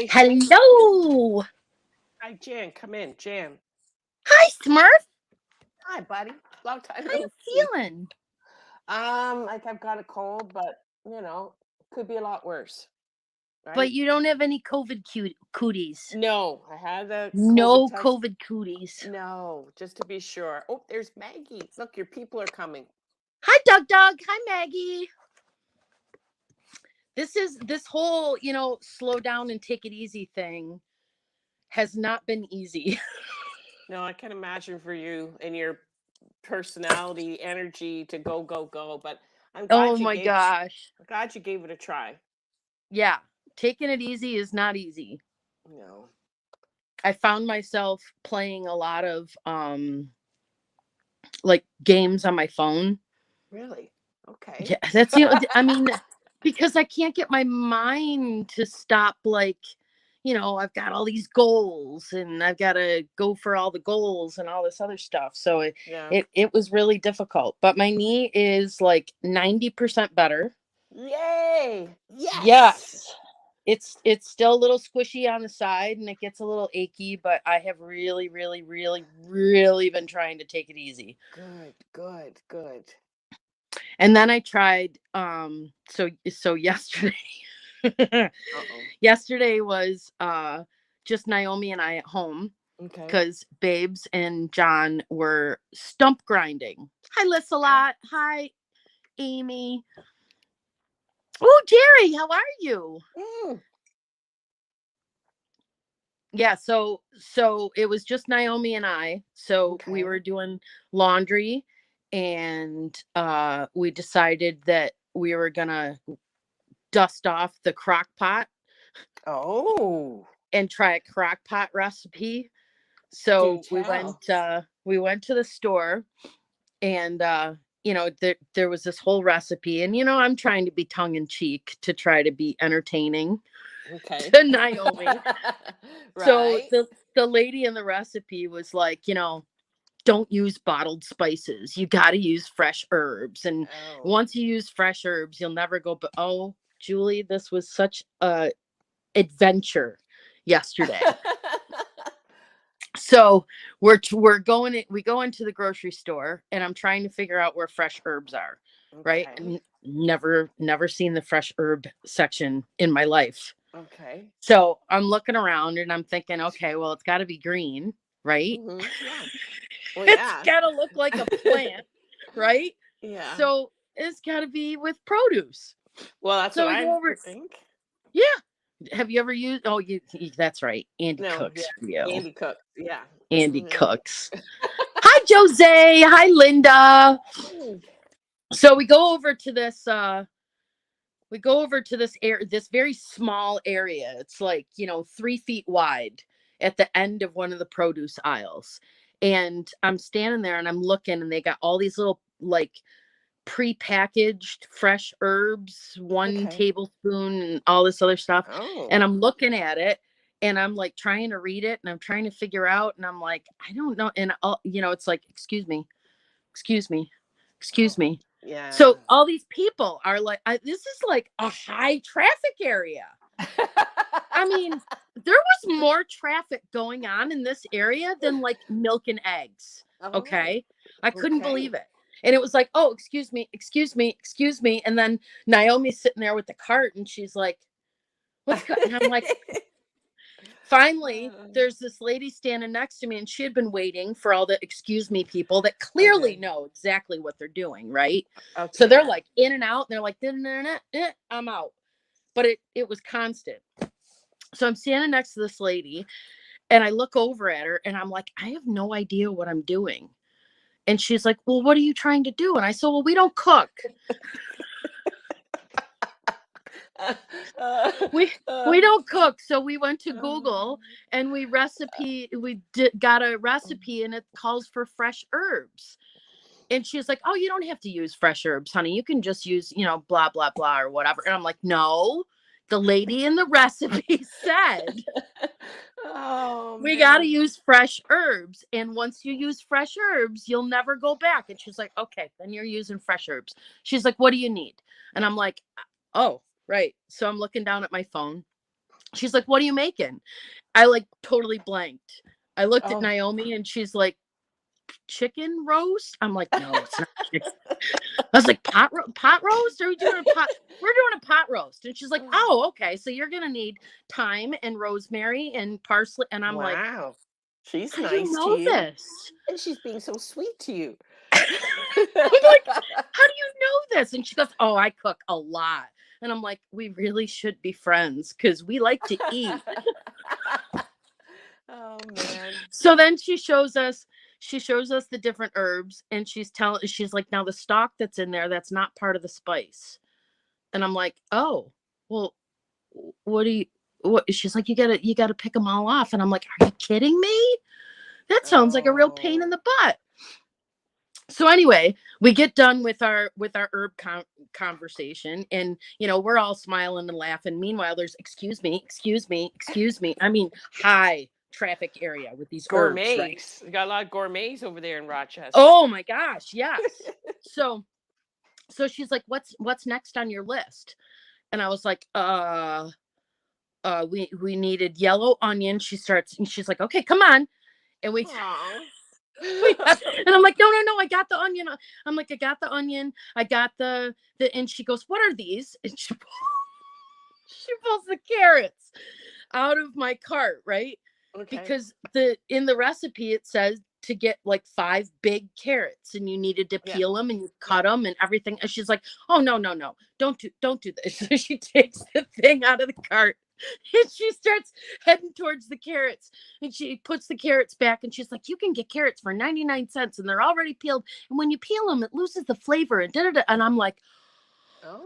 Hi. Hello. Hi, Jan. Come in, Jan. Hi, Smurf. Hi, buddy. Long time How you no see. feeling? Like I've got a cold, but could be a lot worse, But right? you don't have any COVID cooties. No, I had the COVID No test. COVID cooties. No, just to be sure. Oh, there's Maggie. Look, your people are coming. Hi, Doug. Hi, Maggie. This whole, slow down and take it easy thing has not been easy. No, I can imagine for you and your personality, energy to go, go, go. But I'm Oh glad you my gave. gosh. Glad you gave it a try. Yeah. Taking it easy is not easy. No. I found myself playing a lot of like games on my phone. Really? Okay. Yeah, I mean, because I can't get my mind to stop, like, I've got all these goals and I've got to go for all the goals and all this other stuff. So it, Yeah. it, it was really difficult, but my knee is like 90% better. Yay! Yes. Yes. It's still a little squishy on the side and it gets a little achy, but I have really, really, really, really been trying to take it easy. Good, good, good. And then I tried so yesterday Uh-oh. yesterday was just Naomi and I at home Okay. because Babes and John were stump grinding. Hi Ah. Lissalot. Hi Amy. Oh Jerry, how are you? Mm, Yeah, so it was just Naomi and I. So we okay. were doing laundry and we decided that we were gonna dust off the crock pot Oh, and try a crock pot recipe. do So tell. we went to the store and there was this whole recipe and I'm trying to be tongue in cheek to try to be entertaining Okay. to Naomi. So Right. the lady in the recipe was like, don't use bottled spices. You got to use fresh herbs. And Oh. once you use fresh herbs, you'll never go. But oh, Julie, this was such a adventure yesterday. So we go into the grocery store and I'm trying to figure out where fresh herbs are, right? Okay. Never seen the fresh herb section in my life. Okay. So I'm looking around and I'm thinking, okay, well, it's got to be green, right? Yeah. Well, It's yeah. got to look like a plant, right? Yeah. So it's got to be with produce. Well, that's what So we I go over. would think. Yeah. Have you ever used? Oh, that's right. Andy No, yeah. cooks for you. Andy Cook. Yeah. Andy Yeah. cooks. Hi, Jose. Hi, Linda. Mm, So we go over to this very small area. It's like 3 feet wide at the end of one of the produce aisles. And I'm standing there and I'm looking and they got all these little like pre-packaged fresh herbs, 1 tablespoon and all this other stuff. Oh. And I'm looking at it and I'm like trying to read it and I'm trying to figure out and I'm like, I don't know. And it's like, excuse me, Oh. excuse me. Yeah. So all these people are like, this is like a high traffic area. I mean, there was more traffic going on in this area than like milk and eggs. Oh. Okay. I couldn't Okay. believe it. And it was like, oh, excuse me, excuse me, excuse me. And then Naomi's sitting there with the cart and she's like, what's going on? And I'm like, finally, there's this lady standing next to me and she had been waiting for all the excuse me people that clearly Okay. know exactly what they're doing, right? So Okay. they're Yeah. like in and out and they're like, I'm out. But it was constant. So I'm standing next to this lady and I look over at her and I'm like, I have no idea what I'm doing. And she's like, well, what are you trying to do? And I said, well, we don't cook. Uh, uh, We uh, we don't cook. So we went to Google and got a recipe and it calls for fresh herbs. And she's like, oh, you don't have to use fresh herbs, honey. You can just use, blah, blah, blah, or whatever. And I'm like, no, the lady in the recipe said oh we got to man. use fresh herbs. And once you use fresh herbs, you'll never go back. And she's like, okay, then you're using fresh herbs. She's like, what do you need? And I'm like, oh, right. So I'm looking down at my phone She's like, what are you making? I like totally blanked. I looked at Oh. Naomi and she's like, chicken roast? I'm like, no, it's not chicken. I was like, pot roast? Are we doing a pot? We're doing a pot roast. And she's like, oh, okay. So you're going to need thyme and rosemary and parsley. And I'm like, Wow. She's how do you nice to know you. this? And she's being so sweet to you. I'm like, how do you know this? And she goes, oh, I cook a lot. And I'm like, we really should be friends because we like to eat. Oh man. So then she shows us the different herbs and she's like, now the stock that's in there, that's not part of the spice. And I'm like, oh, well, what do you, what? She's like, you gotta pick them all off. And I'm like, are you kidding me? That sounds like a real pain in the butt. So anyway, we get done with our herb conversation, and we're all smiling and laughing. Meanwhile, there's excuse me. I mean, high traffic area with these herbs, right? Gourmets. We got a lot of gourmets over there in Rochester. Oh my gosh, yes. So she's like, what's next on your list? And I was like, we needed yellow onion. She's like, okay, come on. And we and I'm like, no, I got the onion. I'm like, I got the onion. I got the and she goes, what are these? And she pulls the carrots out of my cart, right? Okay. Because in the recipe it says to get like 5 big carrots and you needed to peel them and you cut them and everything. And she's like, oh no, don't do this. So she takes the thing out of the cart and she starts heading towards the carrots and she puts the carrots back and she's like, you can get carrots for 99 cents and they're already peeled. And when you peel them, it loses the flavor and da-da-da. And I'm like,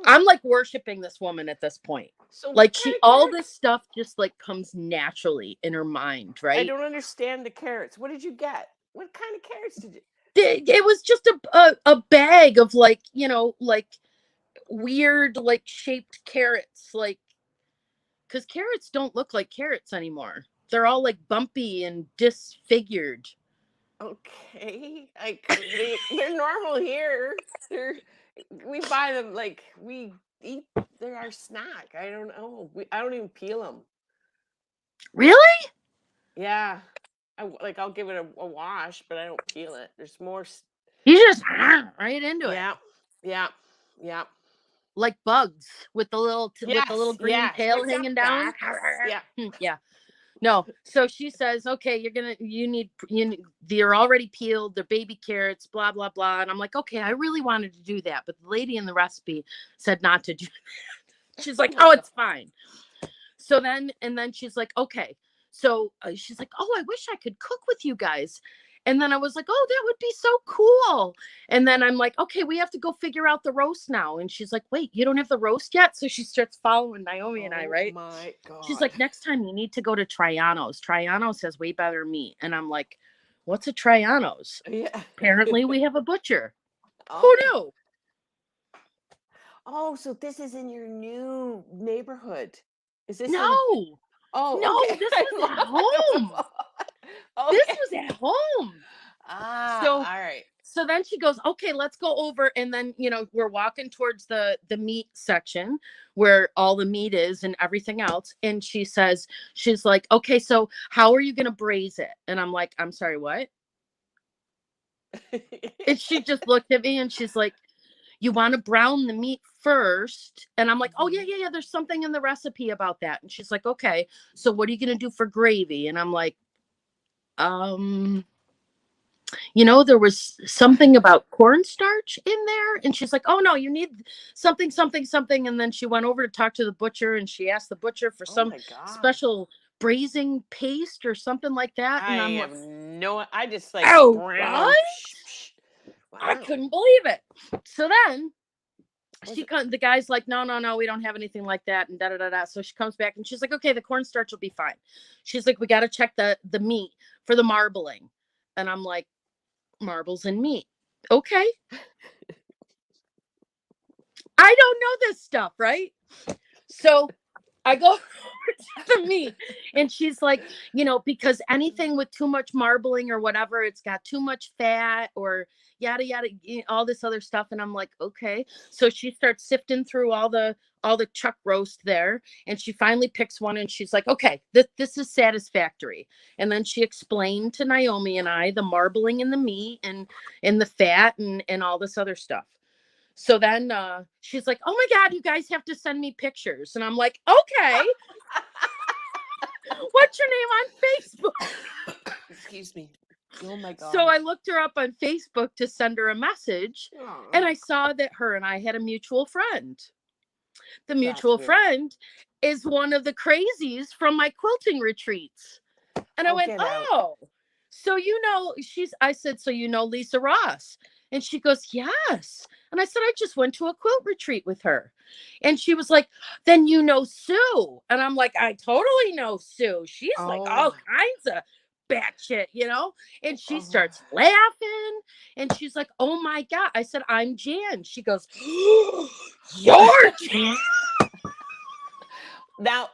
I'm like worshiping this woman at this point. So like all this stuff just like comes naturally in her mind, right? I don't understand the carrots. What did you get? What kind of carrots did you? It was just a bag of like, like weird like shaped carrots, like because carrots don't look like carrots anymore. They're all like bumpy and disfigured. Okay, they're normal here. We buy them like we eat. They're our snack. I don't know. I don't even peel them. Really? Yeah. I'll give it a wash, but I don't peel it. There's more. You just right into it. Yeah. Like bugs with the little green tail hanging down. Yeah. No. So she says, okay, they're already peeled. They're baby carrots, blah, blah, blah. And I'm like, okay, I really wanted to do that. But the lady in the recipe said not to do that. She's like, oh, it's fine. So then she's like, okay. So she's like, oh, I wish I could cook with you guys. And then I was like, oh, that would be so cool. And then I'm like, okay, we have to go figure out the roast now. And she's like, wait, you don't have the roast yet? So she starts following Naomi and I, right? Oh my God. She's like, next time you need to go to Triano's. Triano's has way better meat. And I'm like, what's a Triano's? Yeah. Apparently we have a butcher. Who knew? Oh, so this is in your new neighborhood. Is this No. Oh, okay. This was at home. Okay. This was at home. All right. So then she goes, okay, let's go over. And then, we're walking towards the meat section where all the meat is and everything else. And she's like, okay, so how are you going to braise it? And I'm like, I'm sorry, what? And she just looked at me and she's like, you want to brown the meat first? And I'm like, oh yeah. There's something in the recipe about that. And she's like, okay, so what are you going to do for gravy? And I'm like, there was something about cornstarch in there. And she's like, oh no, you need something. And then she went over to talk to the butcher and she asked the butcher for some special braising paste or something like that. And I just like, oh, brown. Wow. I couldn't believe it. So then the guy's like, no, we don't have anything like that. And da. So she comes back and she's like, okay, the cornstarch will be fine. She's like, we got to check the meat for the marbling. And I'm like, marbles and meat. Okay. I don't know this stuff, right? So I go the meat. And she's like, because anything with too much marbling or whatever, it's got too much fat or yada yada, all this other stuff. And I'm like, okay. So she starts sifting through all the chuck roast there, and she finally picks one, and she's like, okay, this is satisfactory. And then she explained to Naomi and I the marbling in the meat and the fat and all this other stuff. So then she's like, oh my God, you guys have to send me pictures. And I'm like, okay, what's your name on Facebook? Excuse me. Oh my God. So I looked her up on Facebook to send her a message, and I saw that her and I had a mutual friend. The mutual friend is one of the crazies from my quilting retreats. And I went, get out. oh, so I said, so Lisa Ross? And she goes, yes. And I said, I just went to a quilt retreat with her. And she was like, then you know Sue. And I'm like, I totally know Sue. She's like all kinds of batshit, and she starts laughing, and she's like, oh my God. I said, I'm Jan. She goes, you're Jan. Now,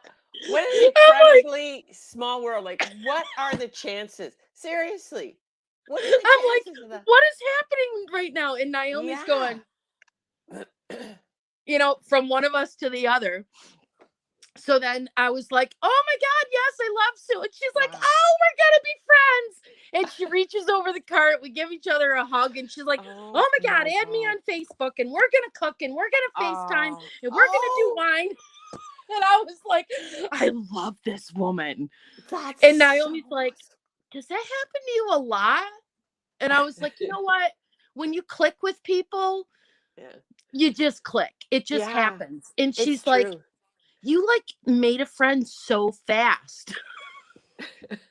what an incredibly small world. Like, what are the chances? Seriously. What are the chances of that? What is happening right now? And Naomi's going, from one of us to the other. So then I was like, oh my God, yes, I love Sue. And she's like, oh, we're going to be friends. And she reaches over the cart. We give each other a hug. And she's like, oh my God, add me on Facebook. And we're going to cook. And we're going to FaceTime. And we're going to do wine. And I was like, I love this woman. And Naomi's like, does that happen to you a lot? And I was like, you know what? When you click with people, you just click. It just happens. And she's like, you made a friend so fast.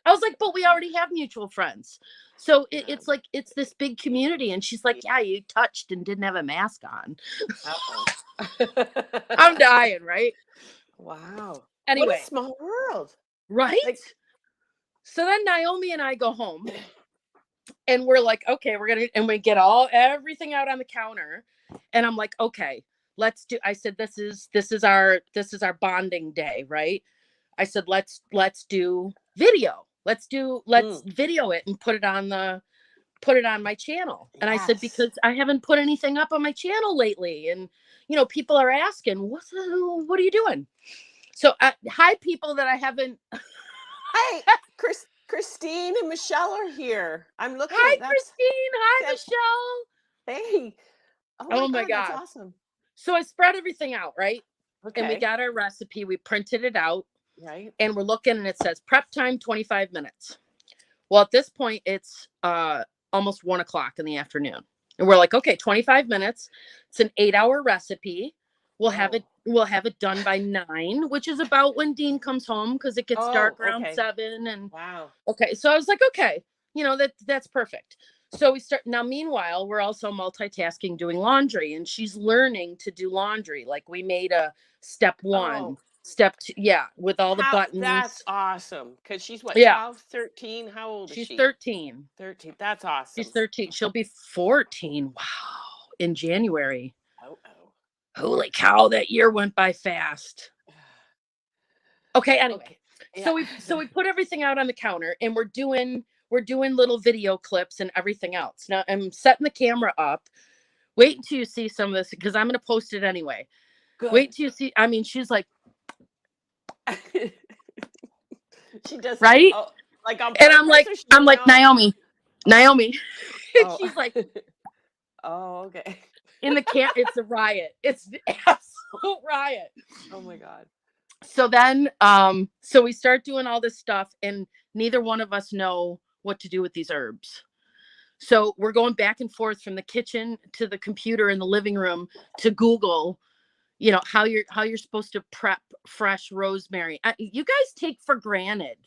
I was like, but we already have mutual friends. So it's like, it's this big community. And she's like, yeah, you touched and didn't have a mask on. I'm dying, right? Wow. Anyway. What a small world. Right? So then Naomi and I go home, and we're like, okay, and we get everything out on the counter. And I'm like, okay, I said, this is our bonding day, right? I said, let's do video. Let's video it and put it on my channel. And I said, because I haven't put anything up on my channel lately. And, people are asking, what are you doing? So hi, people that I haven't. Hi, Christine and Michelle are here. I'm looking. Hi, Christine. Hi, Michelle. Hey. Oh my God. That's awesome. So I spread everything out, right? Okay. And we got our recipe. We printed it out. Right. And we're looking, and it says prep time 25 minutes. Well, at this point, it's almost 1:00 in the afternoon. And we're like, okay, 25 minutes. It's an 8-hour recipe. We'll have it done by 9, which is about when Dean comes home, because it gets dark around 7. And okay, so I was like, okay, that's perfect. So we start now. Meanwhile, we're also multitasking, doing laundry, and she's learning to do laundry. Like, we made a step 1, step 2, with all the buttons. That's awesome. Because she's what, 12, 13? How old is she? She's 13. 13. That's awesome. She's 13. She'll be 14. Wow, in January. Holy cow, that year went by fast. Okay, anyway. Okay. So we put everything out on the counter, and we're doing little video clips and everything else. Now I'm setting the camera up. Wait until you see some of this, because I'm going to post it anyway. Good. Wait till you see. I mean, she's like, she does, right? Like on and I'm like, Naomi. And she's like, okay. In the camp, it's a riot. It's the absolute riot. Oh my God. So then, so we start doing all this stuff, and neither one of us know what to do with these herbs. So we're going back and forth from the kitchen to the computer in the living room to Google, how you're supposed to prep fresh rosemary. You guys take for granted.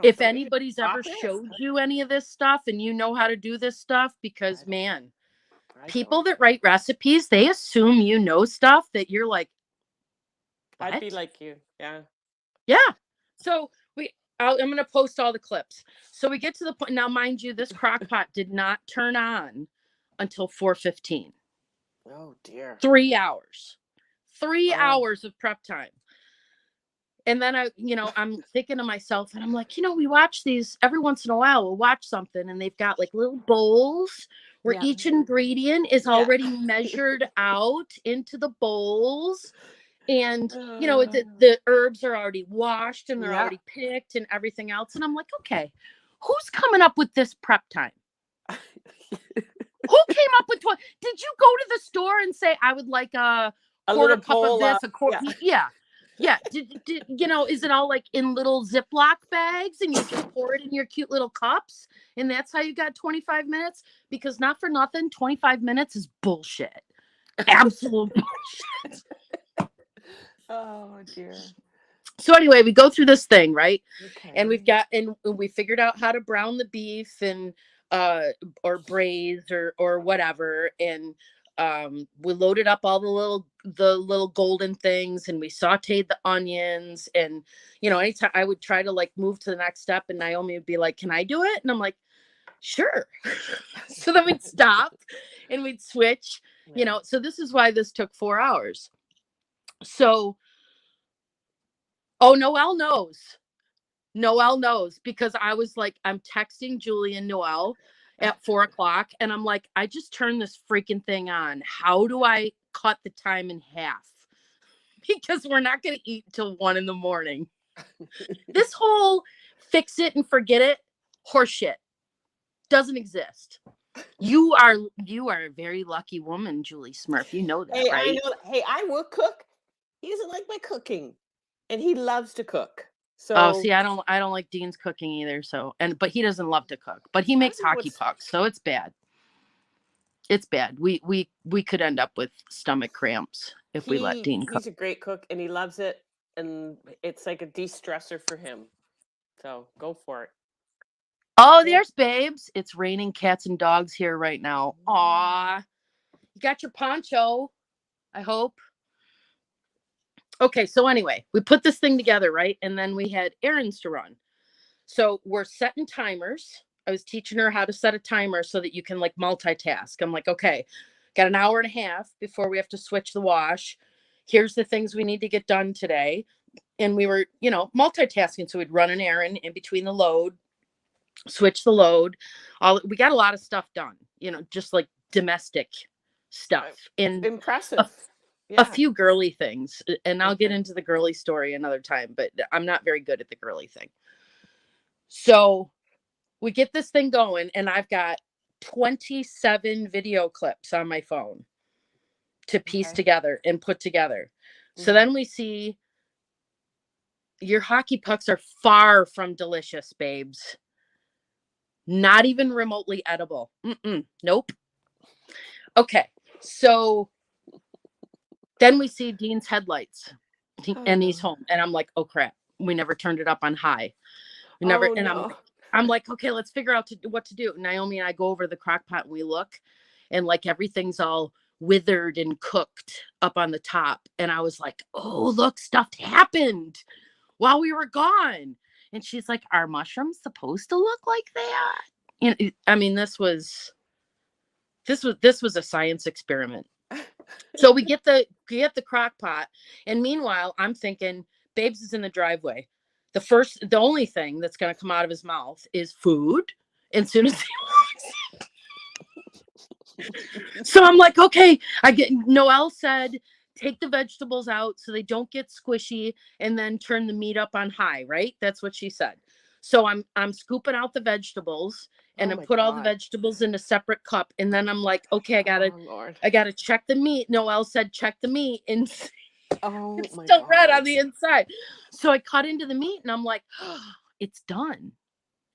If anybody's ever showed you any of this stuff, and you know how to do this stuff, because man, people that write recipes, they assume you know stuff that you're like, what? I'd be like you. Yeah. So I'm going to post all the clips. So we get to the point now, mind you, this crock pot did not turn on until 4:15. Oh dear. 3 hours. 3 hours of prep time. And then I'm thinking to myself, and I'm like, we watch these every once in a while. We'll watch something, and they've got like little bowls where Yeah. each ingredient is Yeah. already measured out into the bowls. And, Uh, the herbs are already washed and they're yeah. already picked and everything else. And I'm like, okay, who's coming up with this prep time? Who came up with Did you go to the store and say, I would like a A quarter little cup of bowl. this, a quarter? Yeah. Yeah. Yeah. Is it all like in little Ziploc bags and you just pour it in your cute little cups? And that's how you got 25 minutes? Because not for nothing, 25 minutes is bullshit. Absolute bullshit. Oh dear. So anyway, we go through this thing, right? And Okay. we figured out how to brown the beef and or braise or whatever. And we loaded up all the little golden things, and we sauteed the onions. And anytime I would try to like move to the next step, and Naomi would be like, can I do it? And I'm like, sure. So then we'd stop and we'd switch. Yeah. So this is why this took 4 hours. So Noelle knows because I was like, I'm texting Julie and Noelle at 4 o'clock, and I'm like, I just turned this freaking thing on. How do I cut the time in half? Because we're not going to eat till 1 a.m. This whole fix it and forget it horseshit doesn't exist. You are a very lucky woman, Julie Smurf. You know that, Hey, I right? know. Hey, I will cook. He doesn't like my cooking, and he loves to cook. Oh, So see, I don't like Dean's cooking either. So, but he doesn't love to cook. But he I makes don't know hockey what's. pucks, so it's bad. It's bad. We could end up with stomach cramps if we let Dean cook. He's a great cook, and he loves it, and it's like a de-stressor for him. So go for it. Oh, Yeah. there's Babes. It's raining cats and dogs here right now. Aw, you got your poncho, I hope. Okay, so anyway, we put this thing together, right? And then we had errands to run. So we're setting timers. I was teaching her how to set a timer so that you can like multitask. I'm like, okay, got an hour and a half before we have to switch the wash. Here's the things we need to get done today. And we were, multitasking. So we'd run an errand in between the load, switch the load. We got a lot of stuff done, just like domestic stuff and a, Impressive. a Yeah. few girly things. And I'll get Okay. into the girly story another time, but I'm not very good at the girly thing. So we get this thing going, and I've got 27 video clips on my phone to piece Okay. together and put together. So Mhm. then we see your hockey pucks are far from delicious, Babes. Not even remotely edible. Nope. Okay. So then we see Dean's headlights and he's home. And I'm like, oh crap. We never turned it up on high. We never, Oh and no. I'm like, okay, let's figure out what to do. Naomi and I go over the crock pot and we look, and like everything's all withered and cooked up on the top. And I was like, oh, look, stuff happened while we were gone. And she's like, are mushrooms supposed to look like that? I mean, this was a science experiment. So we get the crock pot, and meanwhile, I'm thinking, Babes is in the driveway. The only thing that's going to come out of his mouth is food. And soon as so I'm like, okay, Noelle said, take the vegetables out so they don't get squishy, and then turn the meat up on high, right? That's what she said. So I'm scooping out the vegetables, and Oh I my put all the God. vegetables in a separate cup, and then I'm like, okay, Oh Lord. I gotta check the meat. Noelle said check the meat, and Oh it's my still red on God. the inside. So I cut into the meat, and I'm like, oh, it's done.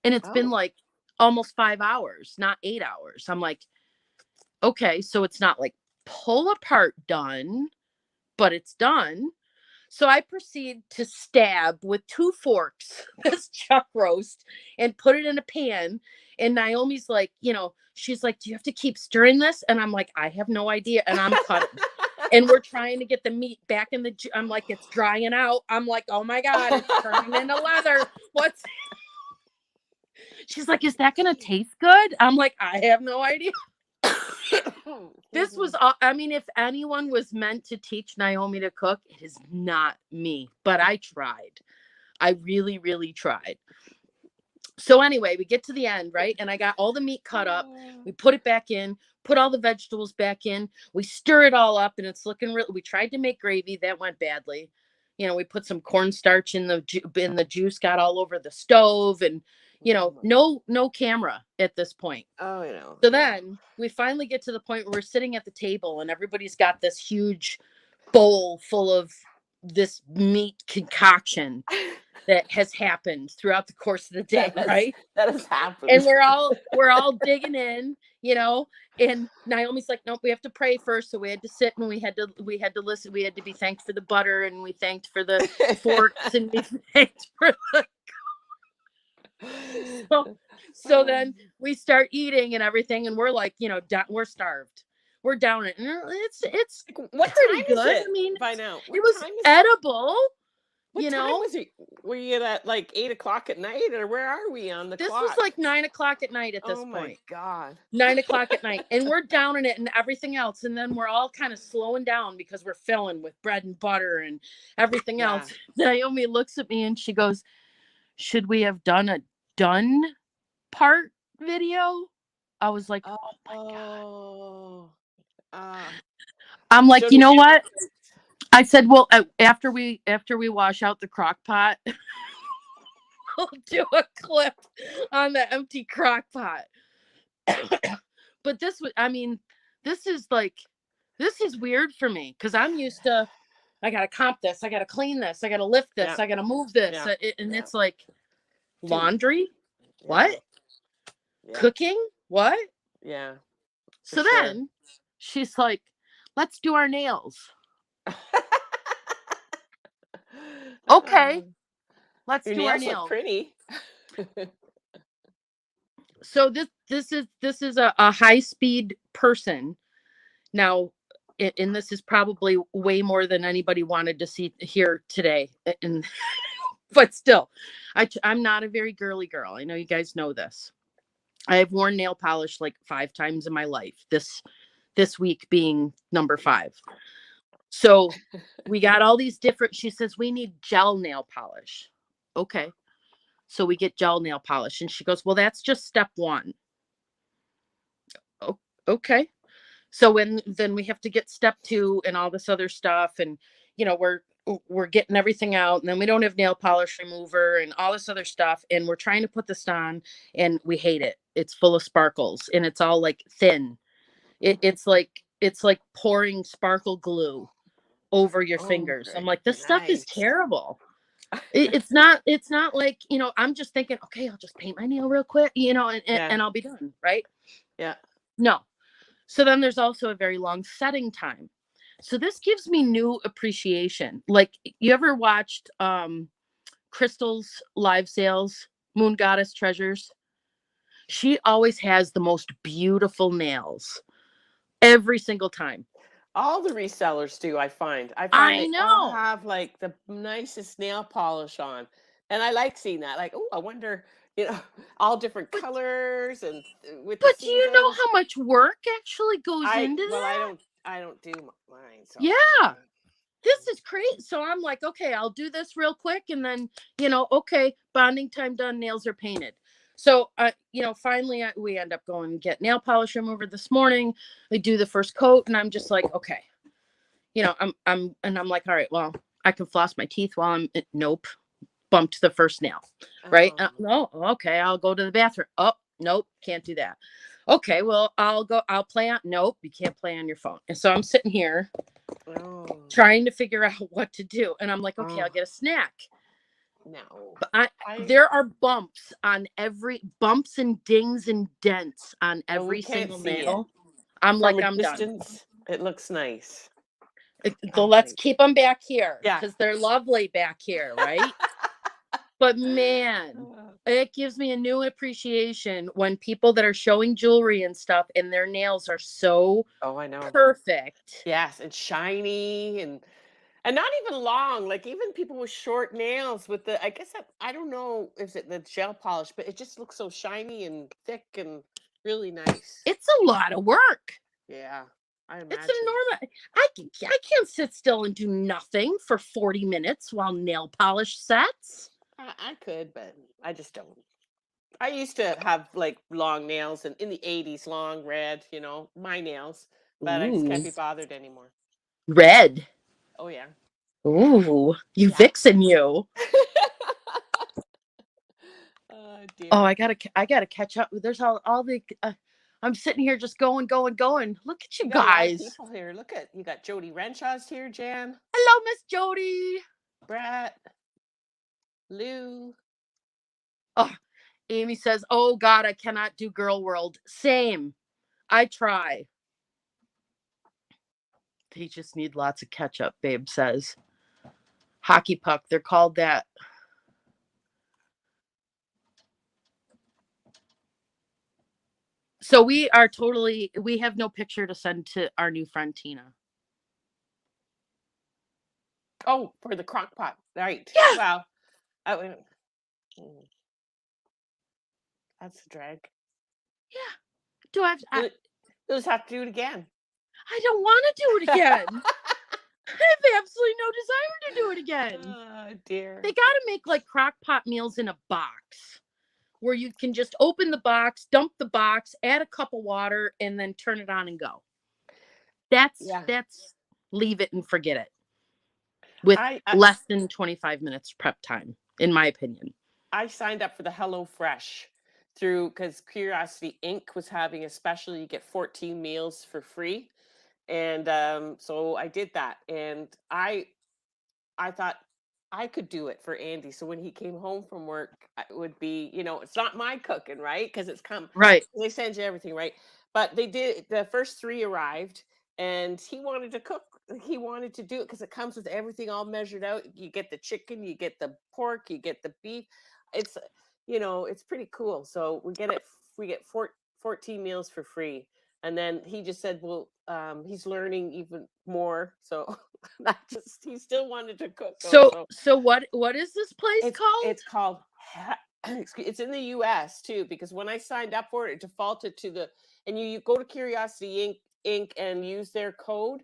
And it's been Oh. like almost 5 hours, not 8 hours. I'm like, okay, so it's not like pull apart done, but it's done. So I proceed to stab with 2 forks this chuck roast and put it in a pan. And Naomi's like, she's like, do you have to keep stirring this? And I'm like, I have no idea. And I'm cutting. And we're trying to get the meat back in I'm like, it's drying out. I'm like, oh my God, it's turning into leather. She's like, is that going to taste good? I'm like, I have no idea. This was, I mean, if anyone was meant to teach Naomi to cook, it is not me, but I tried. I really, really tried. So anyway, we get to the end, right? And I got all the meat cut up. We put it back in, put all the vegetables back in. We stir it all up and it's looking real. We tried to make gravy. That went badly. We put some cornstarch in the juice, got all over the stove, and no camera at this point. Oh, you know. So then we finally get to the point where we're sitting at the table and everybody's got this huge bowl full of this meat concoction that has happened throughout the course of the day, right? That has happened. And we're all digging in, and Naomi's like, nope, we have to pray first. So we had to sit and we had to listen. We had to be thanked for the butter and we thanked for the forks and we thanked for the so then we start eating and everything, and we're like, we're starved. We're down it. And it's what pretty time good. is it I mean, by now? it was edible. What time was it? Were you at like 8 o'clock at night, or where are we on the This clock? was like 9 o'clock at night at this Oh point. my God. 9 o'clock at night. And we're down in it and everything else. And then we're all kind of slowing down because we're filling with bread and butter and everything else. Naomi looks at me and she goes, should we have done a done part video? I was like, oh my God. I'm like, you know what? I said, well, after we wash out the crock pot, we'll do a clip on the empty crock pot. But this is weird for me because I'm used to, I got to comp this, I got to clean this, I got to lift this, I got to move this. It's like laundry. What? Cooking? What? Yeah. So then she's like, let's do our nails. Okay. Let's do our nails. Look pretty. So this is a high-speed person. Now, and this is probably way more than anybody wanted to see here today. And but still, I'm not a very girly girl. I know you guys know this. I have worn nail polish like 5 times in my life. This week being number 5. So we got all these different, she says, we need gel nail polish. Okay. So we get gel nail polish and she goes, well, that's just step 1. Oh, okay. So then we have to get step 2 and all this other stuff. And, we're getting everything out, and then we don't have nail polish remover and all this other stuff. And we're trying to put this on and we hate it. It's full of sparkles and it's all like thin. It's like pouring sparkle glue over your fingers. I'm like, this stuff is terrible. It's not like, I'm just thinking, okay, I'll just paint my nail real quick, and I'll be done. Right. Yeah. No. So then there's also a very long setting time. So this gives me new appreciation. Like, you ever watched Crystal's live sales, Moon Goddess Treasures? She always has the most beautiful nails every single time. All the resellers do, I find. I know. They all have like the nicest nail polish on. And I like seeing that. Like, oh, I wonder, all different colors and with But do you know how much work actually goes into that? Well, I don't do mine. So. Yeah. This is crazy. So I'm like, okay, I'll do this real quick. And then, okay, bonding time done, nails are painted. So, finally we end up going and get nail polish remover this morning. We do the first coat and I'm just like, okay, I'm like, all right, well, I can floss my teeth while nope, bumped the first nail. Right. No. Okay. I'll go to the bathroom. Oh, nope. Can't do that. Okay. Well, I'll play on. Nope. You can't play on your phone. And so I'm sitting here trying to figure out what to do. And I'm like, okay, I'll get a snack. No, but there are bumps and dings and dents on every single nail. I'm like, I'm done. It looks nice. So let's keep them back here because they're lovely back here, right? But man, it gives me a new appreciation when people that are showing jewelry and stuff and their nails are so perfect. Yes, and shiny and not even long, like even people with short nails with I guess I don't know if it the gel polish, but it just looks so shiny and thick and really nice. It's a lot of work. Yeah, I It's imagine. enormous. I can't sit still and do nothing for 40 minutes while nail polish sets. I could, but I just don't. I used to have like long nails and in the 80s, long red, my nails, but I just can't Ooh, be bothered anymore. red. Oh, yeah. Ooh, you Yeah. vixen you. Oh, Oh, dear. I gotta catch up. There's all the. I'm sitting here just going, going, going. Look at We you got a lot of guys. people here. Look at you got Jody Renshaw's here, Jan, Hello, Miss Jody. Brett, Lou. Oh, Amy says, "Oh God, I cannot do Girl World." Same. I try. They just need lots of ketchup. Babe says. Hockey puck. They're called that. So we have no picture to send to our new friend Tina. Oh, for the crock pot. Right. Yeah, Well, I, wouldn't- mm, that's a drag. yeah. Do I have, You'll, you'll just have to do it again. I don't want to do it again. I have absolutely no desire to do it again. Oh, They dear. got to make like crock pot meals in a box where you can just open the box, dump the box, add a cup of water, and then turn it on and go. Yeah. That's leave it and forget it with I less than 25 minutes prep time, in my opinion. I signed up for the Hello Fresh through because Curiosity Inc. was having a special. You get 14 meals for free, and so I did that, and I thought I could do it for Andy. So when he came home from work, it would be, it's not my cooking, right? Because Right. they send you everything, right? But they did, the first three arrived and he wanted to cook. He wanted to do it because it comes with everything all measured out. You get the chicken, you get the pork, you get the beef. It's, it's pretty cool. So we get 14 meals for free. And then he just said, well, he's learning even more. So he still wanted to cook though. So So so what is this place called? it's called it's in the US too, because when I signed up for it, it defaulted to and you go to Curiosity Inc. and use their code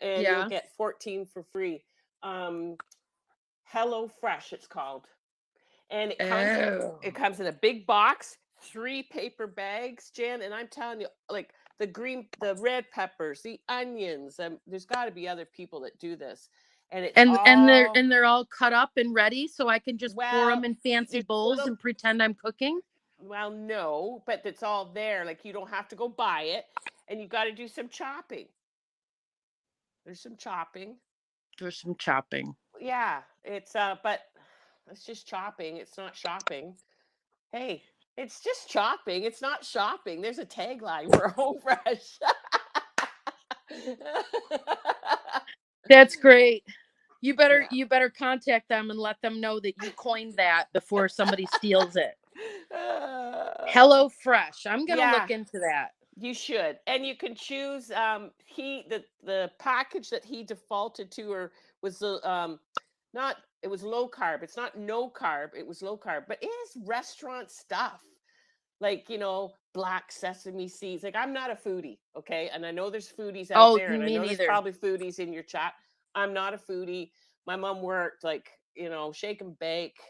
and you'll Yeah. get 14 for free. Um Hello Fresh it's called. And it Oh. comes in a big box, 3 paper bags, Jan, and I'm telling you, like the red peppers, the onions, there's got to be other people that do this. And it's all And they're all cut up and ready so I can just pour them well, in fancy there's bowls little and pretend I'm cooking. well, no, but it's all there. Like you don't have to go buy it, and you got to do some chopping. There's some chopping. There's some chopping. Yeah, but it's just chopping. It's not shopping. Hey, it's just chopping. It's not shopping. There's a tagline for Home Fresh. That's great. Yeah. You better contact them and let them know that you coined that before somebody steals it. Uh, Hello Fresh. I'm gonna yeah, look into that. you should. And you can choose the package that he defaulted to or was the not it was low carb. It's not no carb, it was low carb, but it is restaurant stuff. Like, black sesame seeds. Like I'm not a foodie, okay? And I know there's foodies out Oh, there and I me know there's neither. probably foodies in your chat. I'm not a foodie. My mom worked like, shake and bake.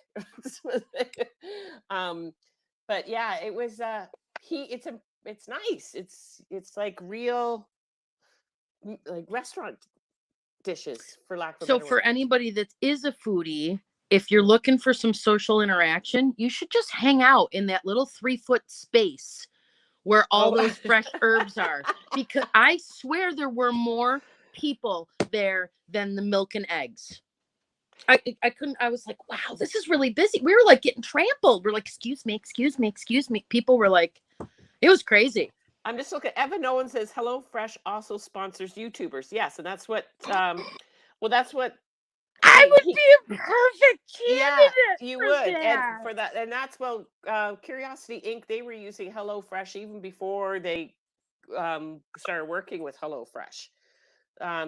um but yeah, it was he it's nice. It's like real like restaurant dishes for lack of a So better for word. anybody that is a foodie, if you're Mm. looking for some social interaction, you should just hang out in that little 3-foot space where all Oh. those fresh herbs are. Because I swear there were more people there than the milk and eggs. I couldn't, I was like, wow, this is really busy. We were like getting trampled. We're like, excuse me, excuse me, excuse me. People were like, it was crazy. I'm just looking. Evan Owen says Hello Fresh also sponsors YouTubers. Yes, and that's what well that's what I would he be a perfect yeah, candidate you for would. And that. for that and that's well Curiosity Inc. they were using Hello Fresh even before they started working with Hello Fresh.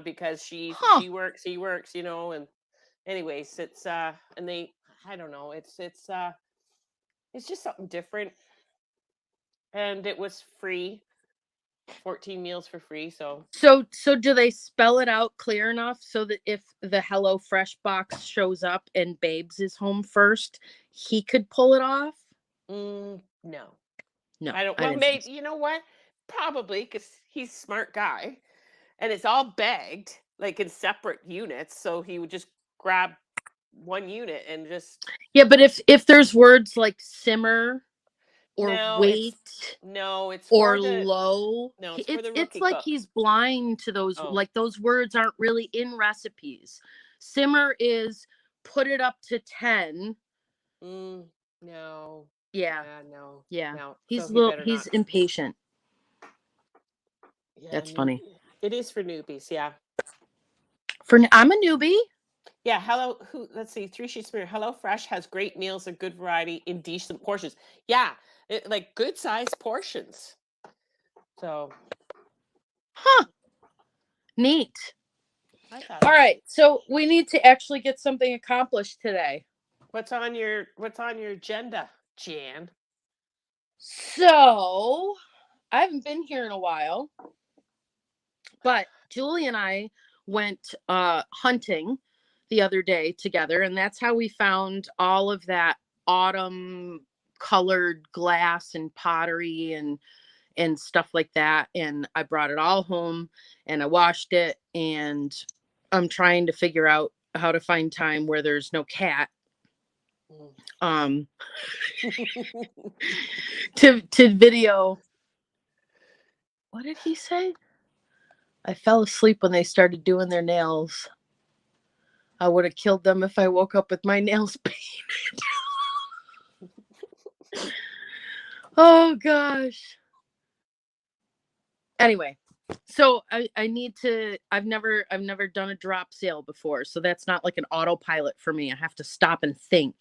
Because Huh. she works, he works, and anyways, it's and they I don't know, it's just something different and it was free 14 meals for free. So So do they spell it out clear enough so that if the Hello Fresh box shows up and Babes is home first, he could pull it off? no, No, I don't. I Well, didn't think maybe so. you know what? Probably because he's a smart guy, and it's all bagged like in separate units. So he would just grab one unit and just Yeah, but if there's words like simmer or no, wait it's or for the low, no, it's for it's the it's rookie like cook. he's blind to those, Oh, like those words aren't really in recipes. Simmer is put it up to 10. mm, no, Yeah, yeah, no, yeah. no. So He's he little better he's not. impatient. Yeah, That's new. funny. It is for newbies. Yeah. I'm a newbie. Yeah, hello. Who? Let's see. Three Sheets Mirror. Hello Fresh has great meals and good variety in decent portions. Yeah, like good sized portions. So Huh. Neat. I thought All it was. right. So we need to actually get something accomplished today. What's on your agenda, Jan? So I haven't been here in a while, but Julie and I went hunting the other day together, and that's how we found all of that autumn colored glass and pottery and stuff like that. And I brought it all home and I washed it, and I'm trying to figure out how to find time where there's no cat um to video. What did he say? I fell asleep when they started doing their nails. I would have killed them if I woke up with my nails painted. Oh gosh. Anyway, so I need to, I've never done a drop sale before, so that's not like an autopilot for me. I have to stop and think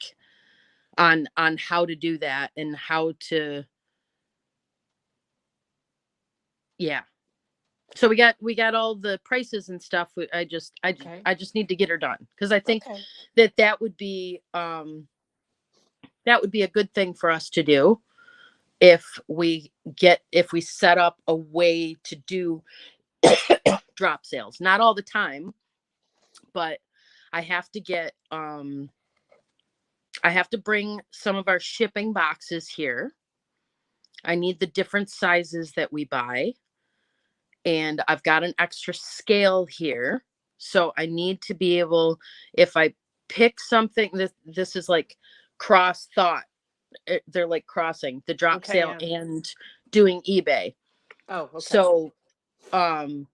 on how to do that and how to, yeah. So we got all the prices and stuff. Okay. I just need to get her done because I think Okay. that would be a good thing for us to do if we set up a way to do drop sales. Not all the time, but I have to get I have to bring some of our shipping boxes here. I need the different sizes that we buy, and I've got an extra scale here. So I need to be able, if I pick something, this is like cross thought. They're like crossing the drop Okay. sale Yeah. and doing eBay. Oh. Okay. So um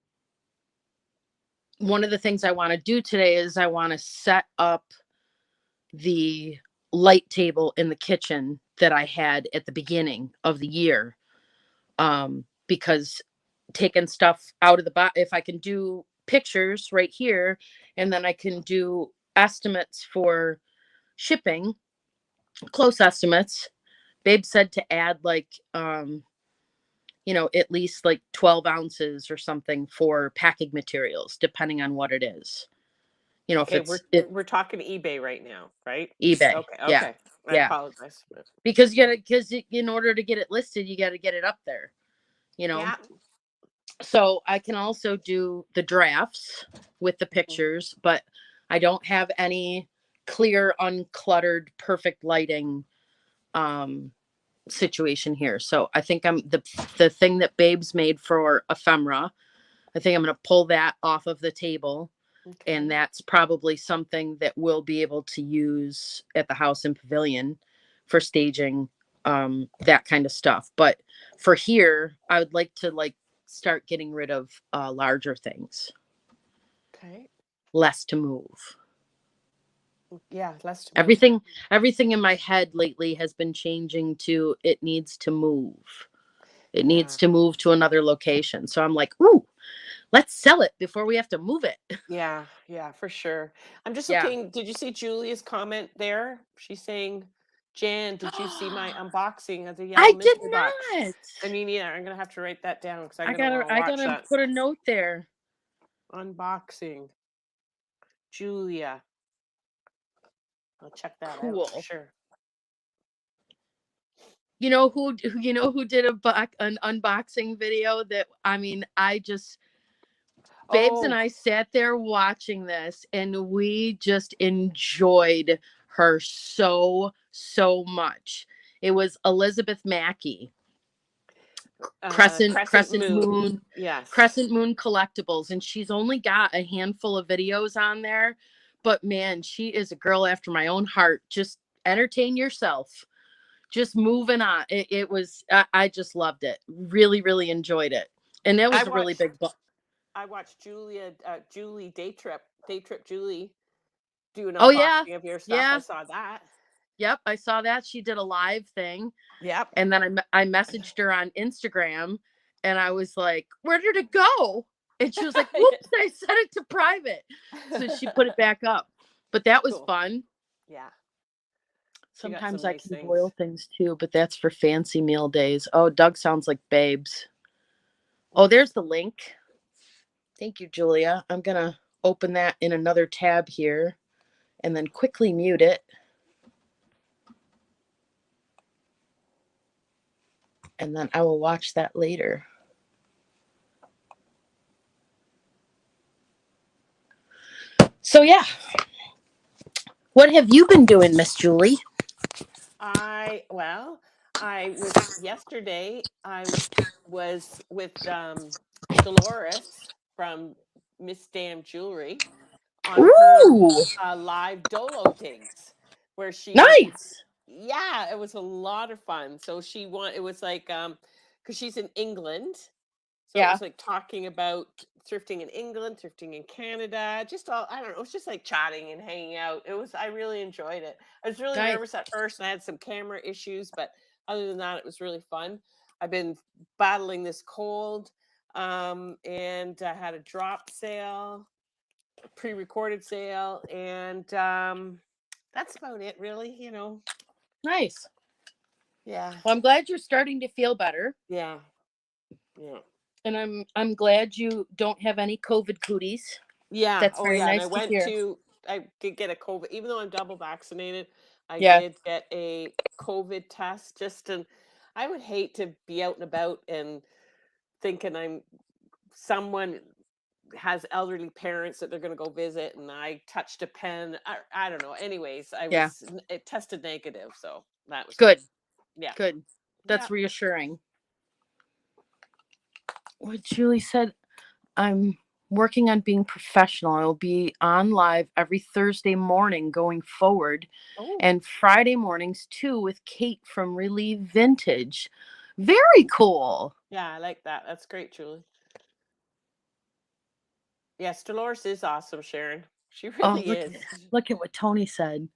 one of the things I want to do today is I want to set up the light table in the kitchen that I had at the beginning of the year. Because taking stuff out of the box, if I can do pictures right here, and then I can do estimates for shipping, close estimates. Babe said to add like, at least like 12 ounces or something for packing materials, depending on what it is. If Okay. it's it We're talking eBay right now, right? eBay. Okay. Yeah. Okay. I Yeah. apologize. Because in order to get it listed, you got to get it up there, you know. Yeah. So I can also do the drafts with the Mhm. pictures, but I don't have any clear, uncluttered, perfect lighting um situation here. So I think I'm the thing that Babes made for ephemera. I think I'm going to pull that off of the table, and Okay. that's probably something that we'll be able to use at the house and pavilion for staging that kind of stuff. But for here, I would like to start getting rid of larger things, Okay. less to move. Yeah. Less to move. Everything in my head lately has been changing to it needs to move. It needs Yeah. to move to another location. So I'm like, ooh, let's sell it before we have to move it. Yeah, yeah, for sure. I'm just Yeah. looking. Did you see Julia's comment there? She's saying, Jan, did you see my unboxing of the yellow I did mystery box? not. I mean, yeah, I'm gonna have to write that down because I'm I gonna gotta want to I watch gotta that put a note there. unboxing. Julia, I'll check that out for Cool. sure. who did an unboxing video that, I mean, Babes and Oh, I sat there watching this and we just enjoyed her so much. It was Elizabeth Mackey, Crescent Crescent Crescent Moon. Moon Yes. Crescent Moon Collectibles, and she's only got a handful of videos on there, but man, she is a girl after my own heart. Just entertain yourself. Just moving on. It was I just loved it. Really, really enjoyed it. And that I was a really watched big book. I watched Julie Day Trip Julie do an Oh yeah. unboxing of your stuff. I Yeah. saw that. Yep, I saw that. She did a live thing, Yep. and then I messaged her on Instagram, and I was like, "Where did it go?" And she was like, "Whoops, I set it to private." So she put it back up. But that was Cool. fun. Yeah. She got Sometimes some I nice can things. boil things too, but that's for fancy meal days. Oh, Doug sounds like Babes. Oh, Yes. there's the link. Thank you, Julia. I'm gonna open that in another tab here and then quickly mute it. And then I will watch that later. So yeah. What have you been doing, Miss Julie? I was yesterday. I was with Dolores from Miss Damn Jewelry on her Ooh, live Dolo digs, where nice. yeah, it was a lot of fun. So it was like because she's in England, so it Yeah, was like talking about thrifting in England, thrifting in Canada, just all, I don't know, it was just like chatting and hanging out. I really enjoyed it. I was really nice, nervous at first and I had some camera issues, but other than that, it was really fun. I've been battling this cold, and I had a drop sale, a pre-recorded sale, and that's about it, really, nice. Yeah. Well, I'm glad you're starting to feel better, Yeah. Yeah. and I'm glad you don't have any COVID cooties. Yeah. That's Oh, very yeah. And nice to hear. I did get a COVID, even though I'm double vaccinated, I Yeah, did get a COVID test I would hate to be out and about and thinking someone has elderly parents that they're going to go visit and I touched a pen. I don't know. Anyways, yeah, it tested negative. So that was good. good, Yeah. good. Yeah. That's reassuring. What Julie said, I'm working on being professional. I'll be on live every Thursday morning going forward, Oh, and Friday mornings too with Kate from Relieve Vintage. Very cool. yeah. I like that. That's great, Julie. Yes. Dolores is awesome, Sharon. She Oh, really is. look at what Tony said.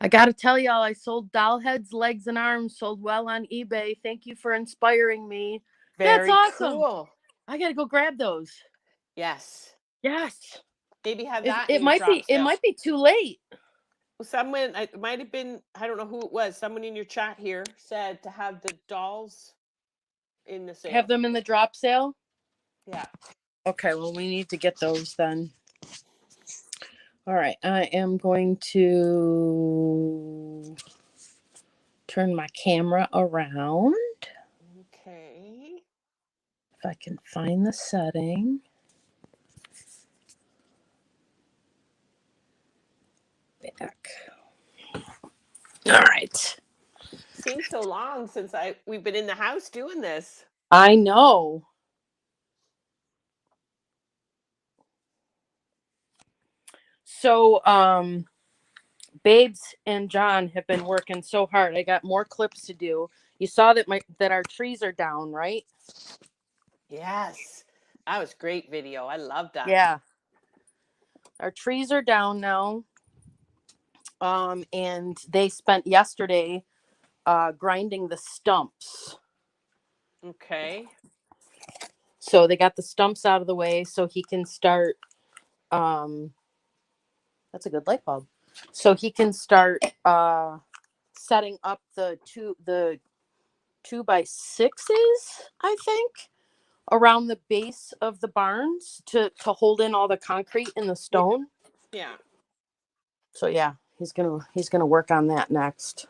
I got to tell y'all, I sold doll heads, legs, and arms, sold well on eBay. Thank you for inspiring me. That's Very awesome. cool. I got to go grab those. Yes. Yes. Maybe have It, that in it your might be drop it sale. might be too late. Well, it might have been, I don't know who it was. Someone in your chat here said to have the dolls in the Have sale. them in the drop sale. Yeah. Okay, well, we need to get those then. All right, I am going to turn my camera around Okay. if I can find the setting. Back. All right. Seems so long since we've been in the house doing this. I know. So, Babes and John have been working so hard. I got more clips to do. You saw that our trees are down, right? Yes. That was great video. I love that. Yeah. Our trees are down now. And they spent yesterday grinding the stumps. Okay. So they got the stumps out of the way so he can start that's a good light bulb. So he can start setting up the 2x6s, I think, around the base of the barns to hold in all the concrete and the Yeah. stone. Yeah. So yeah, he's gonna work on that next.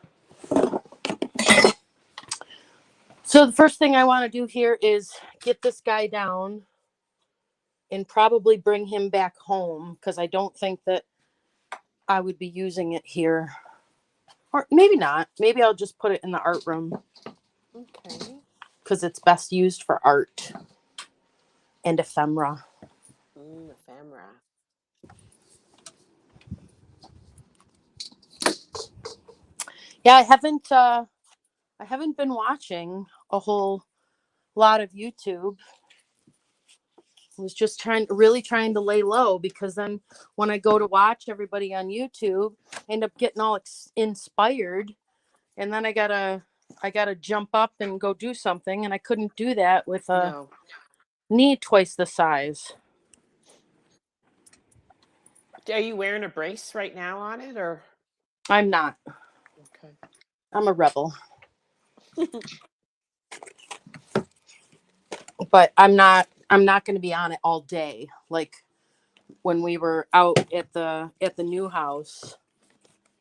So the first thing I want to do here is get this guy down and probably bring him back home, because I don't think that I would be using it here. Or maybe not. Maybe I'll just put it in the art room, Okay. because it's best used for art and ephemera. Ephemera. Yeah, I haven't been watching a whole lot of YouTube. I was just really trying to lay low, because then when I go to watch everybody on YouTube, I end up getting all inspired, and then I gotta jump up and go do something, and I couldn't do that with a No. knee twice the size. Are you wearing a brace right now on it, or? I'm not. Okay. I'm a rebel. But I'm not going to be on it all day. Like when we were out at the new house,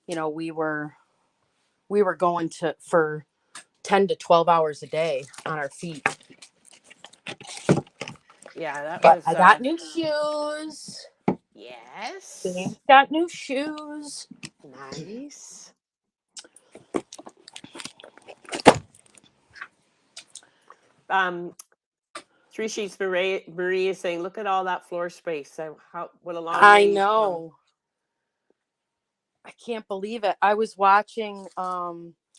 we were going to for 10 to 12 hours a day on our feet. Yeah, that But was I got new shoes. yes. Got new shoes. Nice. Um, Three Sheets Marie is saying, "Look at all that floor space. So what a long I way you've come." know. I can't believe it. I was watching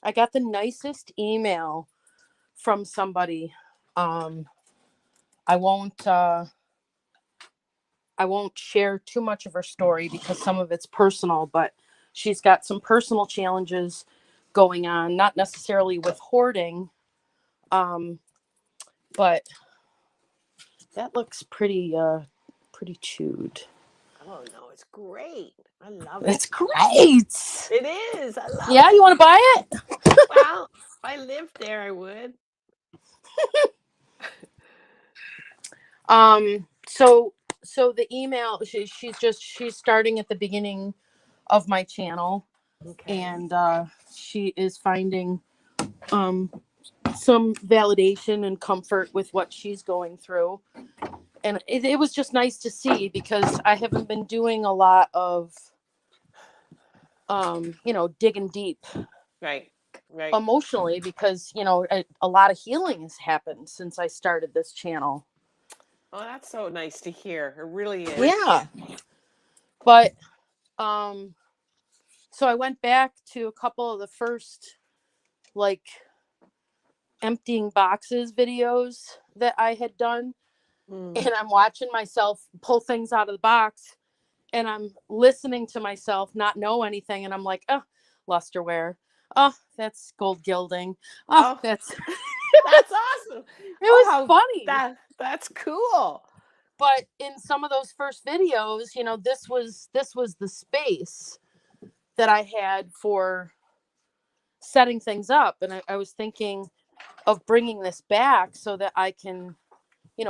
I got the nicest email from somebody. I won't share too much of her story because some of it's personal, but she's got some personal challenges going on, not necessarily with hoarding, but that looks pretty chewed. Oh no, it's great. I love it. It's great. It is. I love Yeah, it. you want to buy it? Well, if I lived there, I would. So the email, she's starting at the beginning of my channel, Okay. and she is finding some validation and comfort with what she's going through, and it was just nice to see, because I haven't been doing a lot of digging deep Right. Right. emotionally, because a lot of healing has happened since I started this channel. Oh, that's so nice to hear. It really is. Yeah, but so I went back to a couple of the first, like, emptying boxes videos that I had done, and I'm watching myself pull things out of the box, and I'm listening to myself not know anything, and I'm like, oh, lusterware, oh, that's gold gilding, oh, Oh, that's that's awesome. it Oh, was how funny. that's cool. But in some of those first videos, this was the space that I had for setting things up, and I was thinking of bringing this back so that I can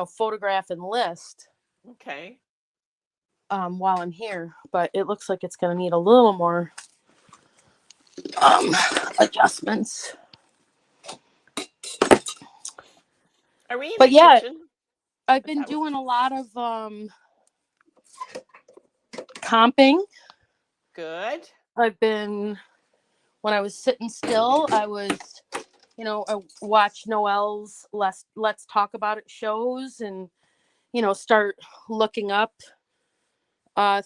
photograph and list Okay. while I'm here. But it looks like it's going to need a little more adjustments. Are we in But the yeah, kitchen? I've Is been that what? doing a lot of comping. Good. I've been, when I was sitting still, I was, I watch Noelle's Let's Talk About It shows, and start looking up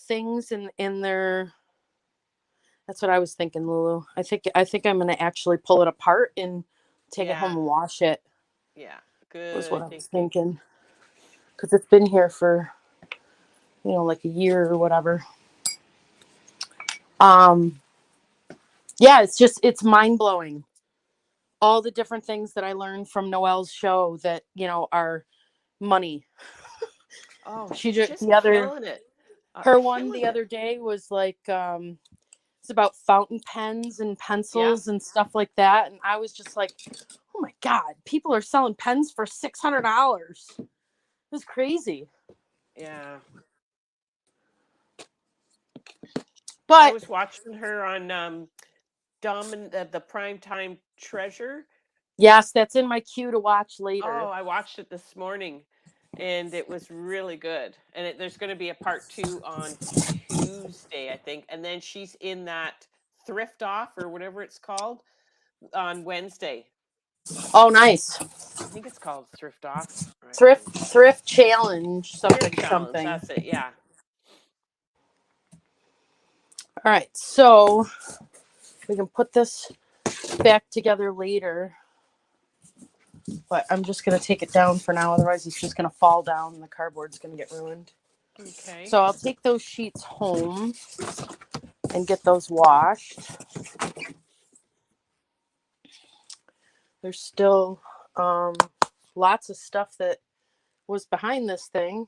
things in their. That's what I was thinking, Lulu. I think I'm gonna actually pull it apart and take it home Yeah. and wash it. Yeah. Was what Good I was thinking. thinking, because it's been here for like a year or whatever. Um, yeah, it's mind blowing. All the different things that I learned from Noelle's show that are money. Oh, She she's just just killing it. her one Killing the it. other day was like it's about fountain pens and Yeah. pencils and stuff like that, and I was just like, oh my god, people are selling pens for $600. It was crazy. Yeah. I But was watching her on the Primetime Treasure. Yes, that's in my queue to watch later. Oh, I watched it this morning, and it was really good. And there's going to be a part 2 on Tuesday, I think. And then she's in that thrift off or whatever it's called on Wednesday. Oh, nice. I think it's called thrift off. I can't remember. Thrift challenge, something, Thrift challenge. something. That's it. Yeah. All right, so we can put this back together later. But I'm just going to take it down for now. Otherwise, it's just going to fall down and the cardboard's going to get ruined. Okay. So I'll take those sheets home and get those washed. There's still lots of stuff that was behind this thing.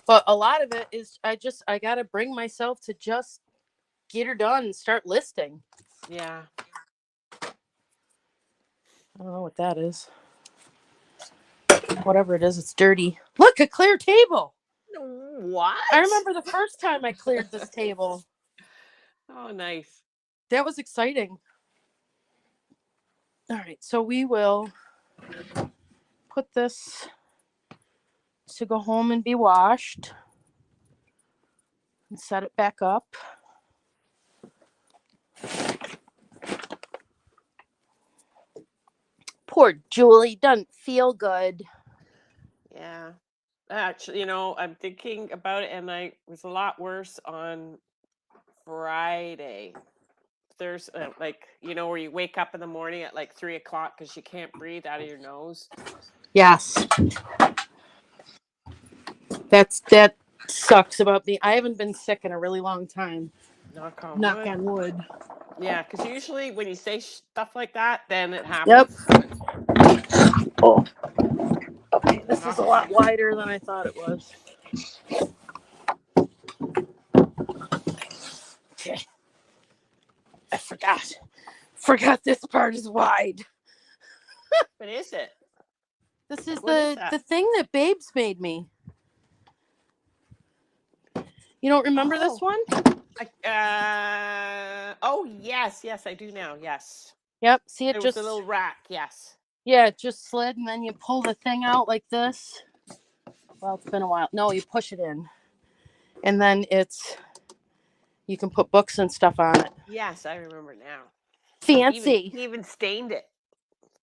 But a lot of it is I got to bring myself to just get her done and start listing. Yeah. I don't know what that is. Whatever it is, it's dirty. Look, a clear table. What? I remember the first time I cleared this table. Oh, nice. That was exciting. All right, so we will put this to go home and be washed and set it back up. Poor Julie doesn't feel good. Yeah. Actually, I'm thinking about it, and I was a lot worse on Friday. There's where you wake up in the morning at like 3 o'clock because you can't breathe out of your nose. Yes. That sucks about me. I haven't been sick in a really long time. Knock on Knock wood. on wood. Yeah, because usually when you say stuff like that, then it Yep. happens. Oh. Okay, this is a lot wider than I thought it was. Okay. I forgot this part is wide. What is it? This is What is the thing that Babes made me. You don't remember this one? Oh, yes, I do now. Yes. Yep. See, it There just was a little rack. Yes. Yeah, it just slid, and then you pull the thing out like this. Well, it's been a while. No, you push it in, and then you can put books and stuff on it. Yes, I remember now. Fancy. He even stained it.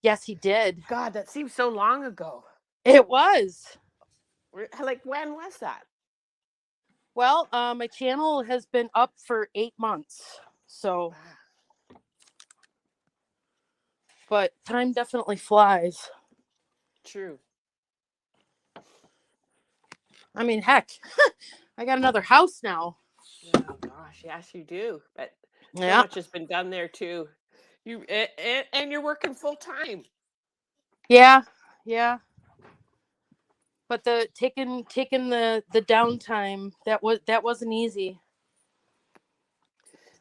Yes, he did. God, that seems so long ago. It was. Like, when was that? Well, my channel has been up for 8 months, so. But time definitely flies. True. I mean, heck, I got another house now. Oh gosh, yes, you do. But so much has been done there too. And you're working full time. Yeah. But the taking the downtime that wasn't easy.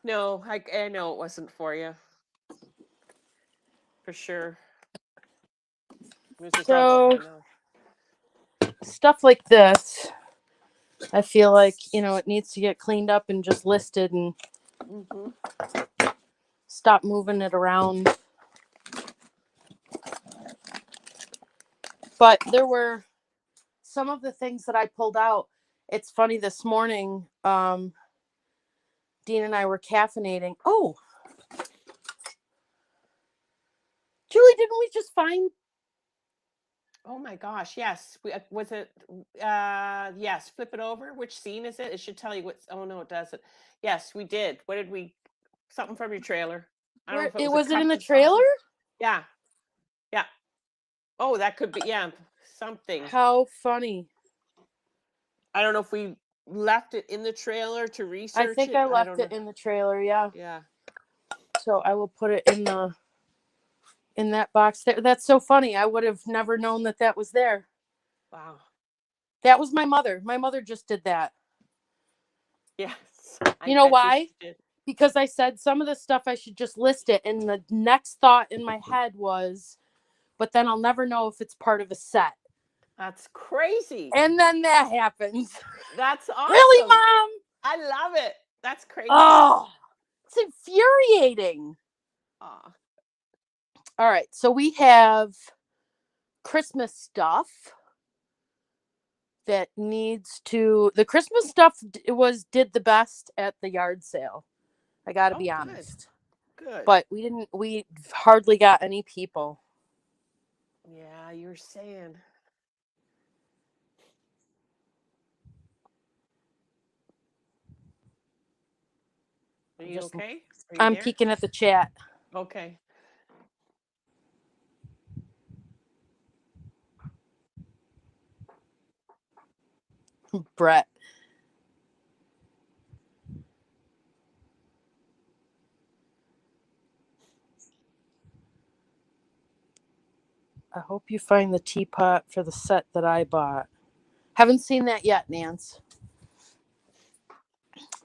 No, I know it wasn't for you. For sure. So stuff like this, I feel like it needs to get cleaned up and just listed and stop moving it around. But there were some of the things that I pulled out. It's funny, this morning, Dean and I were caffeinating. Oh, Julie, didn't we just find? Oh my gosh, yes. Was it? Yes. Flip it over. Which scene is it? It should tell you what's. Oh no, it doesn't. Yes, we did. What did we? Something from your trailer. I don't know if it was. Was it in the trailer? Yeah. Oh, that could be. Yeah, something. How funny. I don't know if we left it in the trailer to research it. I think I left it in the trailer. Yeah. So I will put it in that box there. That's so funny. I would have never known that was there. Wow. That was my mother. My mother just did that. Yes. You know why? Because I said some of the stuff I should just list it. And the next thought in my head was, but then I'll never know if it's part of a set. That's crazy. And then that happens. That's awesome. Really, Mom? I love it. That's crazy. Oh, it's infuriating. All right. So we have Christmas stuff that needs to, the Christmas stuff did the best at the yard sale. I got to Oh, be good. honest. Good. But we hardly got any people. Yeah, you were saying. Are you okay? Are you I'm there? peeking at the chat. Okay. Brett. I hope you find the teapot for the set that I bought. Haven't seen that yet, Nance.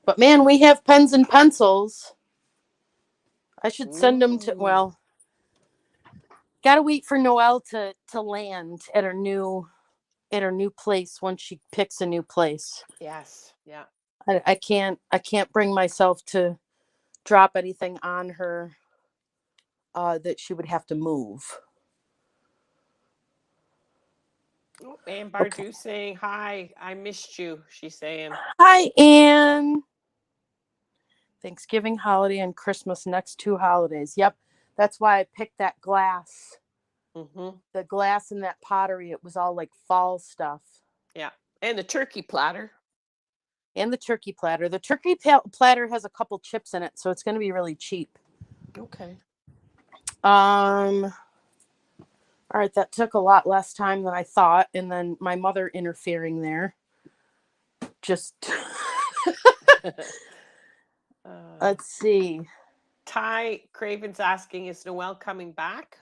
But man, we have pens and pencils. I should send them to, Ooh. well, gotta wait for Noelle to land at her new place once she picks a new place. Yes. Yeah. I can't bring myself to drop anything on her that she would have to move. Oh, Ann Okay. Bardu saying hi. I missed you. She's saying. Hi, Anne. Thanksgiving holiday and Christmas, next 2 holidays. Yep. That's why I picked that glass. Mm-hmm. The glass in that pottery, it was all like fall stuff. Yeah. And the turkey platter. And the turkey platter. The turkey platter has a couple chips in it, so it's going to be really cheap. Okay. All right, that took a lot less time than I thought, and then my mother interfering there. Just let's see. Ty Craven's asking, is Noelle coming back?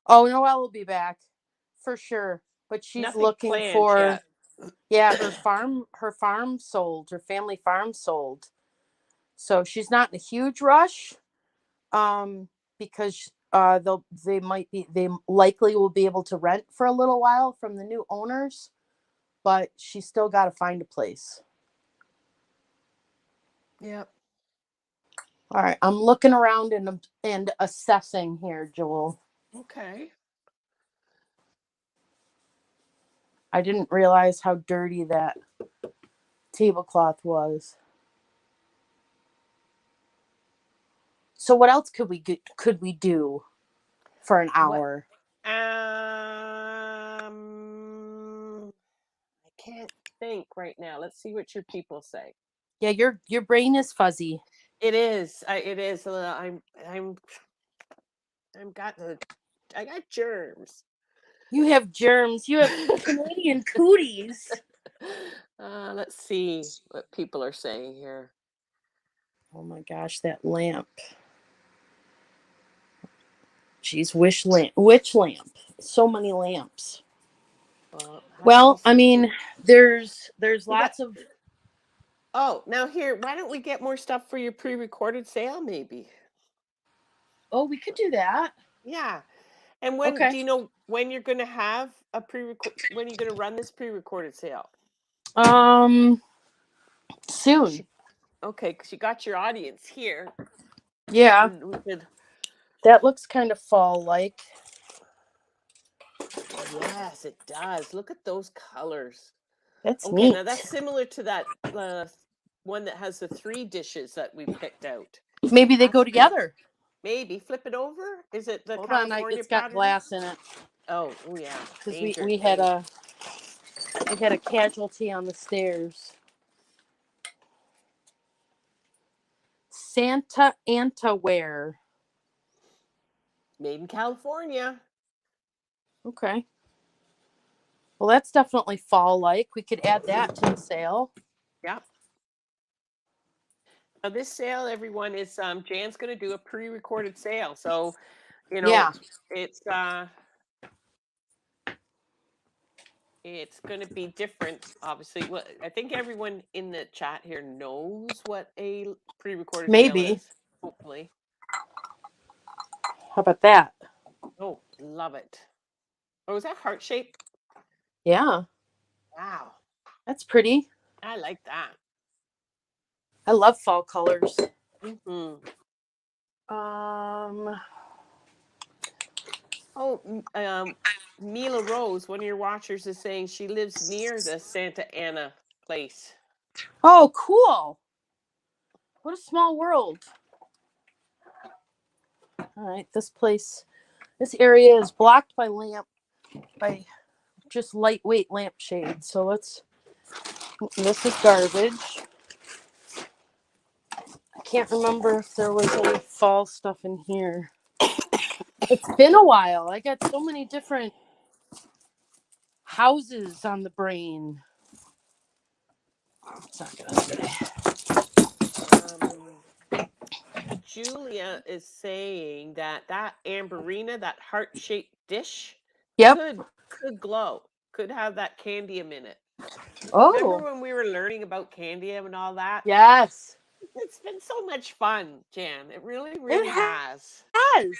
Oh, Noelle will be back for sure, but she's Nothing looking planned for, yet. yeah, her farm sold, her family farm sold. So she's not in a huge rush, because they likely will be able to rent for a little while from the new owners, but she's still got to find a place. Yep. All right, I'm looking around and assessing here, Joel. Okay. I didn't realize how dirty that tablecloth was. So what else could we do for an What? hour? I can't think right now. Let's see what your people say. Yeah, your brain is fuzzy. It is. It is. I got germs. You have germs. You have Canadian cooties. Let's see what people are saying here. Oh my gosh, that lamp. Geez, witch lamp. So many lamps. Well, I mean, there's lots of. Oh, now here, why don't we get more stuff for your pre-recorded sale, maybe? Oh, we could do that. Yeah. And when Okay. do you know when you're going to have a when you're going to run this pre-recorded sale? Soon. Okay, because you got your audience here. Yeah. And we could. That looks kind of fall-like. Yes, it does. Look at those colors. That's Okay, neat. now that's similar to that one that has the 3 dishes that we picked out. Maybe they go together. Maybe flip it over. Is it the Hold California on, it's got pattern? glass in it. Oh yeah. Because Danger. we had a casualty on the stairs. Santa Antaware. Made in California. Okay. Well, that's definitely fall-like. We could add that to the sale. Yeah. Now this sale, everyone, is Jan's going to do a pre-recorded sale. So, Yeah. it's going to be different, obviously. Well, I think everyone in the chat here knows what a pre-recorded sale Maybe. is. Hopefully. How about that? Oh, love it. Oh, is that heart shape? Yeah. Wow. That's pretty. I like that. I love fall colors. Mm-hmm. Oh, Mila Rose, one of your watchers, is saying she lives near the Santa Ana place. Oh, cool. What a small world. All right, this area is blocked by just lightweight lampshades. So this is garbage. I can't remember if there was any fall stuff in here. It's been a while. I got so many different houses on the brain. It's not gonna stay. Julia is saying that amberina, that heart-shaped dish, Yep. could glow, could have that candium in it. Remember Oh, when we were learning about candium and all that? yes. It's been so much fun, Jan. It really, It really has. has.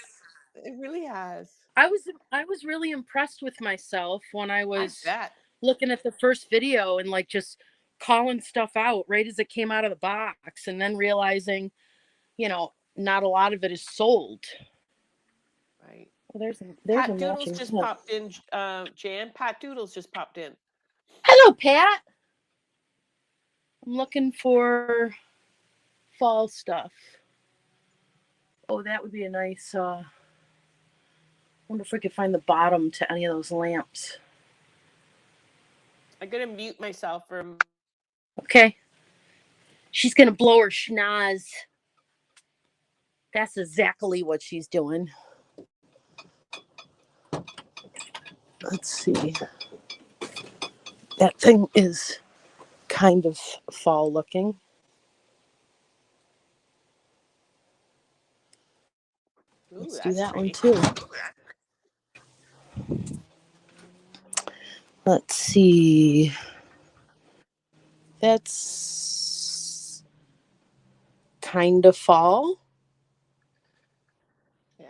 It really has. I was really impressed with myself when I I was bet. looking at the first video and like just calling stuff out right as it came out of the box and then realizing, not a lot of it is sold. Right. Well, there's a Pat Doodles matching. just popped in, Jan. Pat Doodles just popped in. Hello, Pat. I'm looking for fall stuff. Oh, that would be a nice. Wonder if we could find the bottom to any of those lamps. I'm gonna mute myself for. Okay. She's gonna blow her schnoz. That's exactly what she's doing. Let's see. That thing is kind of fall looking. Ooh, Let's do that's that one pretty. too. Let's see. That's kind of fall. Yeah,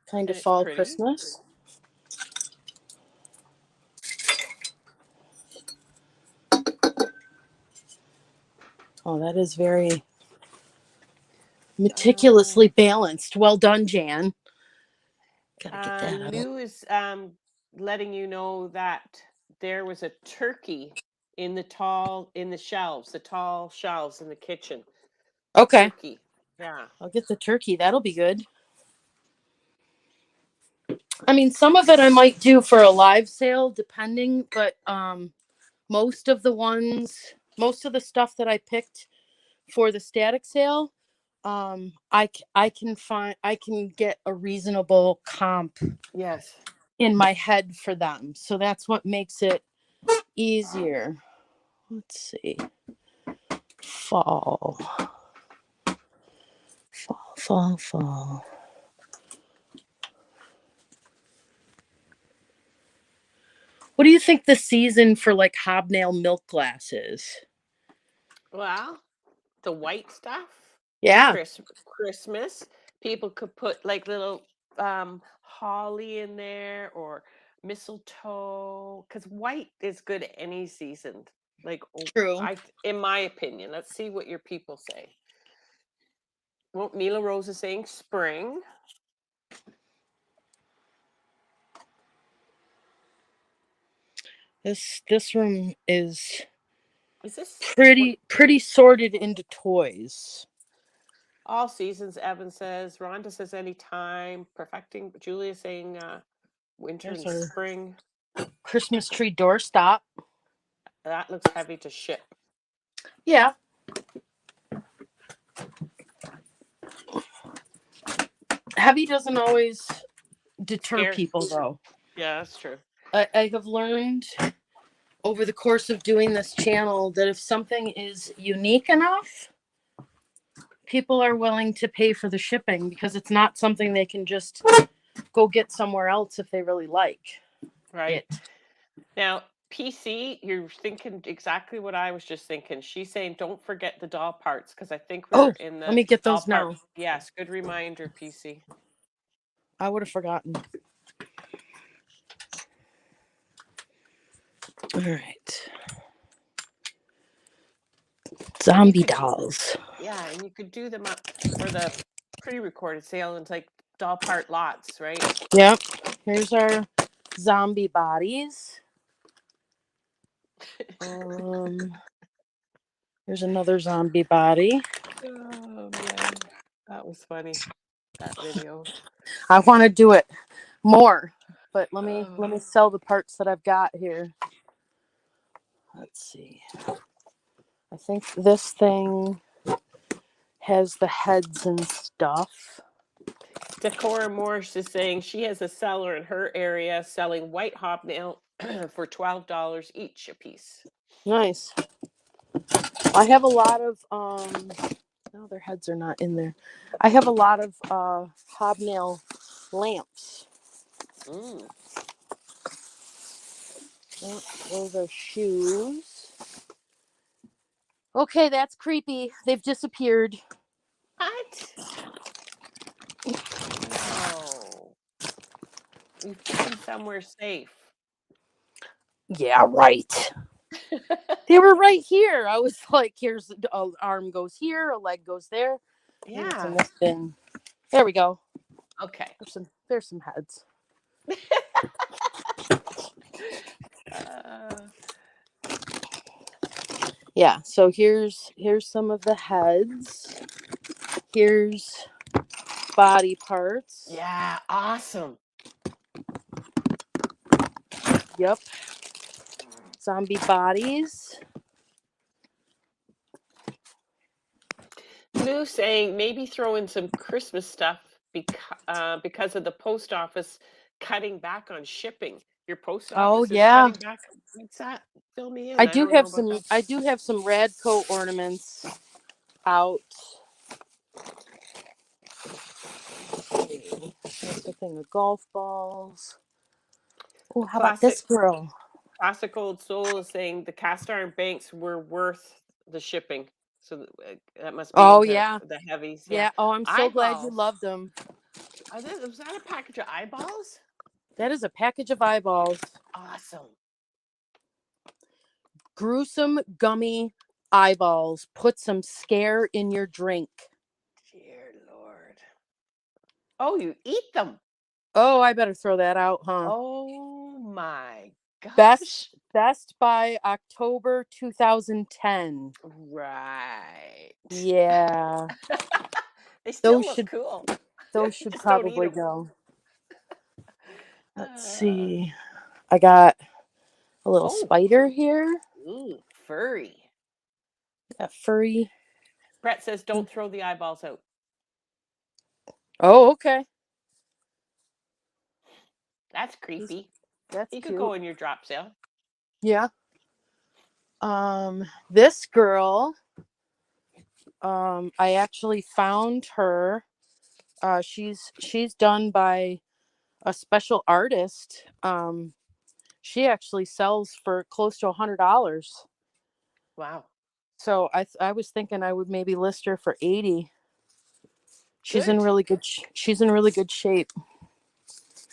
Kind and of it's fall pretty. Christmas. Oh, that is very meticulously balanced. Well done, Jan. Gotta get that out. Lou is letting you know that there was a turkey in the tall shelves in the kitchen. Okay. Turkey. Yeah. I'll get the turkey. That'll be good. I mean, some of it I might do for a live sale, depending, but most of the stuff that I picked for the static sale, I can get a reasonable comp Yes. in my head for them. So that's what makes it easier. Let's see. Fall. Fall. What do you think the season for like hobnail milk glass is? Well, the white stuff. Yeah, Christmas. People could put like little holly in there or mistletoe because white is good any season. Like true. in my opinion. Let's see what your people say. Well, Mila Rose is saying spring. This room is Is this pretty sorted into toys. all seasons? Evan says. Rhonda says anytime. Perfecting. Julia saying winter There's and our spring. Christmas tree doorstop. That looks heavy to ship. Yeah. Heavy doesn't always deter people, though. Yeah, that's true. I have learned over the course of doing this channel that if something is unique enough, people are willing to pay for the shipping because it's not something they can just go get somewhere else if they really like Right. it. Now, PC, you're thinking exactly what I was just thinking. She's saying don't forget the doll parts because I think we're Oh, in let the me get doll those part. now. Yes, good reminder, PC. I would have forgotten. All right. Zombie dolls. Yeah, and you could do them up for the pre-recorded sale and it's like doll part lots, right? Yep. Here's our zombie bodies. Here's another zombie body. Oh man, that was funny. That video. I want to do it more, but let me Oh, sell the parts that I've got here. Let's see. I think this thing has the heads and stuff. Decorah Morse is saying she has a seller in her area selling white hobnail for $12 each a piece. Nice. I have a lot of no, their heads are not in there. I have a lot of hobnail lamps. Mm. Oh, those are shoes. Okay, that's creepy. They've disappeared. What? No. We've put them somewhere safe. Yeah, right. They were right here. I was like, here's an arm goes here, a leg goes there. Maybe it's in Yeah. this bin. There we go. Okay. There's some heads. Uh, Yeah, so here's some of the heads. Here's body parts. yeah, awesome. Yep. Zombie bodies. Blue saying maybe throw in some Christmas stuff because of the post office cutting back on shipping. Your post Oh office is yeah. cutting back. What's that? Fill me in. I don't know about that. I do have some Radco ornaments out. Here's a thing of golf balls. Oh, how about this girl? Classic Old Soul is saying the cast iron banks were worth the shipping. So that must be Oh the yeah. heavies. Yeah. Yeah. Oh, I'm so glad you Eyeballs. loved them. Was that a package of eyeballs? That is a package of eyeballs. Awesome. Gruesome gummy eyeballs. Put some scare in your drink. Dear Lord. Oh, you eat them. Oh, I better throw that out, huh? Oh my gosh. Best by October 2010. Right. Yeah. They still Those look should cool. those You should just don't eat probably them. go. Let's see. I got a little spider here. Ooh, furry. A furry. Brett says don't throw the eyeballs out. Oh, okay. That's creepy. That's He could cute. go in your drop sale. Yeah. This girl, I actually found her. She's done by a special artist. She actually sells for close to $100. Wow. So I was thinking I would maybe list her for 80. She's in Good. really good. She's in really good shape.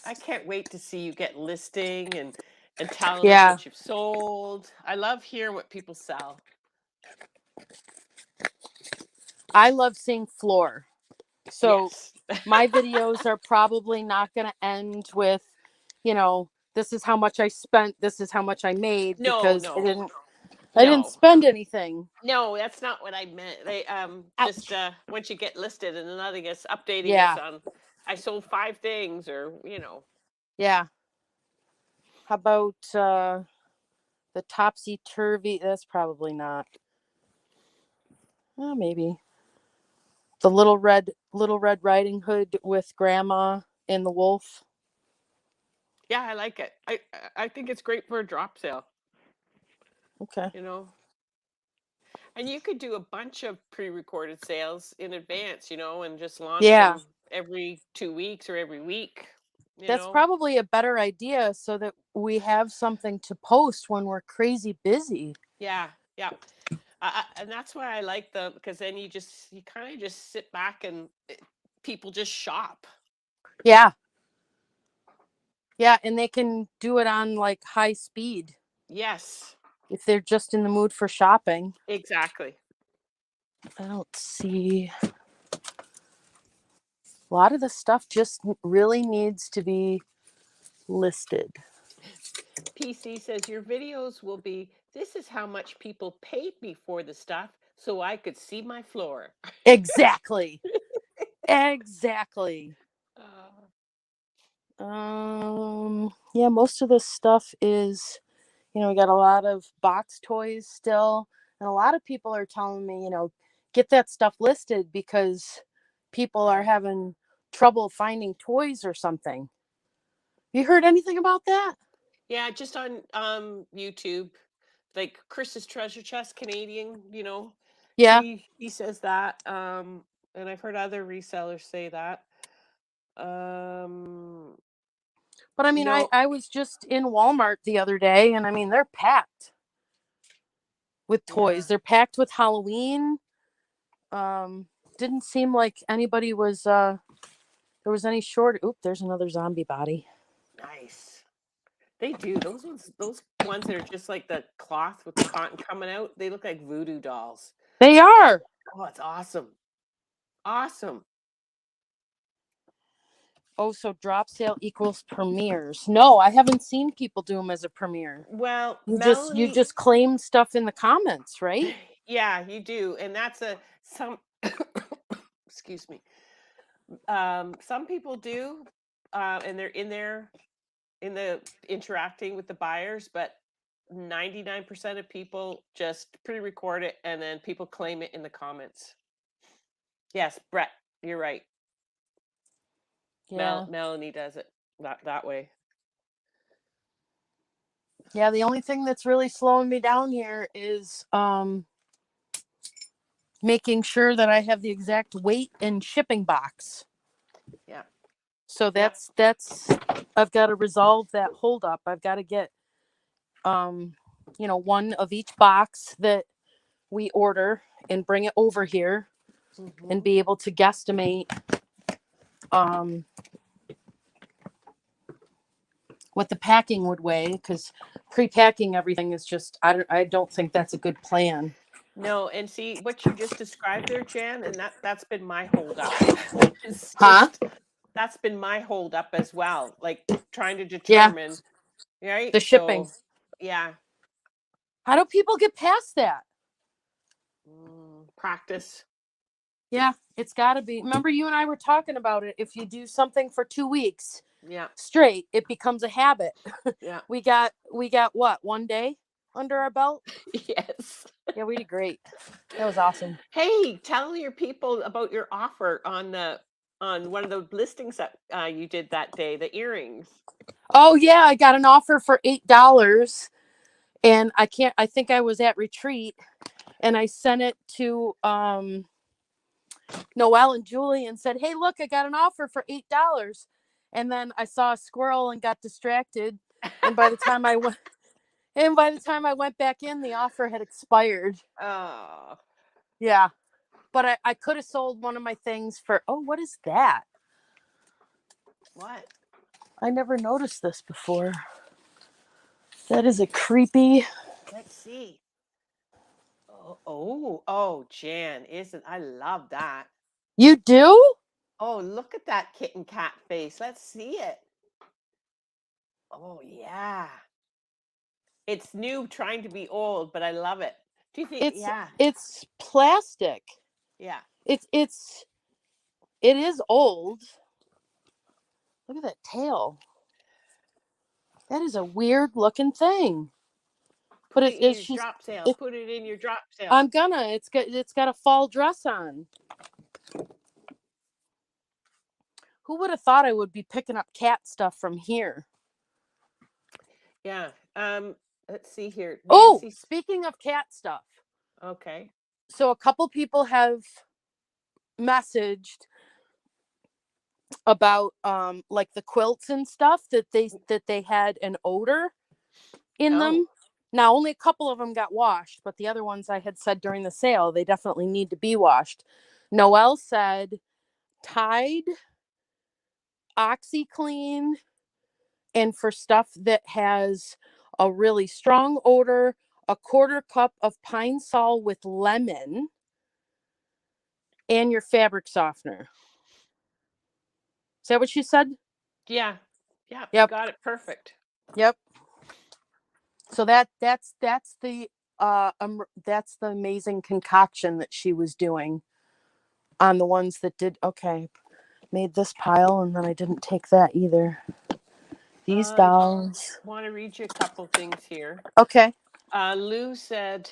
I can't wait to see you get listing and telling us Yeah, what you've sold. I love hearing what people sell. I love seeing floor. So Yes. my videos are probably not going to end with, this is how much I spent, this is how much I made, No, because no, I didn't no. spend anything. No, that's not what I meant. They just Ouch. once you get listed and another gets updating us Yeah, on I sold 5 things or yeah. How about the topsy turvy? That's probably not. Maybe the Little Red Riding Hood with Grandma and the wolf. Yeah, I like it. I think it's great for a drop sale, Okay. you know. And you could do a bunch of pre-recorded sales in advance, and just launch Yeah, them every 2 weeks or every week, you that's know. probably a better idea so that we have something to post when we're crazy busy. Yeah, yeah. And that's why I like the because then you kind of just sit back and people just shop. Yeah. Yeah, and they can do it on like high speed Yes, if they're just in the mood for shopping. exactly. I don't see. A lot of the stuff just really needs to be listed. PC says your videos will be, this is how much people paid me for the stuff so I could see my floor. Exactly. Exactly. Uh, Yeah, most of this stuff is, we got a lot of box toys still. And a lot of people are telling me, get that stuff listed because people are yeah. having trouble finding toys or something. You heard anything about that? Yeah, just on YouTube, like Chris's Treasure Chest Canadian, Yeah. he says that. And I've heard other resellers say that. Um But I mean, no, I was just in Walmart the other day, and I mean, they're packed with yeah, toys. They're packed with Halloween. Um, didn't seem like anybody was, there was any short. Oop, there's another zombie body. nice. They do. Those ones that are just like the cloth with the cotton coming out, they look like voodoo dolls. They are. Oh, it's awesome. Awesome. Oh, so drop sale equals premieres. No, I haven't seen people do them as a premiere. Well, You Melanie, just claim stuff in the comments, right? yeah, you do. And that's a some excuse me. Some people do, and they're in the interacting with the buyers, but 99% of people just pre-record it and then people claim it in the comments. Yes, Brett, you're right. Yeah. Melanie does it that way. Yeah, the only thing that's really slowing me down here is making sure that I have the exact weight and shipping box. Yeah. So Yep. that's I've got to resolve that hold up. I've got to get one of each box that we order and bring it over here and Hmm. be able to guesstimate um what the packing would weigh, because pre-packing everything is just, I don't think that's a good plan. No, and see what you just described there, Jan, and that's been my holdup. It's Huh? just that's been my holdup as well. Like trying to Yeah, determine, right? the shipping. So, yeah, How do people get past that? practice. Yeah, it's got to be. Remember, you and I were talking about it. If you do something for 2 weeks Yeah, straight, it becomes a habit. yeah, We got what, 1 day under our belt? yes. Yeah, we did great. That was awesome. Hey, tell your people about your offer on one of the listings that you did that day, the earrings. Oh yeah, I got an offer for $8, and I think I was at retreat, and I sent it to Noelle and Julie and said, "Hey, look, I got an offer for $8." And then I saw a squirrel and got distracted, and by the time I went back in, the offer had expired. Oh, Yeah, but I could have sold one of my things for, oh, what is that? what? I never noticed this before. That is a creepy. Let's see. Oh, Jan, isn't I love that. You do? Oh, look at that kitten cat face. Let's see it. Oh, yeah. It's new trying to be old, but I love it. Do you think, It's yeah, it's plastic. yeah. It is old. Look at that tail. That is a weird looking thing. But Put it in your drop sale. it, Put it in your drop sale. I'm gonna. It's got a fall dress on. Who would have thought I would be picking up cat stuff from here? Yeah. Let's see here. Oh, Nancy. speaking of cat stuff. Okay. So a couple people have messaged about like the quilts and stuff that they had an odor in Oh, them. Now only a couple of them got washed, but the other ones I had said during the sale, they definitely need to be washed. Noelle said Tide, OxyClean, and for stuff that has a really strong odor, a quarter cup of pine sol with lemon, and your fabric softener. Is that what you said? Yeah. Yeah. You Yep. got it perfect. Yep. So that's that's the amazing concoction that she was doing on the ones that did. Okay, made this pile, and then I didn't take that either. These I dolls. want to read you a couple things here. Okay. Lou said,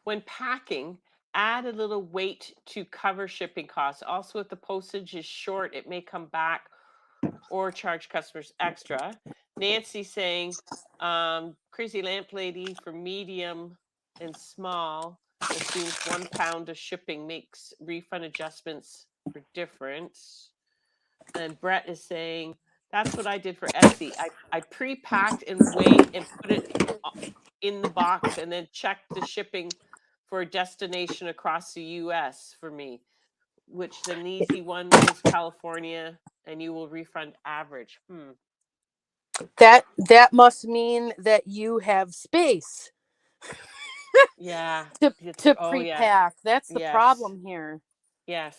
when packing, add a little weight to cover shipping costs. Also, if the postage is short, it may come back or charge customers extra. Nancy saying, crazy lamp lady for medium and small assumes 1 pound of shipping makes refund adjustments for difference. And Brett is saying, that's what I did for Etsy. I pre-packed and weighed and put it in the box and then checked the shipping for a destination across the US for me, which an easy one is California, and you will refund average. That must mean that you have space Yeah. to Oh yeah. pre-pack. That's the Yes. problem here. Yes.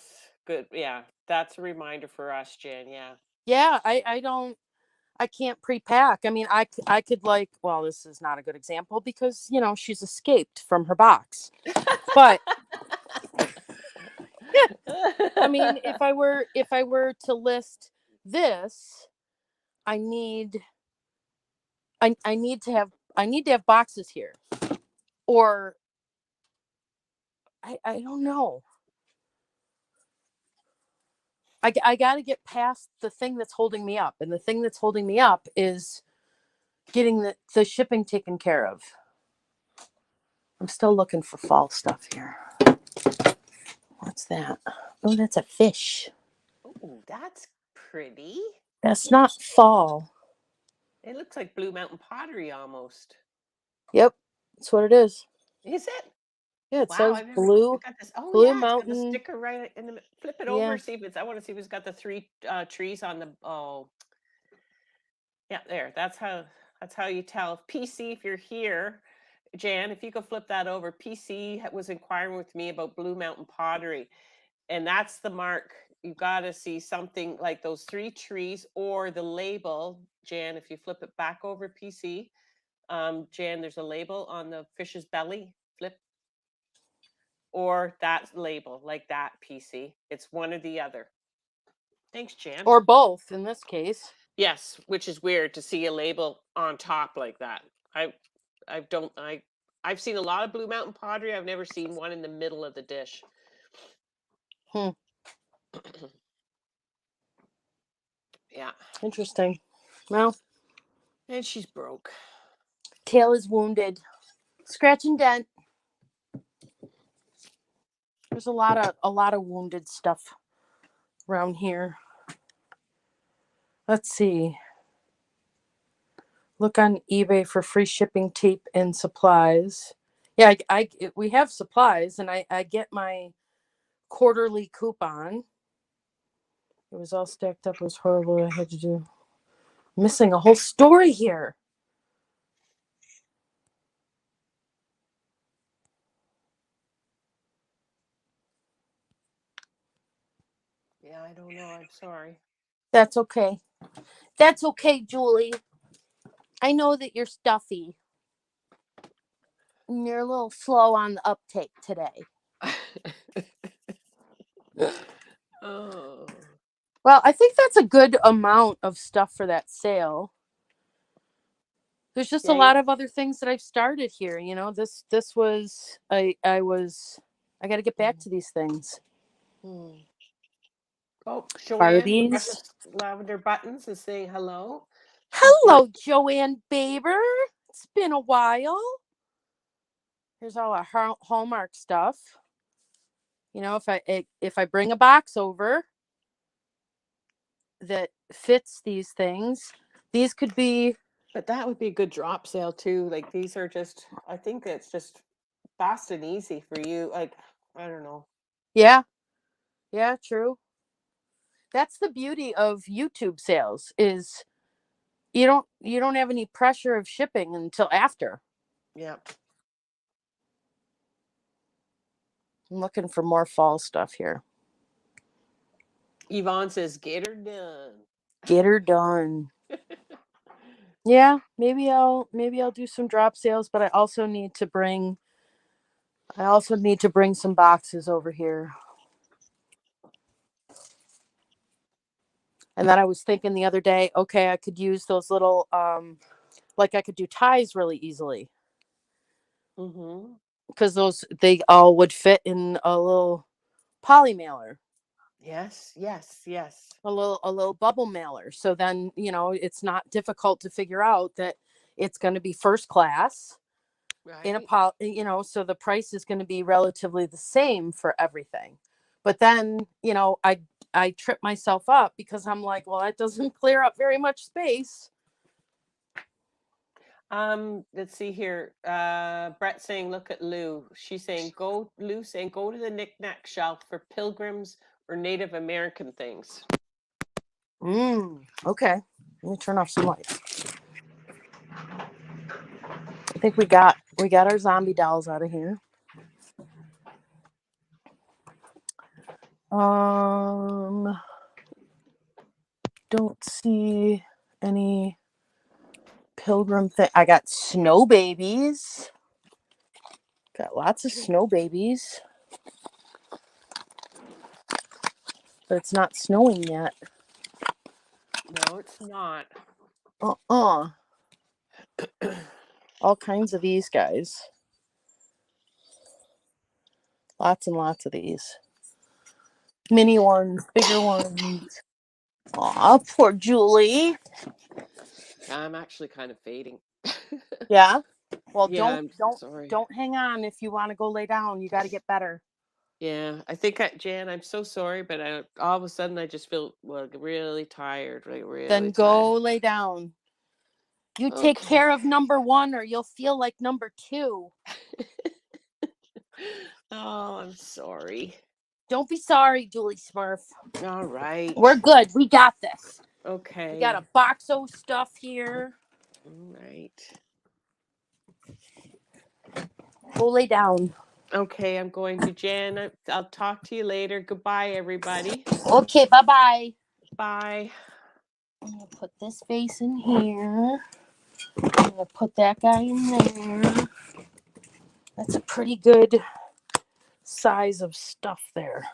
Good. Yeah. That's a reminder for us, Jen. Yeah. Yeah, I can't pre-pack. I mean, I could like, well, this is not a good example because, she's escaped from her box. But I mean, if I were to list this, I need I need to have boxes here. Or I don't know. I got to get past the thing that's holding me up. And the thing that's holding me up is getting the shipping taken care of. I'm still looking for fall stuff here. What's that? Oh, that's a fish. Oh, that's pretty. That's not fall. It looks like Blue Mountain pottery almost. Yep, that's what it is. Is it? Yeah, it Wow, says I've never. blue It got this. Oh blue yeah, it's got the mountain. sticker right in the. Flip it over. Yeah. See if it's. I want to see if it's got the three trees on the. Oh, yeah, there. That's how you tell. PC, if you're here, Jan, if you could flip that over. PC was inquiring with me about Blue Mountain pottery, and that's the mark. You got to see something like those three trees or the label, Jan. If you flip it back over, PC, Jan, there's a label on the fish's belly. Flip or that label like that, PC. It's one or the other. Thanks, Jan. Or both in this case. Yes, which is weird to see a label on top like that. I I don't I've seen a lot of Blue Mountain pottery. I've never seen one in the middle of the dish. Hmm. Yeah. Interesting. Well, And she's broke. tail is wounded. Scratch and dent. There's a lot of wounded stuff around here. Let's see. Look on eBay for free shipping tape and supplies. Yeah, we have supplies, and I get my quarterly coupon. It was all stacked up. It was horrible. I had to do missing a whole story here. Yeah, I don't know. I'm sorry. That's okay. That's okay, Julie. I know that you're stuffy. And you're a little slow on the uptake today. Oh. Well, I think that's a good amount of stuff for that sale. There's just a Yeah. lot of other things that I've started here. This was I got to get back to these things. Hmm. Oh, Joanne from Barbies. Precious Lavender Buttons is saying hello. She's Hello, Joanne Baber. It's been a while. Here's all our Hallmark stuff. If I bring a box over that fits these things, these could be. But that would be a good drop sale too. Like these are just, I think it's just fast and easy for you. Like, I don't know. Yeah, yeah, true. That's the beauty of YouTube sales is you don't have any pressure of shipping until after. Yeah. I'm looking for more fall stuff here. Yvonne says, get her done. Get her done. Yeah, maybe I'll do some drop sales, but I also need to bring some boxes over here. And then I was thinking the other day, okay, I could use those little like I could do ties really easily Mm-hmm. because those they all would fit in a little poly mailer, Yes, yes, yes. a little bubble mailer. So then, it's not difficult to figure out that it's going to be first class in a Right. so the price is going to be relatively the same for everything. But then, I trip myself up because I'm like, well, that doesn't clear up very much space. Let's see here. Brett saying, look at Lou. She's saying, Lou saying, go to the knick-knack shelf for pilgrims or Native American things. Okay. Let me turn off some lights. I think we got our zombie dolls out of here. Don't see any pilgrim thing. I got snow babies. Got lots of snow babies. But it's not snowing yet. No, it's not. All kinds of these guys. Lots and lots of these. Mini ones, bigger ones. Aw, poor Julie. I'm actually kind of fading. Yeah. Well, Yeah, don't I'm don't sorry. don't hang on if you want to go lay down. You got to get better. Yeah, I think Jan, I'm so sorry, but all of a sudden I just feel really tired, like really Then tired. go lay down. You take Okay. care of number 1 or you'll feel like number 2. Oh, I'm sorry. Don't be sorry, Julie Smurf. All right. We're good. We got this. We got Okay. a box of stuff here. All right. Go lay down. Okay, I'm going to Jan. I'll talk to you later. Goodbye, everybody. Okay, bye-bye. Bye. I'm going to put this vase in here. I'm going to put that guy in there. That's a pretty good size of stuff there.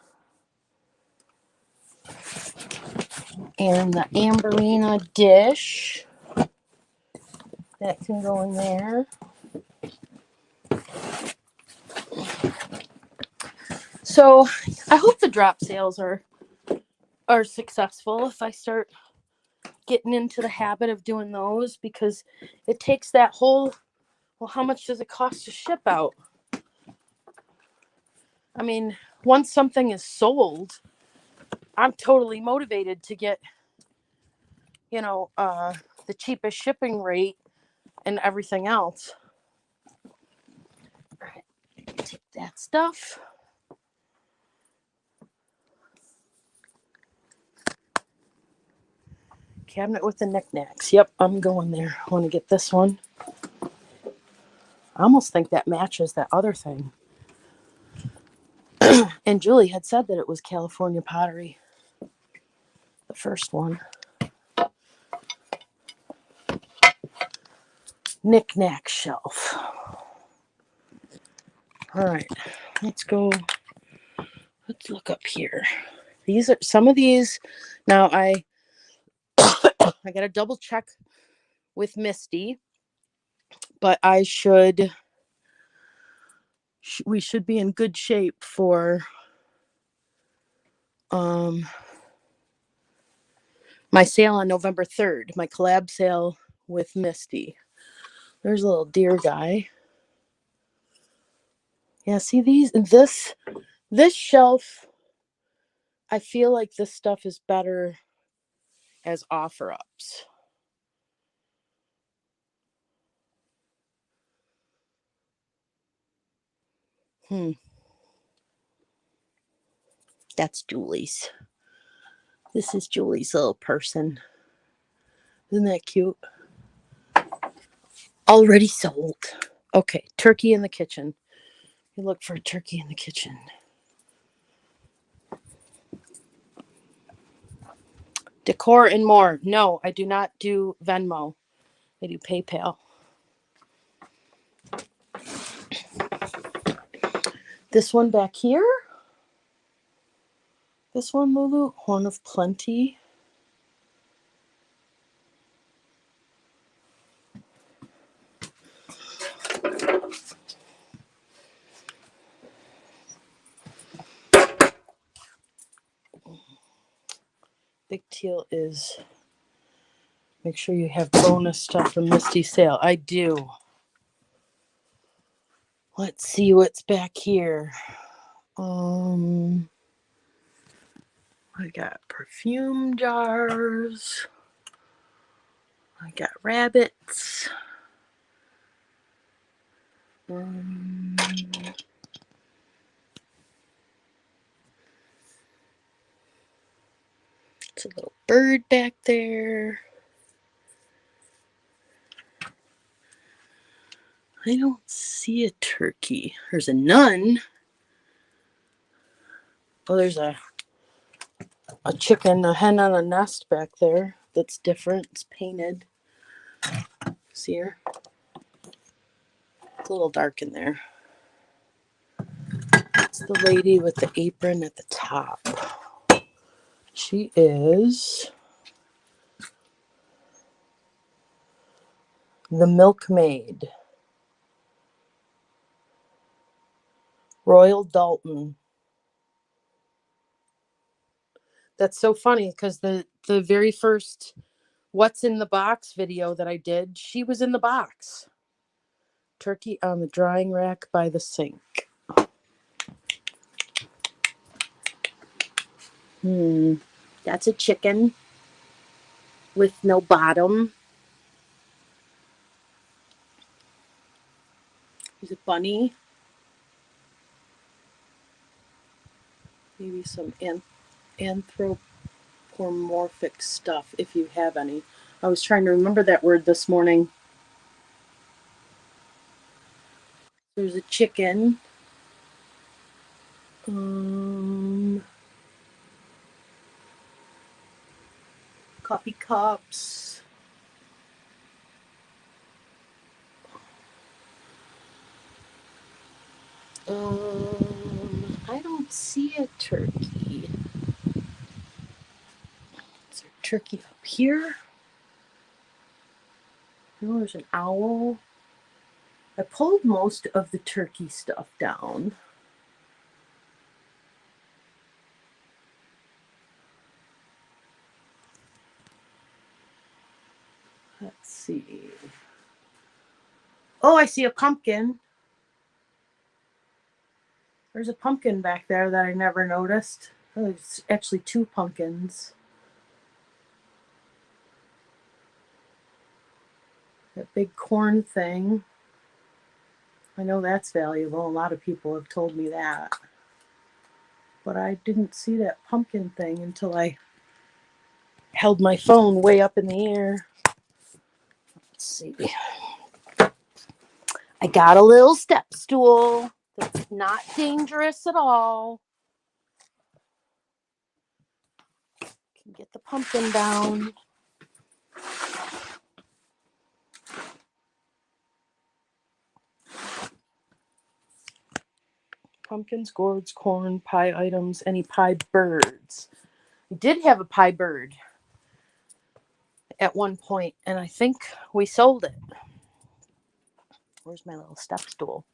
And the Amberina dish. That can go in there. So I hope the drop sales are successful if I start getting into the habit of doing those, because it takes that whole, well, how much does it cost to ship out? I mean, once something is sold, I'm totally motivated to get, the cheapest shipping rate and everything else. All right, take that stuff. Cabinet with the knickknacks. Yep, I'm going there. I want to get this one. I almost think that matches that other thing. And Julie had said that it was California pottery. The first one. Knick-knack shelf. All right, let's go. Let's look up here. These are some of these. Now I got to double check with Misty, but we should be in good shape for my sale on November 3rd, my collab sale with Misty. There's a little deer guy. Yeah, see this shelf, I feel like this stuff is better as offer ups. That's Julie's. This is Julie's little person. Isn't that cute? Already sold. Okay, turkey in the kitchen. You look for a turkey in the kitchen. Decor and more. No, I do not do Venmo. I do PayPal. This one back here. This one, Lulu, Horn of Plenty. Big Teal is, make sure you have bonus stuff from Misty Sale. I do. Let's see what's back here. I got perfume jars. I got rabbits. It's a little bird back there. I don't see a turkey. There's a nun. Oh, there's a chicken, a hen on a nest back there that's different. It's painted. See her? It's a little dark in there. It's the lady with the apron at the top. She is the milkmaid. Royal Dalton. That's so funny because the very first What's in the Box video that I did, she was in the box. Turkey on the drying rack by the sink. That's a chicken with no bottom. There's a bunny. Maybe some anthropomorphic stuff if you have any. I was trying to remember that word this morning. There's a chicken. Coffee cups. I don't see a turkey. Is there a turkey up here? No, there's an owl. I pulled most of the turkey stuff down. Let's see. Oh, I see a pumpkin. There's a pumpkin back there that I never noticed. Oh, it's actually two pumpkins. That big corn thing. I know that's valuable. A lot of people have told me that. But I didn't see that pumpkin thing until I held my phone way up in the air. Let's see. I got a little step stool that's not dangerous at all. Can get the pumpkin down. Pumpkins, gourds, corn, pie items, any pie birds. I did have a pie bird at one point, and I think we sold it. Where's my little step stool?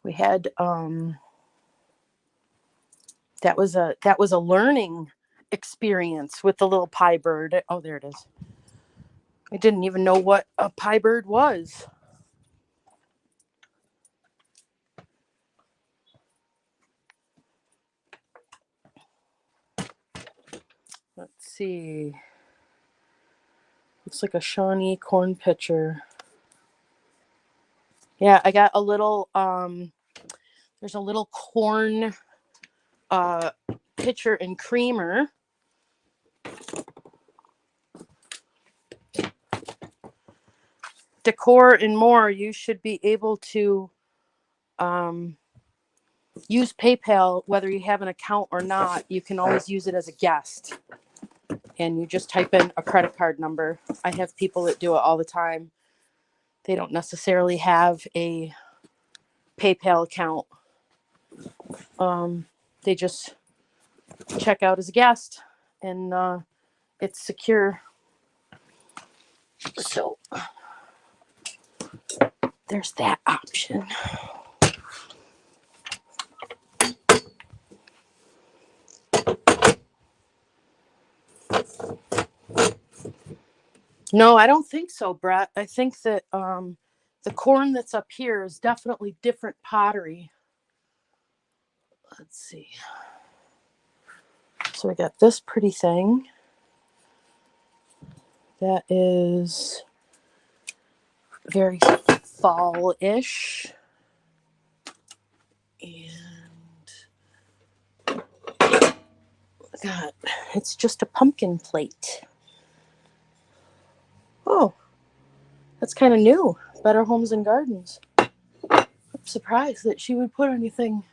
We had that was a learning experience with the little pie bird. Oh, there it is. I didn't even know what a pie bird was. Let's see. Looks like a Shawnee corn pitcher. Yeah, I got a little there's a little corn pitcher and creamer. Decor and more, you should be able to use PayPal, whether you have an account or not. You can always use it as a guest. And you just type in a credit card number. I have people that do it all the time. They don't necessarily have a PayPal account. They just check out as a guest, and it's secure. So there's that option. No, I don't think so, Brett. I think that the corn that's up here is definitely different pottery. Let's see. So we got this pretty thing. That is very fall-ish. And God, it's just a pumpkin plate. Oh, that's kind of new. Better Homes and Gardens. I'm surprised that she would put anything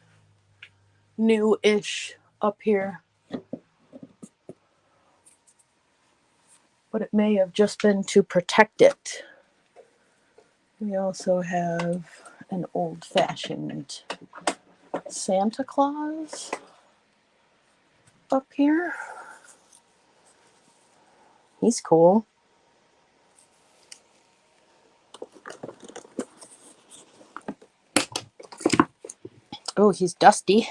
new-ish up here. But it may have just been to protect it. We also have an old-fashioned Santa Claus up here. He's cool. Oh, he's dusty.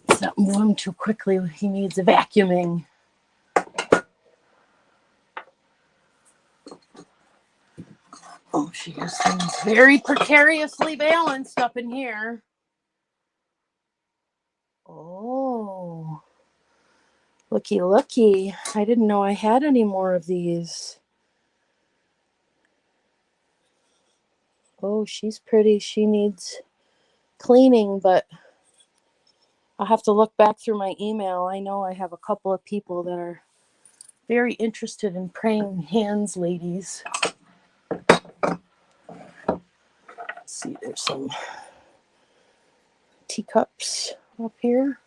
Let's not move him too quickly. He needs a vacuuming. Oh, she has things very precariously balanced up in here. Oh, looky, looky. I didn't know I had any more of these. Oh, she's pretty. She needs cleaning, but I'll have to look back through my email. I know I have a couple of people that are very interested in praying hands ladies. Let's see, there's some teacups up here.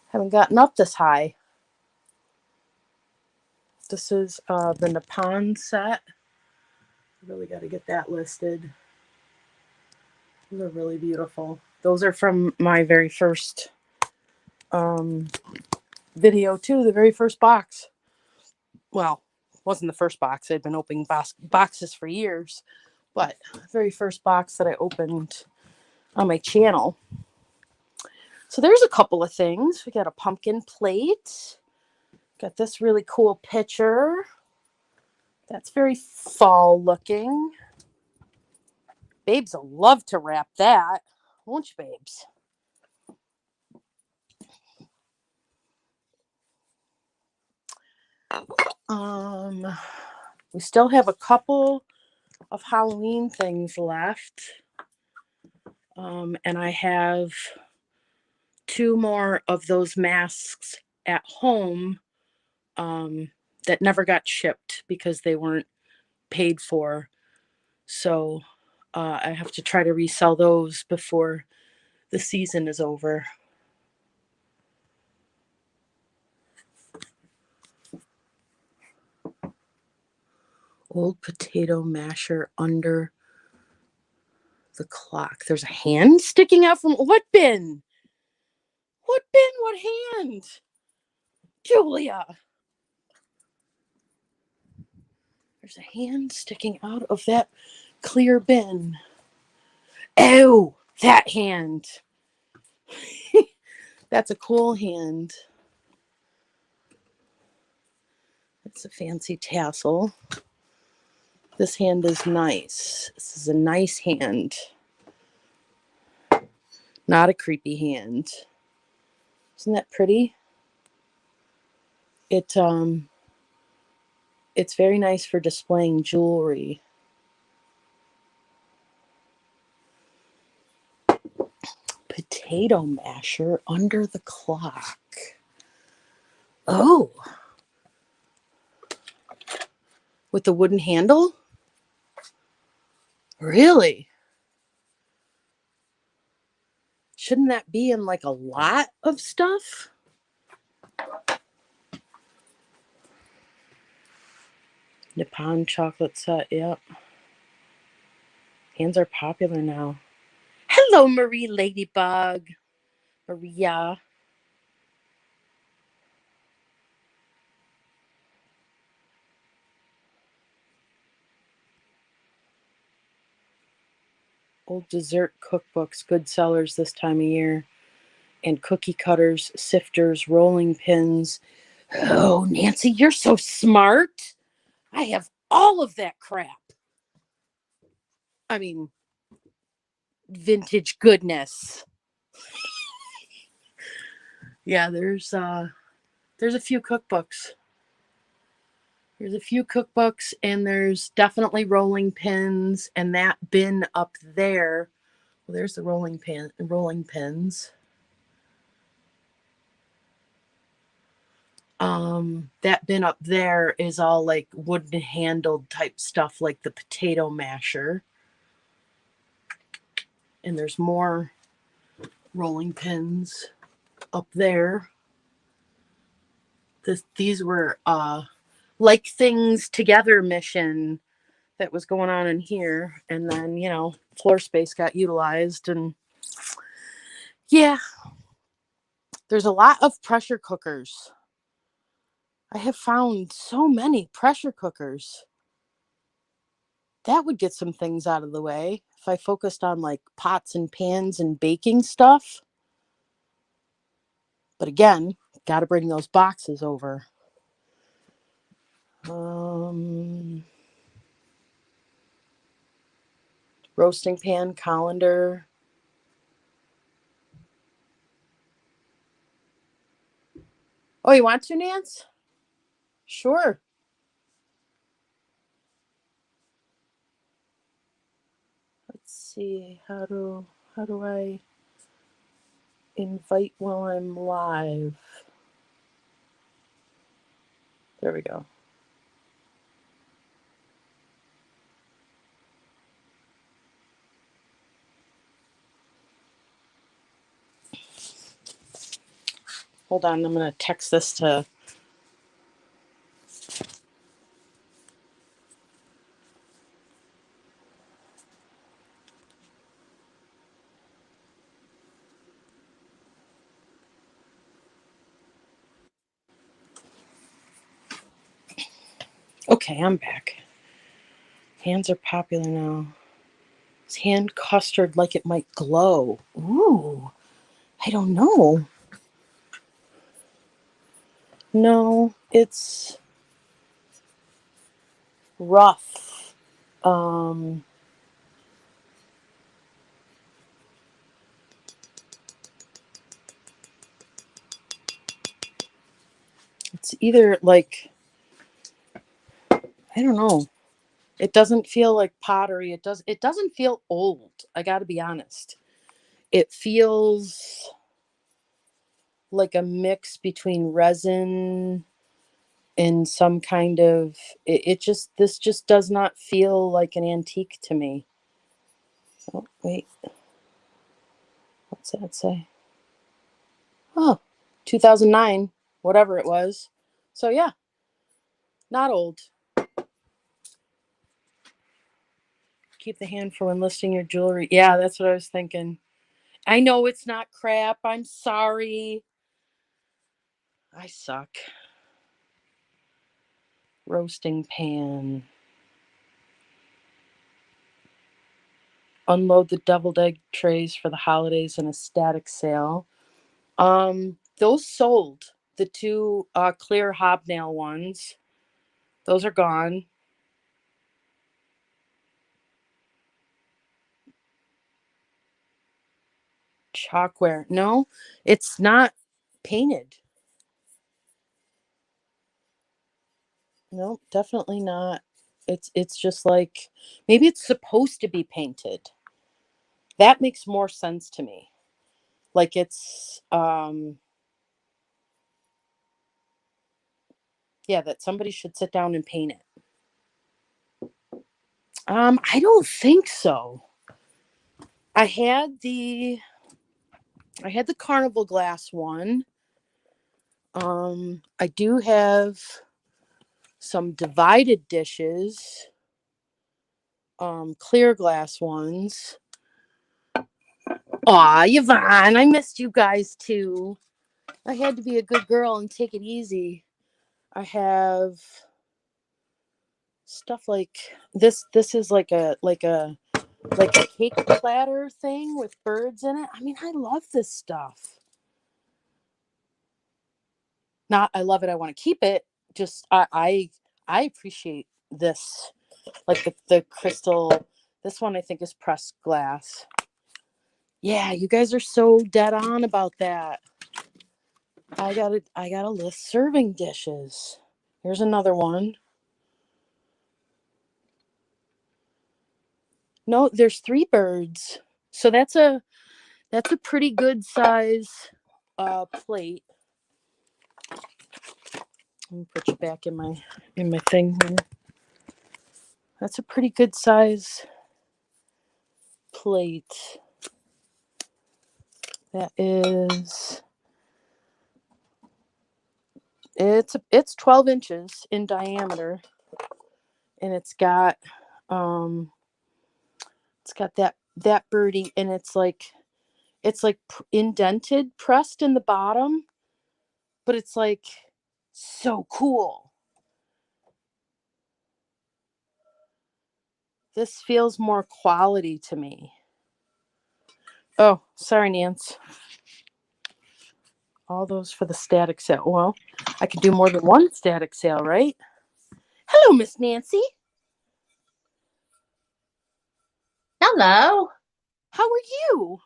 Haven't gotten up this high. This is the Nippon set. Really got to get that listed. Those are really beautiful. Those are from my very first video too, the very first box. Well, wasn't the first box. I'd been opening boxes for years, but the very first box that I opened on my channel. So there's a couple of things. We got a pumpkin plate. Got this really cool picture. That's very fall looking. Babes will love to wrap that, won't you, babes? We still have a couple of Halloween things left. And I have 2 more of those masks at home that never got shipped because they weren't paid for. So I have to try to resell those before the season is over. Old potato masher under the clock. There's a hand sticking out from what bin? What bin? What hand? Julia. There's a hand sticking out of that clear bin. Oh, that hand. That's a cool hand. That's a fancy tassel. This hand is nice. This is a nice hand. Not a creepy hand. Isn't that pretty? It's very nice for displaying jewelry. Potato masher under the clock. Oh. With the wooden handle? Really? Shouldn't that be in like a lot of stuff? Nippon chocolate set, yep. Hands are popular now. Hello, Marie Ladybug. Maria. Old dessert cookbooks, good sellers this time of year. And cookie cutters, sifters, rolling pins. Oh, Nancy, you're so smart. I have all of that crap. I mean, vintage goodness. Yeah, there's a few cookbooks. There's a few cookbooks and there's definitely rolling pins and that bin up there. Well, there's the rolling pins. That bin up there is all like wooden handled type stuff like the potato masher. And there's more rolling pins up there. These were like things together mission that was going on in here, and then floor space got utilized, and yeah, there's a lot of pressure cookers. I have found so many pressure cookers. That would get some things out of the way if I focused on like pots and pans and baking stuff. But again, got to bring those boxes over. Roasting pan colander. Oh, you want to, Nance? Sure. Let's see. How do I invite while I'm live? There we go. Hold on, I'm going to text this to... Okay, I'm back. Hands are popular now. It's hand custard like it might glow. Ooh, I don't know. No, it's rough. It's either like, I don't know. It doesn't feel like pottery. It doesn't feel old. I got to be honest. It feels like a mix between resin and some kind of this just does not feel like an antique to me. Oh, wait. What's that say? Oh, 2009, whatever it was. So yeah, not old. Keep the hand for when listing your jewelry. Yeah, that's what I was thinking. I know it's not crap. I'm sorry. I suck. Roasting pan. Unload the deviled egg trays for the holidays in a static sale. Those sold. The two clear hobnail ones. Those are gone. Chalkware. No, it's not painted. No, definitely not. It's just like maybe it's supposed to be painted. That makes more sense to me. Like it's yeah, that somebody should sit down and paint it. I don't think so. I had the carnival glass one. I do have some divided dishes, clear glass ones. Aw, Yvonne, I missed you guys too. I had to be a good girl and take it easy. I have stuff like this. This is like a cake platter thing with birds in it. I mean, I love this stuff. Not I love it. I want to keep it. Just I appreciate this. Like the crystal. This one I think is pressed glass. Yeah, you guys are so dead on about that. I gotta list serving dishes. Here's another one. No, there's 3 birds. So that's a pretty good size plate. Let me put you back in my thing here. That's a pretty good size plate. That is it's 12 inches in diameter, and it's got that birdie, and it's like indented, pressed in the bottom, but it's like so cool. This feels more quality to me. Oh, sorry, Nance. All those for the static sale. Well, I could do more than one static sale, right? Hello, Miss Nancy. Hello. How are you?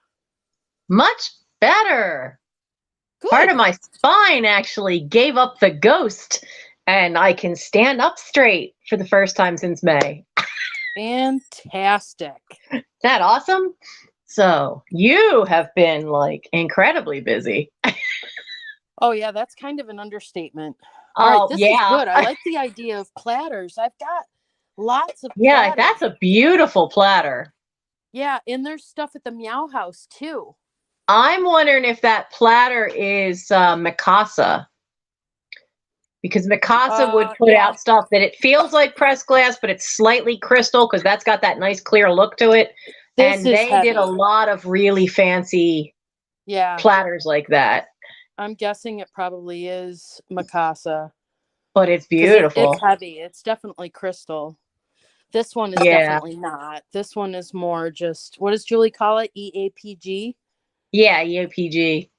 Much better. Good. Part of my spine actually gave up the ghost, and I can stand up straight for the first time since May. Fantastic. Isn't that awesome? So you have been like incredibly busy. Oh yeah, that's kind of an understatement. All right, this is good. I like the idea of platters. I've got lots of Yeah, platters. that's a beautiful platter. Yeah, and there's stuff at the Meow House too. I'm wondering if that platter is Mikasa. Because Mikasa would put out stuff that it feels like pressed glass, but it's slightly crystal because that's got that nice clear look to it. And they did a lot of really fancy platters like that. I'm guessing it probably is Mikasa. But it's beautiful. It's heavy. It's definitely crystal. This one is definitely not. This one is more just, what does Julie call it? EAPG? Yeah, EAPG.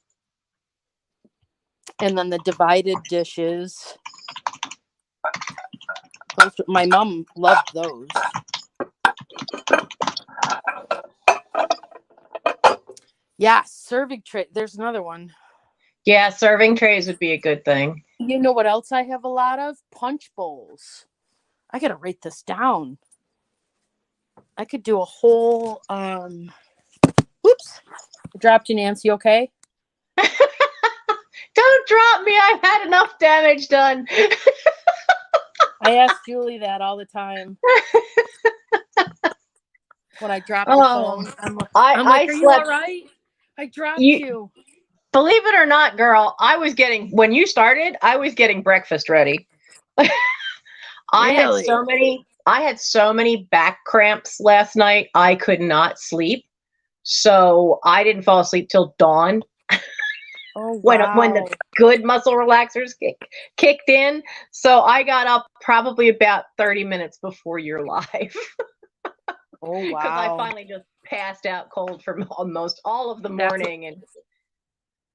And then the divided dishes. My mom loved those. Yeah, serving tray. There's another one. Yeah, serving trays would be a good thing. You know what else I have a lot of? Punch bowls. I gotta write this down. I could do a whole Whoops. I dropped you, Nancy, okay? Don't drop me. I've had enough damage done. I ask Julie that all the time. When I drop the phone, I'm like, are you all right? I dropped you. Believe it or not, girl, when you started, I was getting breakfast ready. I had so many back cramps last night. I could not sleep. So I didn't fall asleep till dawn. Oh, wow. when the good muscle relaxers kicked in. So I got up probably about 30 minutes before you're live. Oh, wow. Because I finally just passed out cold for almost all of the morning.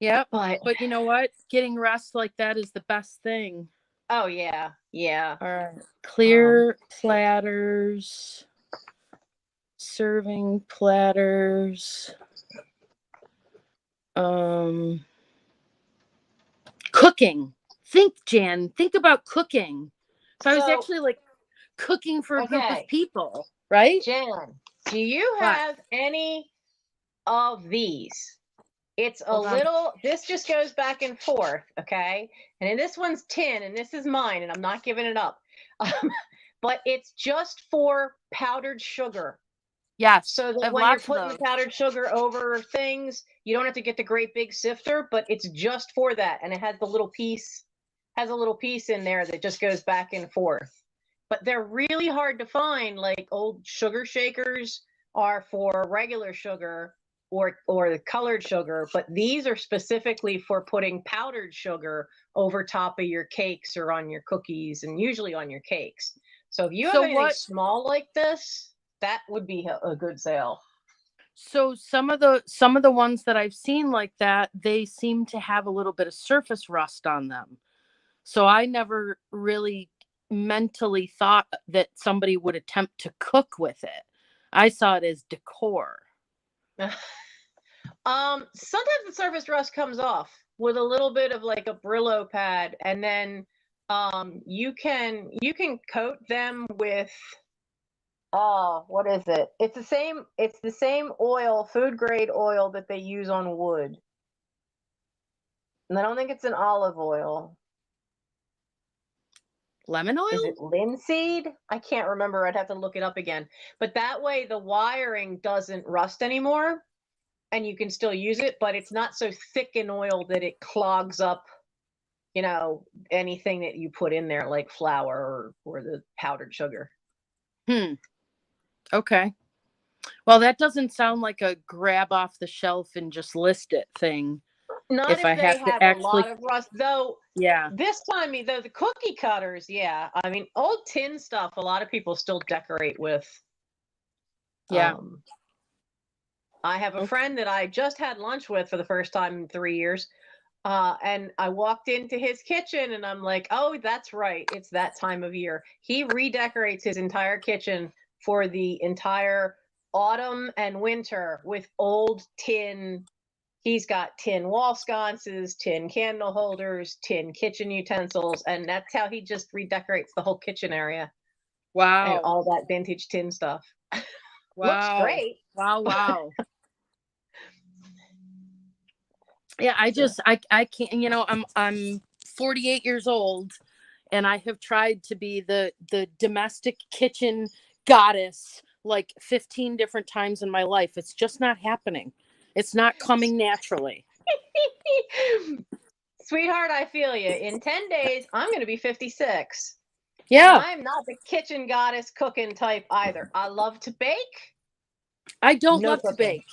Yep. But you know what? Getting rest like that is the best thing. Oh, yeah. Yeah. All right. Clear platters. Serving platters. Cooking. Jan. Think about cooking. So I was actually like cooking for a group of people, right? Jan, do you have any of these? It's a little, this just goes back and forth, okay? And then this one's tin, and this is mine, and I'm not giving it up. but it's just for powdered sugar. Yes. So I that have when you're lots of putting the those. powdered sugar over things, you don't have to get the great big sifter, but it's just for that. And it has a little piece in there that just goes back and forth. But they're really hard to find. Like old sugar shakers are for regular sugar or the colored sugar, but these are specifically for putting powdered sugar over top of your cakes or on your cookies, and usually on your cakes. So if you have So anything what? small like this, that would be a good sale. So some of the ones that I've seen like that, they seem to have a little bit of surface rust on them. So I never really mentally thought that somebody would attempt to cook with it. I saw it as decor. Sometimes the surface rust comes off with a little bit of like a Brillo pad, and then you can coat them with what is it? It's the same oil, food grade oil that they use on wood. And I don't think it's an olive oil. Lemon oil? Is it linseed? I can't remember. I'd have to look it up again. But that way the wiring doesn't rust anymore and you can still use it, but it's not so thick in oil that it clogs up, anything that you put in there like flour or the powdered sugar. Okay. Well, that doesn't sound like a grab off the shelf and just list it thing. Not if if I they have to have actually, a lot of rust, though. yeah. This time, though, the cookie cutters, yeah. I mean, old tin stuff, a lot of people still decorate with. Yeah. I have a friend that I just had lunch with for the first time in 3 years. And I walked into his kitchen and I'm like, oh, that's right. It's that time of year. He redecorates his entire kitchen for the entire autumn and winter with old tin. He's got tin wall sconces, tin candle holders, tin kitchen utensils, and that's how he just redecorates the whole kitchen area. Wow. And all that vintage tin stuff. Wow. Looks great. Wow. Yeah, I can't, I'm 48 years old and I have tried to be the domestic kitchen goddess like 15 different times in my life. It's just not happening. It's not coming naturally. Sweetheart, I feel you. In 10 days, I'm going to be 56. Yeah. And I'm not the kitchen goddess cooking type either. I love to bake. I don't love to bake.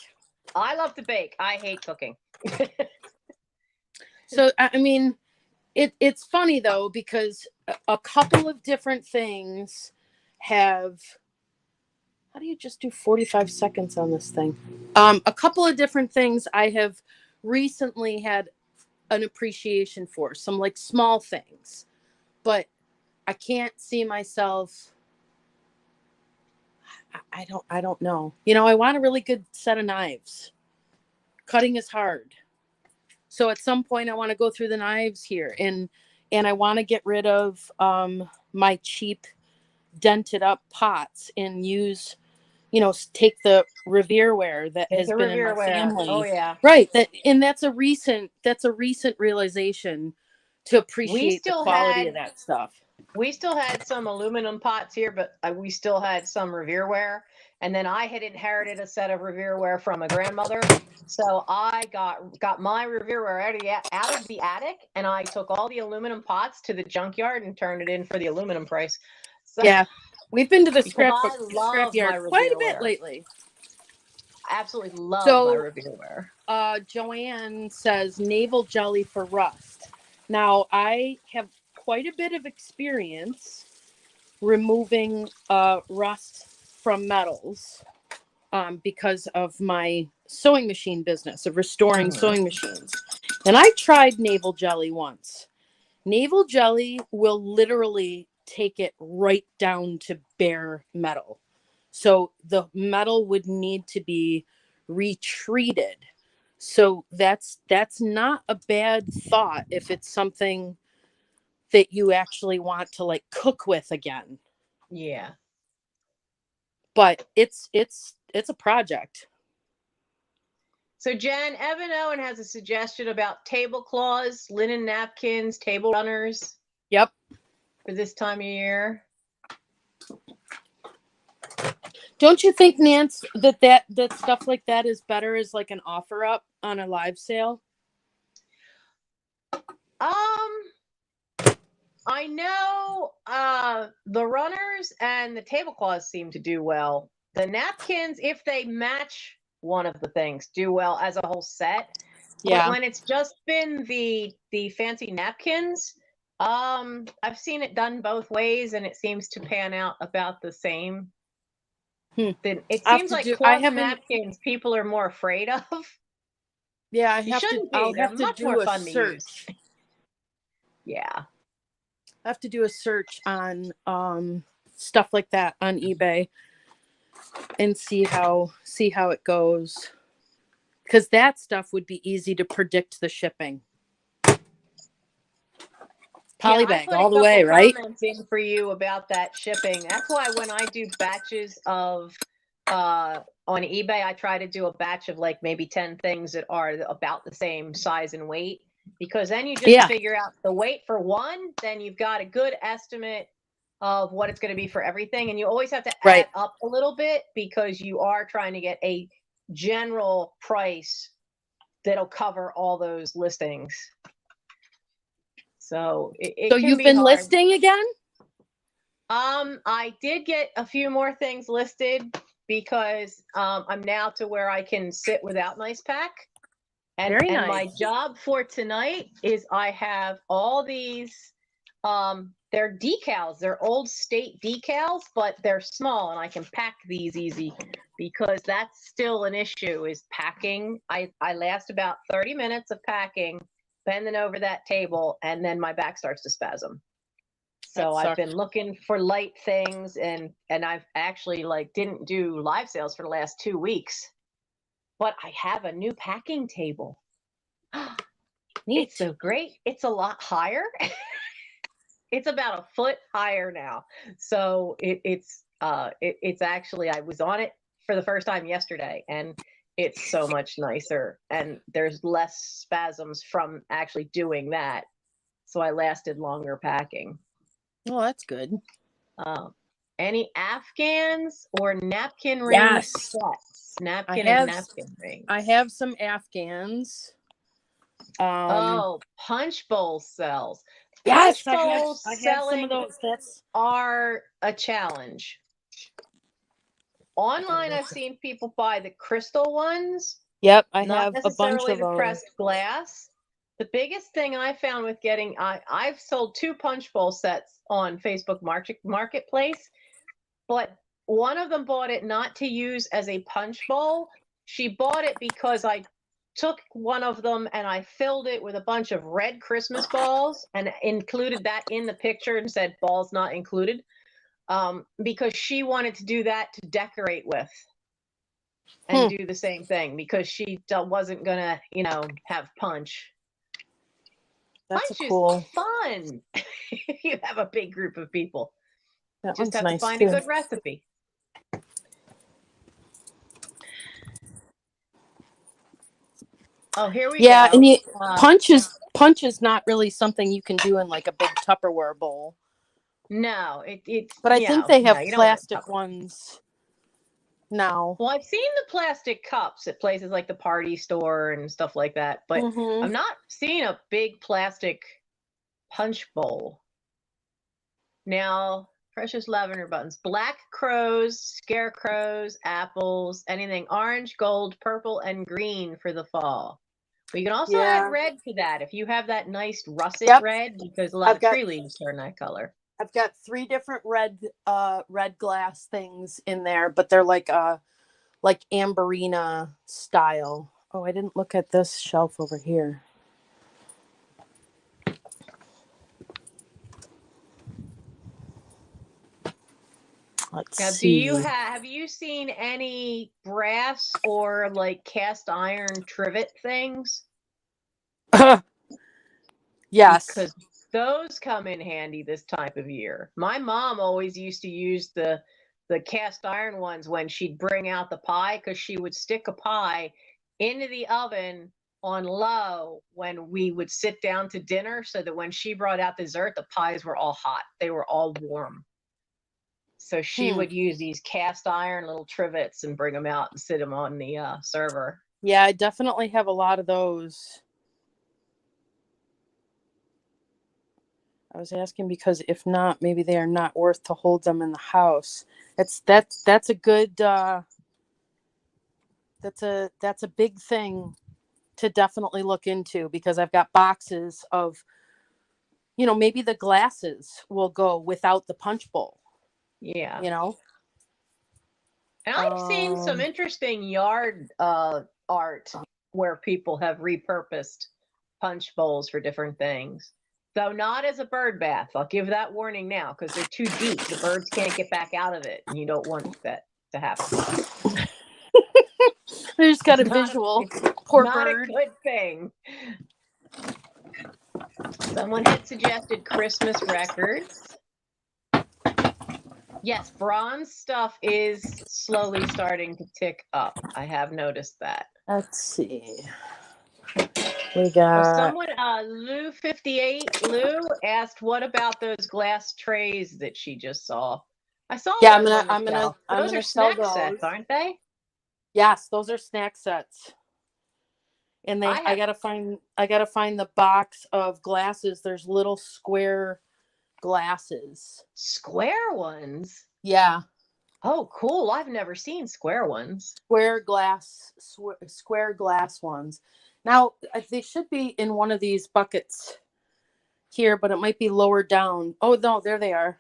I love to bake. I hate cooking. So, I mean, it's funny though, because a couple of different things have, how do you just do 45 seconds on this thing? A couple of different things I have recently had an appreciation for, some like small things, but I can't see myself. I don't know. I want a really good set of knives. Cutting is hard. So at some point I want to go through the knives here and I want to get rid of my cheap dented up pots and use, take the Revereware that has been in my family. Oh yeah. Right. That's a recent realization to appreciate the quality of that stuff. We still had some aluminum pots here, but we still had some Revereware. And then I had inherited a set of Revereware from a grandmother. So I got my Revereware out of the attic, and I took all the aluminum pots to the junkyard and turned it in for the aluminum price. So, yeah, we've been to the scrapyard quite a bit lately. I absolutely love my Revereware. Joanne says navel jelly for rust. Now I have quite a bit of experience removing rust from metals because of my sewing machine business of restoring sewing machines. And I tried navel jelly once. Navel jelly will literally take it right down to bare metal. So the metal would need to be retreated. So that's not a bad thought if it's something that you actually want to like cook with again. Yeah. But it's a project. So Jen, Evan Owen has a suggestion about tablecloths, linen napkins, table runners. Yep. For this time of year. Don't you think, Nance, that stuff like that is better as like an offer up on a live sale? I know the runners and the tablecloths seem to do well. The napkins, if they match one of the things, do well as a whole set. Yeah. But when it's just been the fancy napkins, I've seen it done both ways, and it seems to pan out about the same. Then it seems like cloth napkins people are more afraid of. Yeah, I'll have to do a search. Yeah. I have to do a search on stuff like that on eBay and see how it goes. Because that stuff would be easy to predict the shipping. Polybag all the way, right? Comments in for you about that shipping. That's why when I do batches of on eBay, I try to do a batch of like maybe 10 things that are about the same size and weight, because then you just figure out the weight for one, then you've got a good estimate of what it's going to be for everything. And you always have to add up a little bit, because you are trying to get a general price that'll cover all those listings. So it so can you've be been hard. Listing again? I did get a few more things listed, because I'm now to where I can sit without nice pack. And, Very and nice. my job for tonight is I have all these, they're decals, they're old state decals, but they're small, and I can pack these easy, because that's still an issue, is packing. I last about 30 minutes of packing, bending over that table, and then my back starts to spasm. So I've been looking for light things, and I've actually didn't do live sales for the last 2 weeks, but I have a new packing table. Neat. It's so great. It's a lot higher. It's about a foot higher now. So it's actually, I was on it for the first time yesterday, and it's so much nicer, and there's less spasms from actually doing that. So I lasted longer packing. Oh, that's good. Any Afghans or napkin ring sets? Napkin and napkin rings. I have some Afghans. Punch bowl cells. Yes, punch I bowls have some of those. Are a challenge. Online, I've seen people buy the crystal ones. Yep, I have a bunch of them. Not necessarily the pressed glass. The biggest thing I found with getting, I've sold 2 punch bowl sets on Facebook Marketplace, but one of them bought it not to use as a punch bowl. She bought it because I took one of them and I filled it with a bunch of red Christmas balls and included that in the picture and said balls not included, because she wanted to do that to decorate with. And do the same thing, because she wasn't gonna, have punch. That's punch cool. Is fun. If you have a big group of people, that just have nice to find too. a good recipe. Oh, here we go. Yeah, and punch is not really something you can do in like a big Tupperware bowl. No, it's. But I think they have plastic ones now. Well, I've seen the plastic cups at places like the Party Store and stuff like that, but I'm not seeing a big plastic punch bowl. Now, precious lavender buttons, black crows, scarecrows, apples, anything orange, gold, purple, and green for the fall. We can also add red to that if you have that nice russet red, because a lot of tree leaves turn that color. I've got 3 different red glass things in there, but they're like Amberina style. Oh, I didn't look at this shelf over here. Let's see. Have you seen any brass or cast iron trivet things? Yes. Because those come in handy this time of year. My mom always used to use the cast iron ones when she'd bring out the pie, because she would stick a pie into the oven on low when we would sit down to dinner, so that when she brought out dessert, the pies were all hot. They were all warm. So she would use these cast iron little trivets and bring them out and sit them on the server. Yeah, I definitely have a lot of those. I was asking because if not, maybe they are not worth to hold them in the house. That's a good that's a big thing to definitely look into, because I've got boxes of, maybe the glasses will go without the punch bowl. Yeah. And I've seen some interesting yard art where people have repurposed punch bowls for different things. Though not as a bird bath. I'll give that warning now, because they're too deep. The birds can't get back out of it, and you don't want that to happen. I just got a visual. Poor not bird. a good thing. Someone had suggested Christmas records. Yes, bronze stuff is slowly starting to tick up. I have noticed that. Let's see. We got someone, Lou58, asked, what about those glass trays that she just saw? I saw Yeah, those I'm gonna are sell snack sets, those. aren't they? Yes, those are snack sets. And I gotta find the box of glasses. There's little square glasses. Square ones? Yeah. Oh, cool. I've never seen square ones. Square glass ones. Now, they should be in one of these buckets here, but it might be lower down. Oh, no, there they are.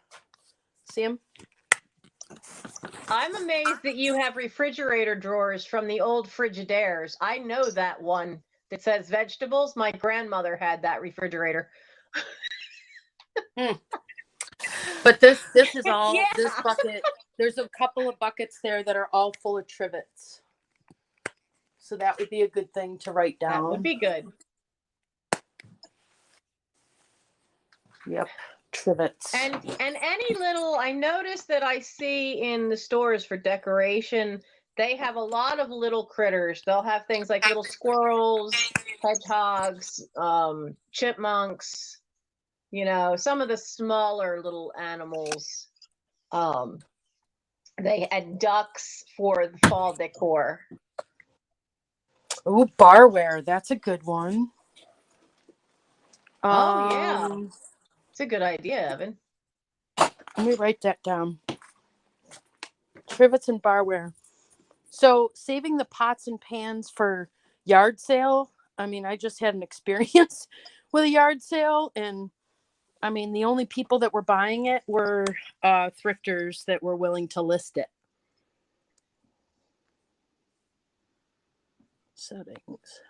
See them? I'm amazed that you have refrigerator drawers from the old Frigidaires. I know that one that says vegetables. My grandmother had that refrigerator. But this is all Yeah. this bucket. There's a couple of buckets there that are all full of trivets. So that would be a good thing to write down. That would be good. Yep, trivets. And any little, I noticed that I see in the stores for decoration, they have a lot of little critters. They'll have things like little squirrels, hedgehogs, chipmunks, some of the smaller little animals. They had ducks for the fall decor. Oh, barware. That's a good one. Oh, yeah. It's a good idea, Evan. Let me write that down. Trivets and barware. So saving the pots and pans for yard sale. I mean, I just had an experience with a yard sale, and I mean, the only people that were buying it were thrifters that were willing to list it. Settings.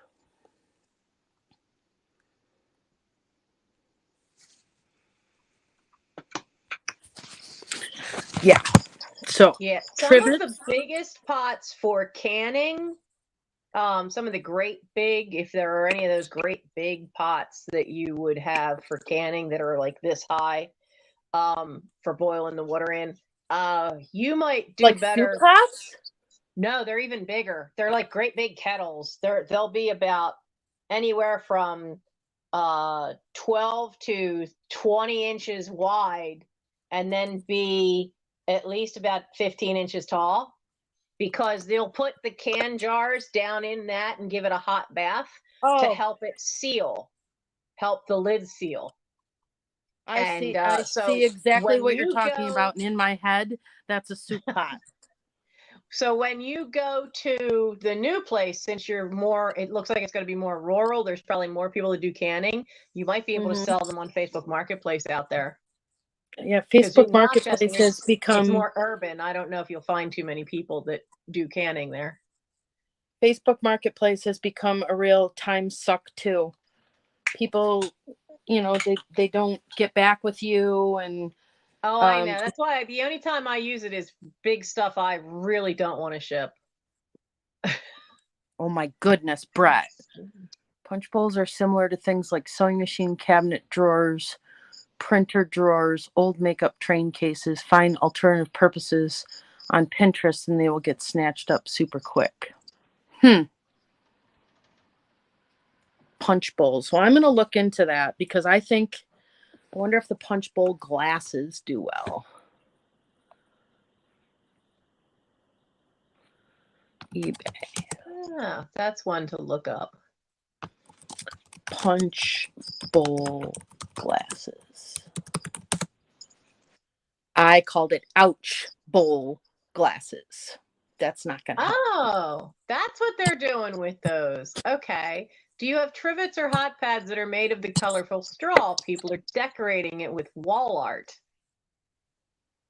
Yeah. So yeah, some of the biggest pots for canning, some of the great big, if there are any of those great big pots that you would have for canning that are like this high, for boiling the water in, you might do like better. Soup pots? No, they're even bigger. They're like great big kettles. They'll be about anywhere from 12 to 20 inches wide, and then be at least about 15 inches tall, because they'll put the can jars down in that and give it a hot bath to help it seal, help the lid seal. I see exactly what you're talking about. And in my head, that's a soup pot. So when you go to the new place, since you're more, it looks like it's going to be more rural, there's probably more people that do canning. You might be able to sell them on Facebook Marketplace out there. Yeah, Facebook Marketplace has become... It's more urban. I don't know if you'll find too many people that do canning there. Facebook Marketplace has become a real time suck too. People, they don't get back with you, and I know. That's why the only time I use it is big stuff I really don't want to ship. Oh my goodness, Brett. Punch bowls are similar to things like sewing machine cabinet drawers, printer drawers, old makeup train cases. Find alternative purposes on Pinterest and they will get snatched up super quick. Punch bowls. Well, I'm going to look into that, because I wonder if the punch bowl glasses do well. eBay. Ah, that's one to look up. Punch bowl glasses. I called it ouch bowl glasses. That's not gonna help. Oh, that's what they're doing with those. Okay. Do you have trivets or hot pads that are made of the colorful straw? People are decorating it with wall art.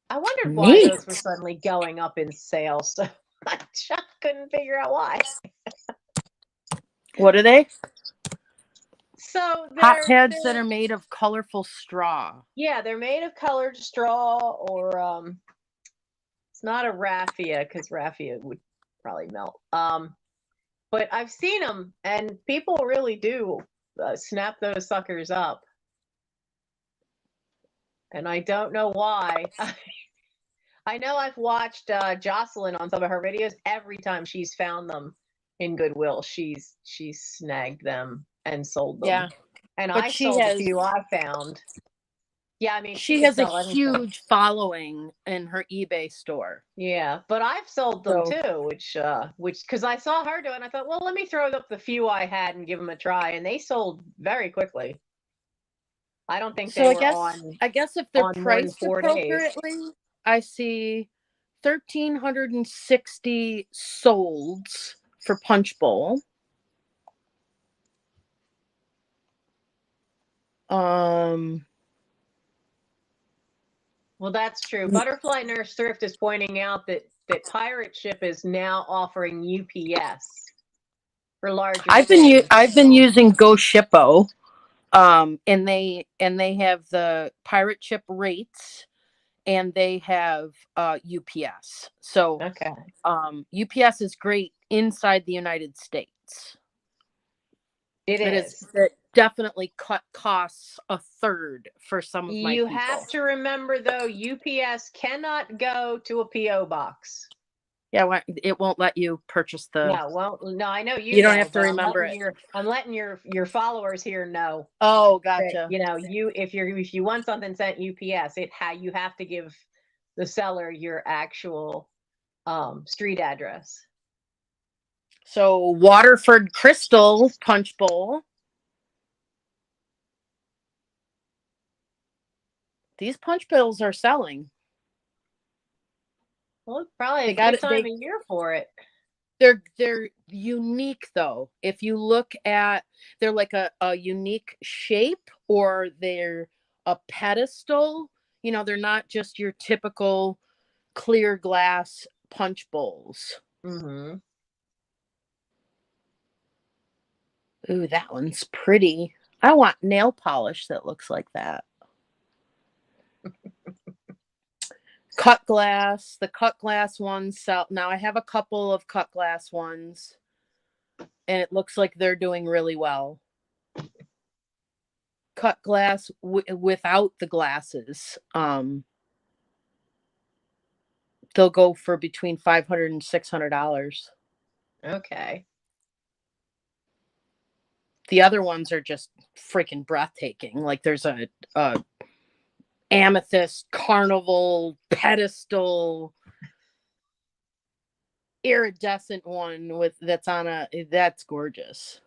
I wondered why Neat. those were suddenly going up in sales. So I just couldn't figure out why. What are they? So Hot they're pads that are made of colorful straw. yeah, they're made of colored straw, or it's not a raffia because raffia would probably melt. But I've seen them, and people really do snap those suckers up, and I don't know why. I know I've watched Jocelyn on some of her videos. Every time she's found them in Goodwill, she's snagged them and sold them. Yeah. And But I she sold a has- few I found. Yeah, I mean, She can has a sell anything. huge following in her eBay store. Yeah, but I've sold them So- too, which because I saw her do it, and I thought, well, let me throw up the few I had and give them a try, and they sold very quickly. I don't think So they I were guess on. I guess if they're on more than priced 4 days. appropriately, I see 1,360 solds for Punch Bowl. Well, that's true. Butterfly Nurse Thrift is pointing out that Pirate Ship is now offering UPS for larger. I've been using Go Shippo, and they have the Pirate Ship rates, and they have UPS. So Okay. UPS is great inside the United States. It is. It definitely cut costs a third for some of my You people. have to remember, though, UPS cannot go to a PO box. Yeah, it won't let you purchase the. No, well, no, I know you. You don't know, have to but remember it. I'm letting your followers here know. Oh, That, gotcha. if you want something sent UPS, you have to give the seller your actual street address. So Waterford Crystal Punch Bowl. These punch bowls are selling. Well, it's probably They a got good it- time they- of year for it. They're unique though. If you look at, they're like a unique shape, or they're a pedestal. You know, they're not just your typical clear glass punch bowls. Mm-hmm. Ooh, that one's pretty. I want nail polish that looks like that. Cut glass. The cut glass ones sell. Now I have a couple of cut glass ones, and it looks like they're doing really well. Cut glass without the glasses. They'll go for between $500 and $600. Okay. The other ones are just freaking breathtaking. Like there's a amethyst carnival pedestal iridescent one that's gorgeous.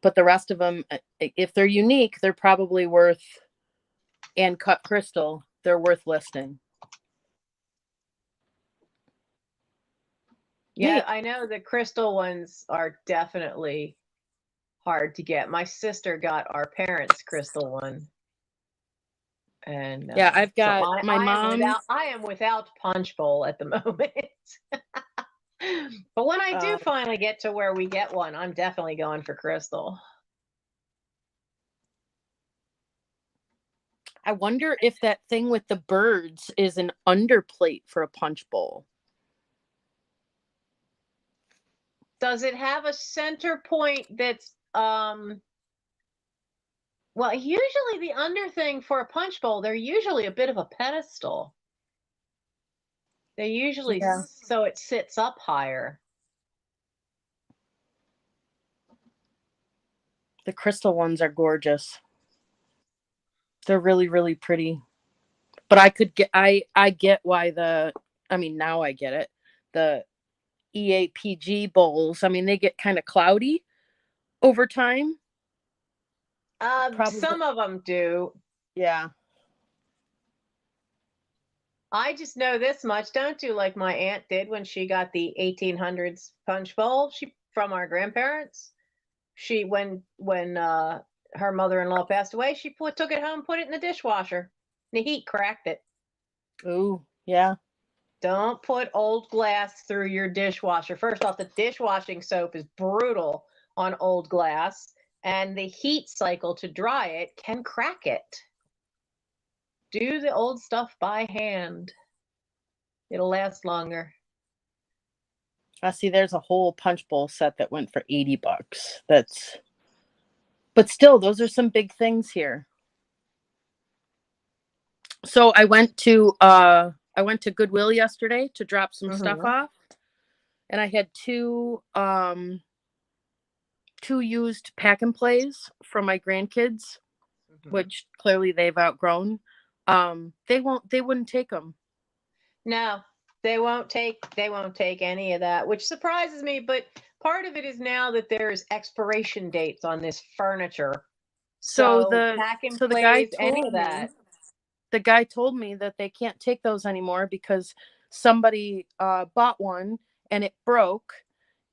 But the rest of them, if they're unique, they're probably worth, and cut crystal, they're worth listing. Yeah, Neat. I know the crystal ones are definitely hard to get. My sister got our parents' crystal one. And Yeah, I've got so my mom. I am without punch bowl at the moment. But when I do finally get to where we get one, I'm definitely going for crystal. I wonder if that thing with the birds is an underplate for a punch bowl. Does it have a center point that's well, usually the under thing for a punch bowl, they're usually a bit of a pedestal. They usually so it sits up higher. The crystal ones are gorgeous. They're really, really pretty. But I get why now I get it. EAPG bowls. I mean, they get kind of cloudy over time. Probably. Some of them do. Yeah. I just know this much. Don't do like my aunt did when she got the 1800s punch bowl from our grandparents. She when her mother-in-law passed away, she took it home, put it in the dishwasher. The heat cracked it. Ooh, yeah. Don't put old glass through your dishwasher. First off, the dishwashing soap is brutal on old glass, and the heat cycle to dry it can crack it. Do the old stuff by hand. It'll last longer. I see there's a whole punch bowl set that went for $80. But still, those are some big things here. So I went to Goodwill yesterday to drop some stuff off. And I had two used pack and plays from my grandkids, which clearly they've outgrown. They wouldn't take them. No, they won't take any of that, which surprises me, but part of it is now that there's expiration dates on this furniture. So pack and plays, any of that. The guy told me that they can't take those anymore because somebody bought one and it broke,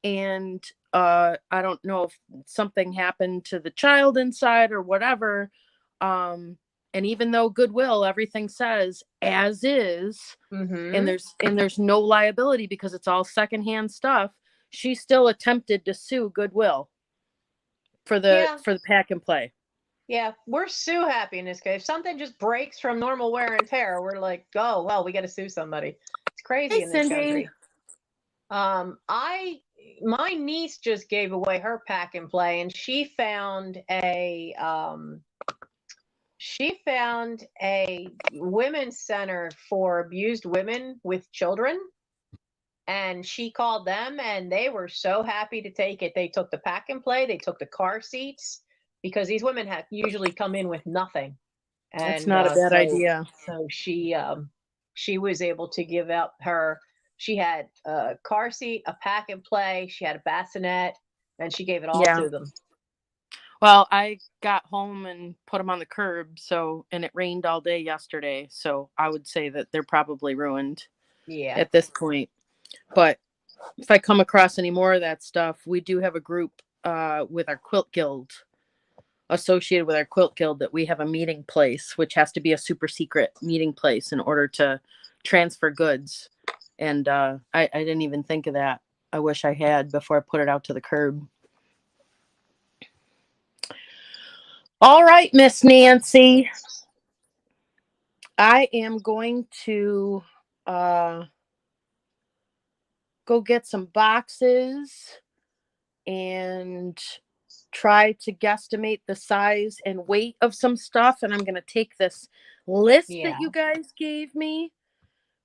and I don't know if something happened to the child inside or whatever. And even though Goodwill, everything says as is, and there's no liability because it's all secondhand stuff, she still attempted to sue Goodwill for the pack and play. Yeah, we're sue happy in this case. If something just breaks from normal wear and tear, we're like, oh well, we got to sue somebody. It's crazy in this country. My niece just gave away her pack and play, and she found a women's center for abused women with children, and she called them, and they were so happy to take it. They took the pack and play, they took the car seats, because these women usually come in with nothing. And that's not a bad idea. So she was able to give up she had a car seat, a pack and play, she had a bassinet, and she gave it all to them. Well, I got home and put them on the curb, and it rained all day yesterday, so I would say that they're probably ruined at this point. But if I come across any more of that stuff, we do have a group with our quilt guild, associated with our quilt guild, that we have a meeting place, which has to be a super secret meeting place in order to transfer goods. And I didn't even think of that. I wish I had before I put it out to the curb. All right, Miss Nancy. I am going to go get some boxes and try to guesstimate the size and weight of some stuff. And I'm going to take this list that you guys gave me.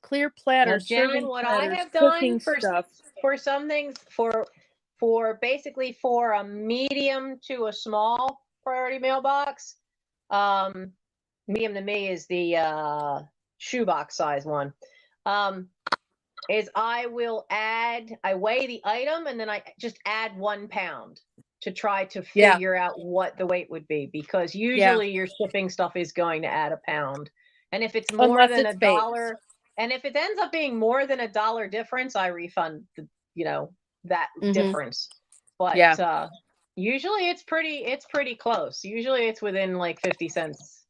Clear platters, serving what platters, I have cooking done stuff. For some things, for basically for a medium to a small priority mailbox, medium to me is the shoebox size one, is I weigh the item, and then I just add 1 pound to try to figure out what the weight would be, because usually your shipping stuff is going to add a pound. And if it's more than $1, and if it ends up being more than $1 difference, I refund that difference. But usually it's pretty close. Usually it's within like 50 cents.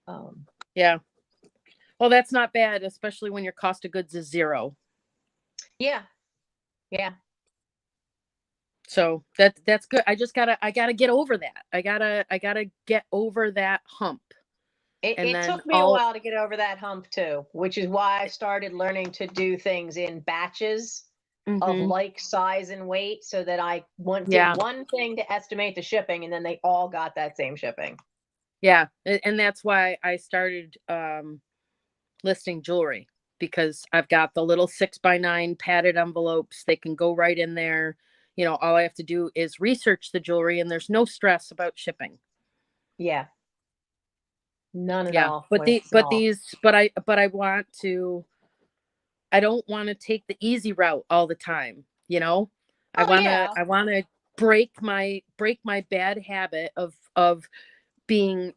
Well, that's not bad, especially when your cost of goods is 0. Yeah. So that's good. I gotta get over that. I gotta get over that hump. It took me a while to get over that hump too, which is why I started learning to do things in batches of like size and weight, so that I did one thing to estimate the shipping, and then they all got that same shipping. Yeah, and that's why I started listing jewelry, because I've got the little 6x9 padded envelopes. They can go right in there. All I have to do is research the jewelry, and there's no stress about shipping. Yeah. None at all. But I want to I don't want to take the easy route all the time, you know? I Oh want to yeah. I want to break my bad habit of being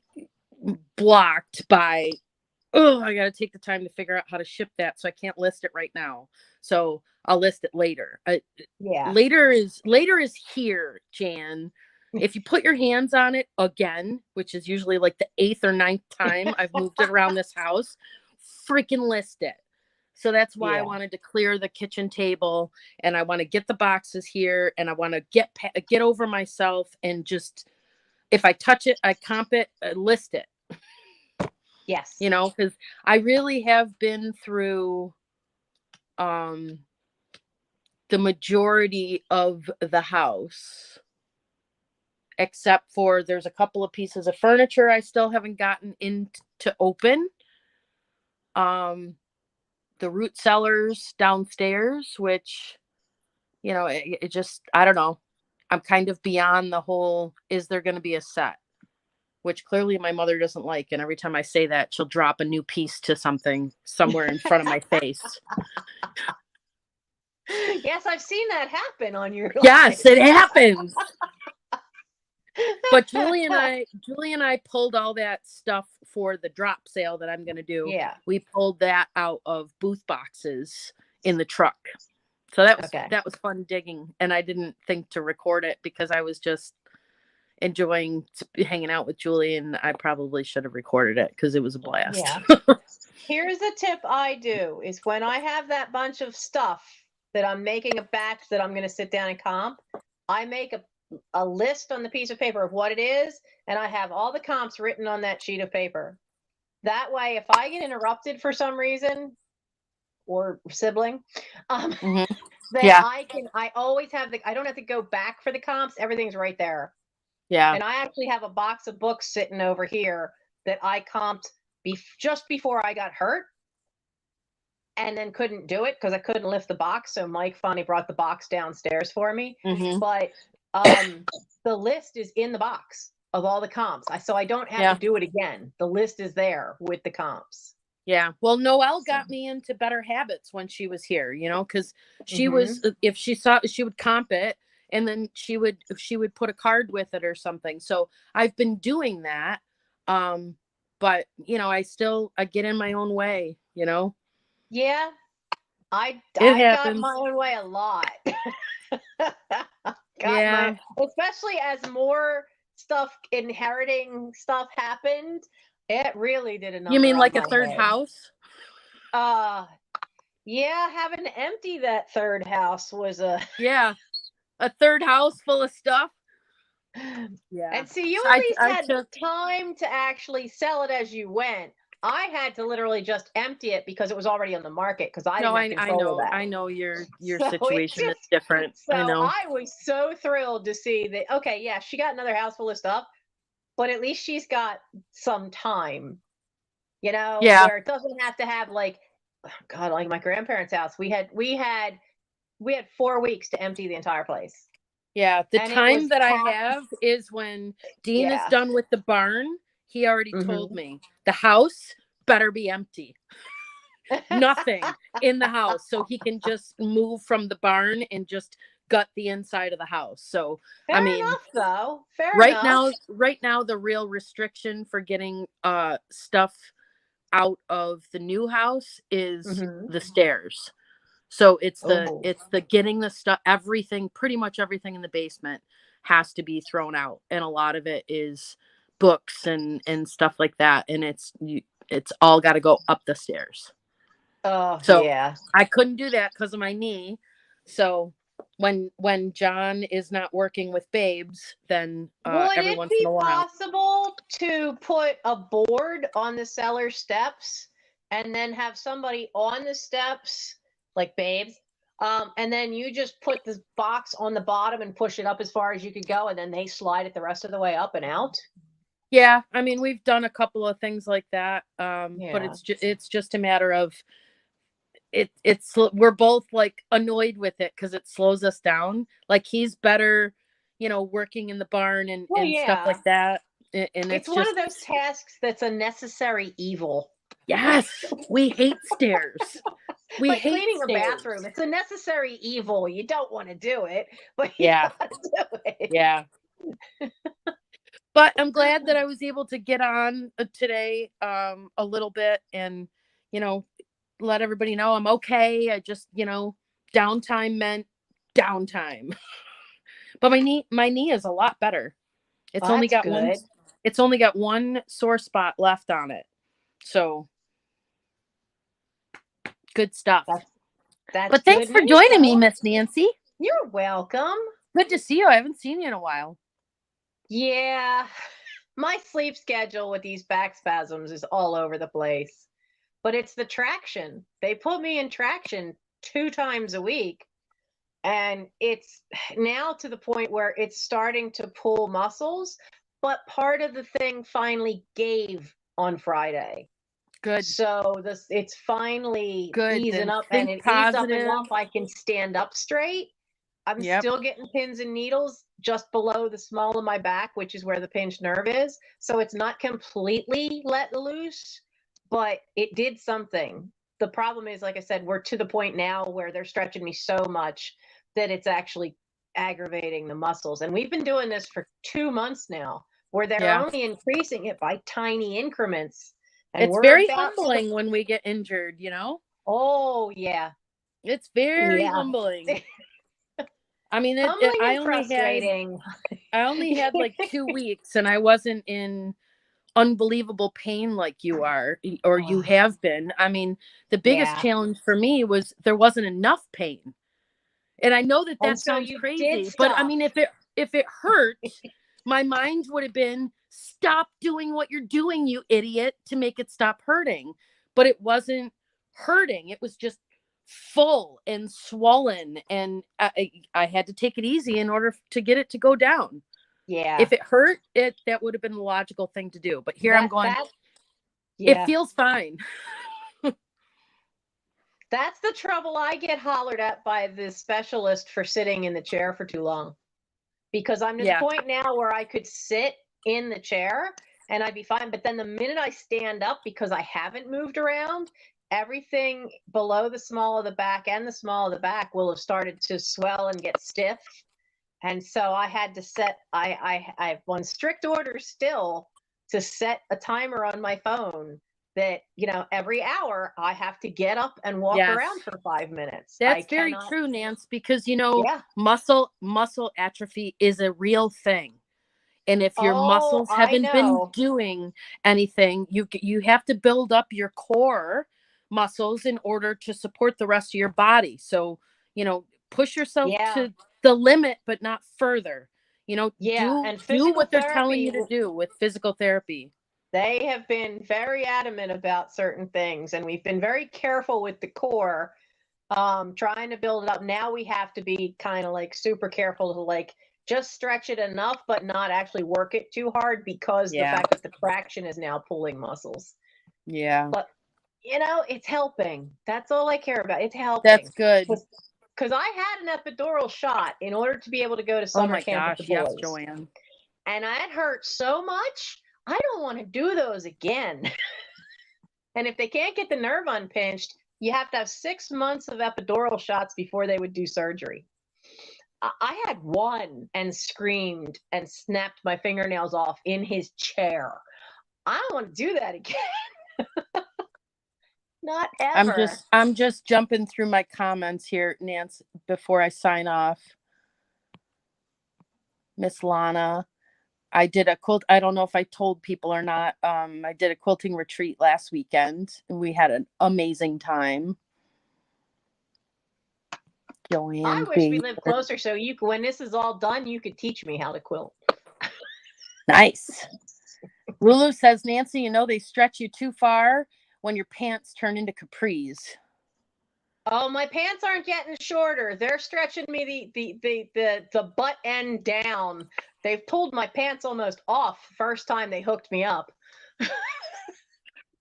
blocked by, oh, I got to take the time to figure out how to ship that, so I can't list it right now. So I'll list it later. Yeah. Later is here, Jan. If you put your hands on it again, which is usually like the 8th or 9th time I've moved it around this house, freaking list it. So that's why I Yeah. wanted to clear the kitchen table, and I want to get the boxes here, and I want to get over myself, and just, if I touch it, I comp it, list it. Yes. You know, because I really have been through the majority of the house, except for there's a couple of pieces of furniture I still haven't gotten in to open. The root cellars downstairs, which, you know, it just, I don't know. I'm kind of beyond the whole, is there going to be a set? Which clearly my mother doesn't like. And every time I say that, she'll drop a new piece to something somewhere in front of my face. Yes, I've seen that happen on your Yes, live. it happens. But Julie and I pulled all that stuff for the drop sale that I'm going to do. Yeah. We pulled that out of booth boxes in the truck. So that was fun digging, and I didn't think to record it because I was just enjoying hanging out with Julie, and I probably should have recorded it because it was a blast. Yeah. Here's a tip I do is when I have that bunch of stuff that I'm making a batch that I'm going to sit down and comp, I make a list on the piece of paper of what it is, and I have all the comps written on that sheet of paper. That way, if I get interrupted for some reason, or sibling, then Yeah. I always have I don't have to go back for the comps. Everything's right there. Yeah. And I actually have a box of books sitting over here that I comped just before I got hurt, and then couldn't do it because I couldn't lift the box. So Mike finally brought the box downstairs for me. But the list is in the box of all the comps. So I don't have to do it again. The list is there with the comps. Yeah. Well, Noelle got me into better habits when she was here, you know, because she was, if she saw, she would comp it, and then she would put a card with it or something. So I've been doing that. But you know, I get in my own way, you know? Yeah. I got my own way a lot. Especially as more inheriting stuff happened. It really did a number. You mean like a my third head. house? Yeah, having to empty that third house was a third house full of stuff. Yeah. And see, you at least had time to actually sell it as you went. I had to literally just empty it because it was already on the market because I didn't have control of that. I know your situation is different. So I know. I was so thrilled to see that. Okay, yeah, she got another house full of stuff, but at least she's got some time, you know, where it doesn't have to have like, oh God, like my grandparents' house. We had 4 weeks to empty the entire place. Yeah, the time that I have is when Dean is done with the barn. He already told me the house better be empty. Nothing in the house, so he can just move from the barn and just gut the inside of the house. So Fair enough, though. Fair enough. Right now, the real restriction for getting stuff out of the new house is the stairs. So it's the getting the stuff, pretty much everything in the basement has to be thrown out, and a lot of it is books and stuff like that, and it's all got to go up the stairs. Oh, so yeah. I couldn't do that because of my knee. So when John is not working with Babes, then every once in a while. Would it be possible to put a board on the cellar steps and then have somebody on the steps, like Babes, and then you just put the box on the bottom and push it up as far as you could go, and then they slide it the rest of the way up and out? Yeah, I mean, we've done a couple of things like that, but it's just a matter of we're both like annoyed with it because it slows us down. Like he's better, you know, working in the barn and stuff like that. And it's one of those tasks that's a necessary evil. Yes, we hate stairs. We Like hate cleaning a stairs. bathroom. It's a necessary evil. You don't want to do it, but you Yeah. gotta do it. Yeah. But I'm glad that I was able to get on today a little bit and, you know, let everybody know I'm okay. I just, downtime meant downtime. But my knee is a lot better. It's Well, only that's got one good. it's only got one sore spot left on it. So, good stuff. That's But thanks good for news, joining me, though. Miss Nancy. You're welcome. Good to see you. I haven't seen you in a while. Yeah, my sleep schedule with these back spasms is all over the place. But it's the traction. They put me in traction 2 times a week. And it's now to the point where it's starting to pull muscles. But part of the thing finally gave on Friday. Good. So it's finally Good. easing Then up, and think it eased up positive. enough I can stand up straight. I'm Yep. still getting pins and needles just below the small of my back, which is where the pinched nerve is. So it's not completely let loose, but it did something. The problem is, like I said, we're to the point now where they're stretching me so much that it's actually aggravating the muscles. And we've been doing this for 2 months now, where they're Yeah. only increasing it by tiny increments. And It's we're very about humbling when we get injured, oh yeah. It's very Yeah. humbling. I mean, Humbling I and frustrating. only had like 2 weeks and I wasn't in unbelievable pain like you are or you have been. I mean, the biggest Yeah. challenge for me was there wasn't enough pain. And I know that And so sounds you crazy, did but I stop. mean, if it hurt, my mind would have been stop doing what you're doing, you idiot, to make it stop hurting. But it wasn't hurting. It was just full and swollen. And I had to take it easy in order to get it to go down. Yeah. If it hurt, that would have been the logical thing to do. But here I'm going, yeah. it feels fine. That's the trouble. I get hollered at by the specialist for sitting in the chair for too long. Because I'm to the point now where I could sit in the chair and I'd be fine. But then the minute I stand up, because I haven't moved around, everything below the small of the back and the small of the back will have started to swell and get stiff. And so I had to set, I have one strict order still to set a timer on my phone that, every hour I have to get up and walk around for 5 minutes. That's very true, Nance, because, muscle atrophy is a real thing. And if your muscles haven't been doing anything, you have to build up your core muscles in order to support the rest of your body. So, push yourself to the limit, but not further. And do what they're telling you to do with physical therapy. They have been very adamant about certain things, and we've been very careful with the core, trying to build it up. Now we have to be kind of like super careful to just stretch it enough, but not actually work it too hard because the fact that the traction is now pulling muscles. Yeah. But, it's helping. That's all I care about. It's helping. That's good. Because I had an epidural shot in order to be able to go to summer camp with the boys. Yes, Joanne. And it hurt so much, I don't want to do those again. And if they can't get the nerve unpinched, you have to have 6 months of epidural shots before they would do surgery. I had one and screamed and snapped my fingernails off in his chair. I don't want to do that again. Not ever. I'm just jumping through my comments here, Nance, before I sign off. Miss Lana, I did a quilt. I don't know if I told people or not. I did a quilting retreat last weekend and we had an amazing time. Joanne, I wish we lived closer so when this is all done, you could teach me how to quilt. Nice. Rulu says, Nancy, they stretch you too far when your pants turn into capris. Oh, my pants aren't getting shorter. They're stretching me the butt end down. They've pulled my pants almost off first time they hooked me up.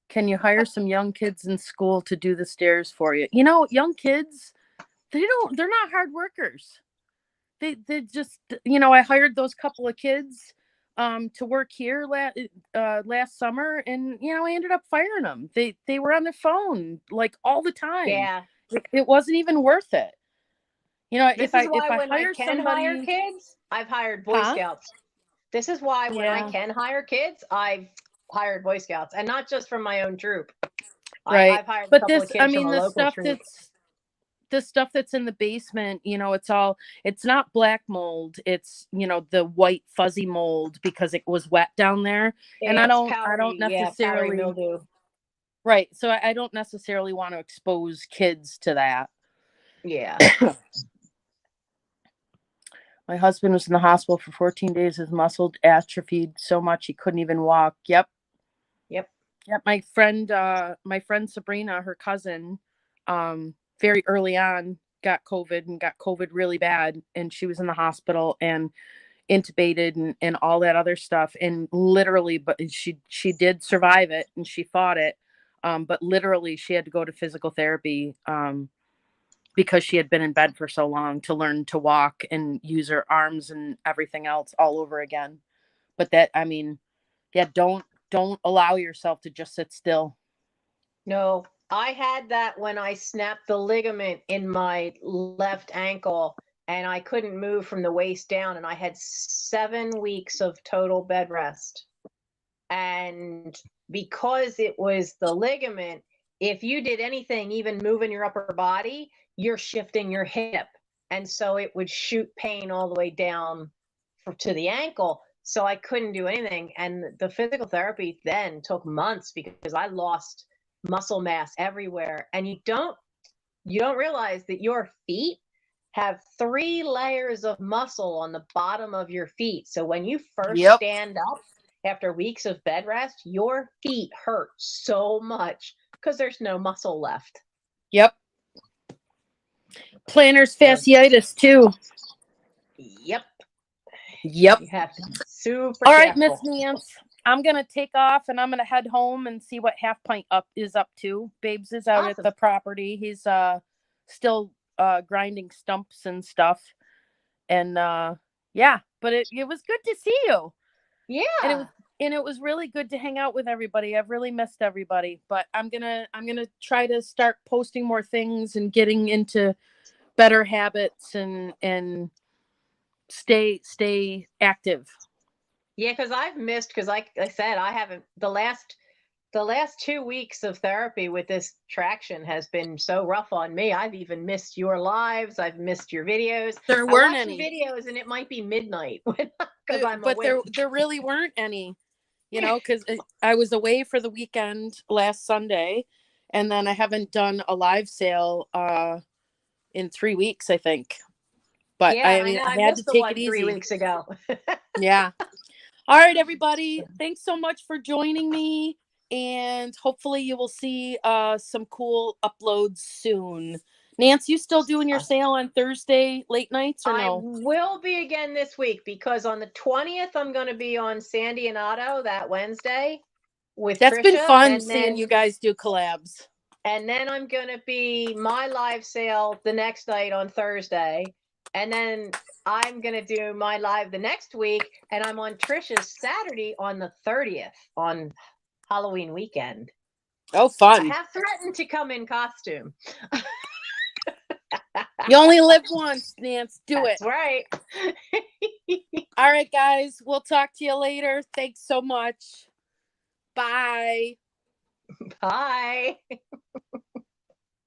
Can you hire some young kids in school to do the stairs for you? Young kids, they're not hard workers. They just, I hired those couple of kids to work here last summer, and I ended up firing them. They were on their phone like all the time. Yeah. it wasn't even worth it. You know, This if is I why when I hire can hire somebody, kids, I've hired Boy huh? Scouts. This is why when I Yeah, can hire kids, I've hired Boy Scouts, and not just from my own troop. right. I've hired a But couple of this, I kids from mean, a local troop. the stuff that's in the basement, you know, it's not black mold. It's, you know, the white fuzzy mold because it was wet down there. And Yeah, it's I don't powdery necessarily, mildew. right. So I don't necessarily want to expose kids to that. Yeah. My husband was in the hospital for 14 days. His muscle atrophied so much he couldn't even walk. Yep. Yep. Yep. My friend Sabrina, her cousin, very early on got COVID and got COVID really bad. And she was in the hospital and intubated and all that other stuff. And literally, but she did survive it and she fought it. But literally she had to go to physical therapy, because she had been in bed for so long to learn to walk and use her arms and everything else all over again. But that, I mean, yeah, don't allow yourself to just sit still. No, I had that when I snapped the ligament in my left ankle and I couldn't move from the waist down, and I had 7 weeks of total bed rest. And because it was the ligament, if you did anything, even moving your upper body, you're shifting your hip. And so it would shoot pain all the way down to the ankle. So I couldn't do anything. And the physical therapy then took months because I lost muscle mass everywhere. And you don't realize that your feet have 3 layers of muscle on the bottom of your feet. So when you first Yep. stand up after weeks of bed rest, your feet hurt so much because there's no muscle left. Yep. Plantar Yeah. fasciitis too. Yep. Yep. You have to be super All right, Miss careful. Nance. I'm gonna take off and I'm gonna head home and see what Half Pint is up to. Babes is out at Awesome. the property. He's still grinding stumps and stuff. And yeah, but it was good to see you. Yeah. And it was really good to hang out with everybody. I've really missed everybody. But I'm gonna try to start posting more things and getting into better habits and stay active. Yeah, because I've missed, because like I said, I haven't the last 2 weeks of therapy with this traction has been so rough on me. I've even missed your lives. I've missed your videos. There I weren't watch the any. videos and it might be midnight because I'm But awake. there really weren't any, you know, because I was away for the weekend last Sunday, and then I haven't done a live sale in 3 weeks, I think. But Yeah, I I mean, know. I I had to missed the take it one 3 easy. weeks ago. Yeah. All right, everybody. Thanks so much for joining me. And hopefully you will see some cool uploads soon. Nance, you still doing your sale on Thursday late nights or I no? will be again this week because on the 20th, I'm going to be on Sandy and Otto that Wednesday with That's been Trisha. fun seeing you guys do collabs. And then I'm going to be my live sale the next night on Thursday. And then I'm going to do my live the next week. And I'm on Trisha's Saturday on the 30th on Halloween weekend. Oh, I fun. have threatened to come in costume. You only live once, Nance. Do That's it. right. All right, guys. We'll talk to you later. Thanks so much. Bye. Bye.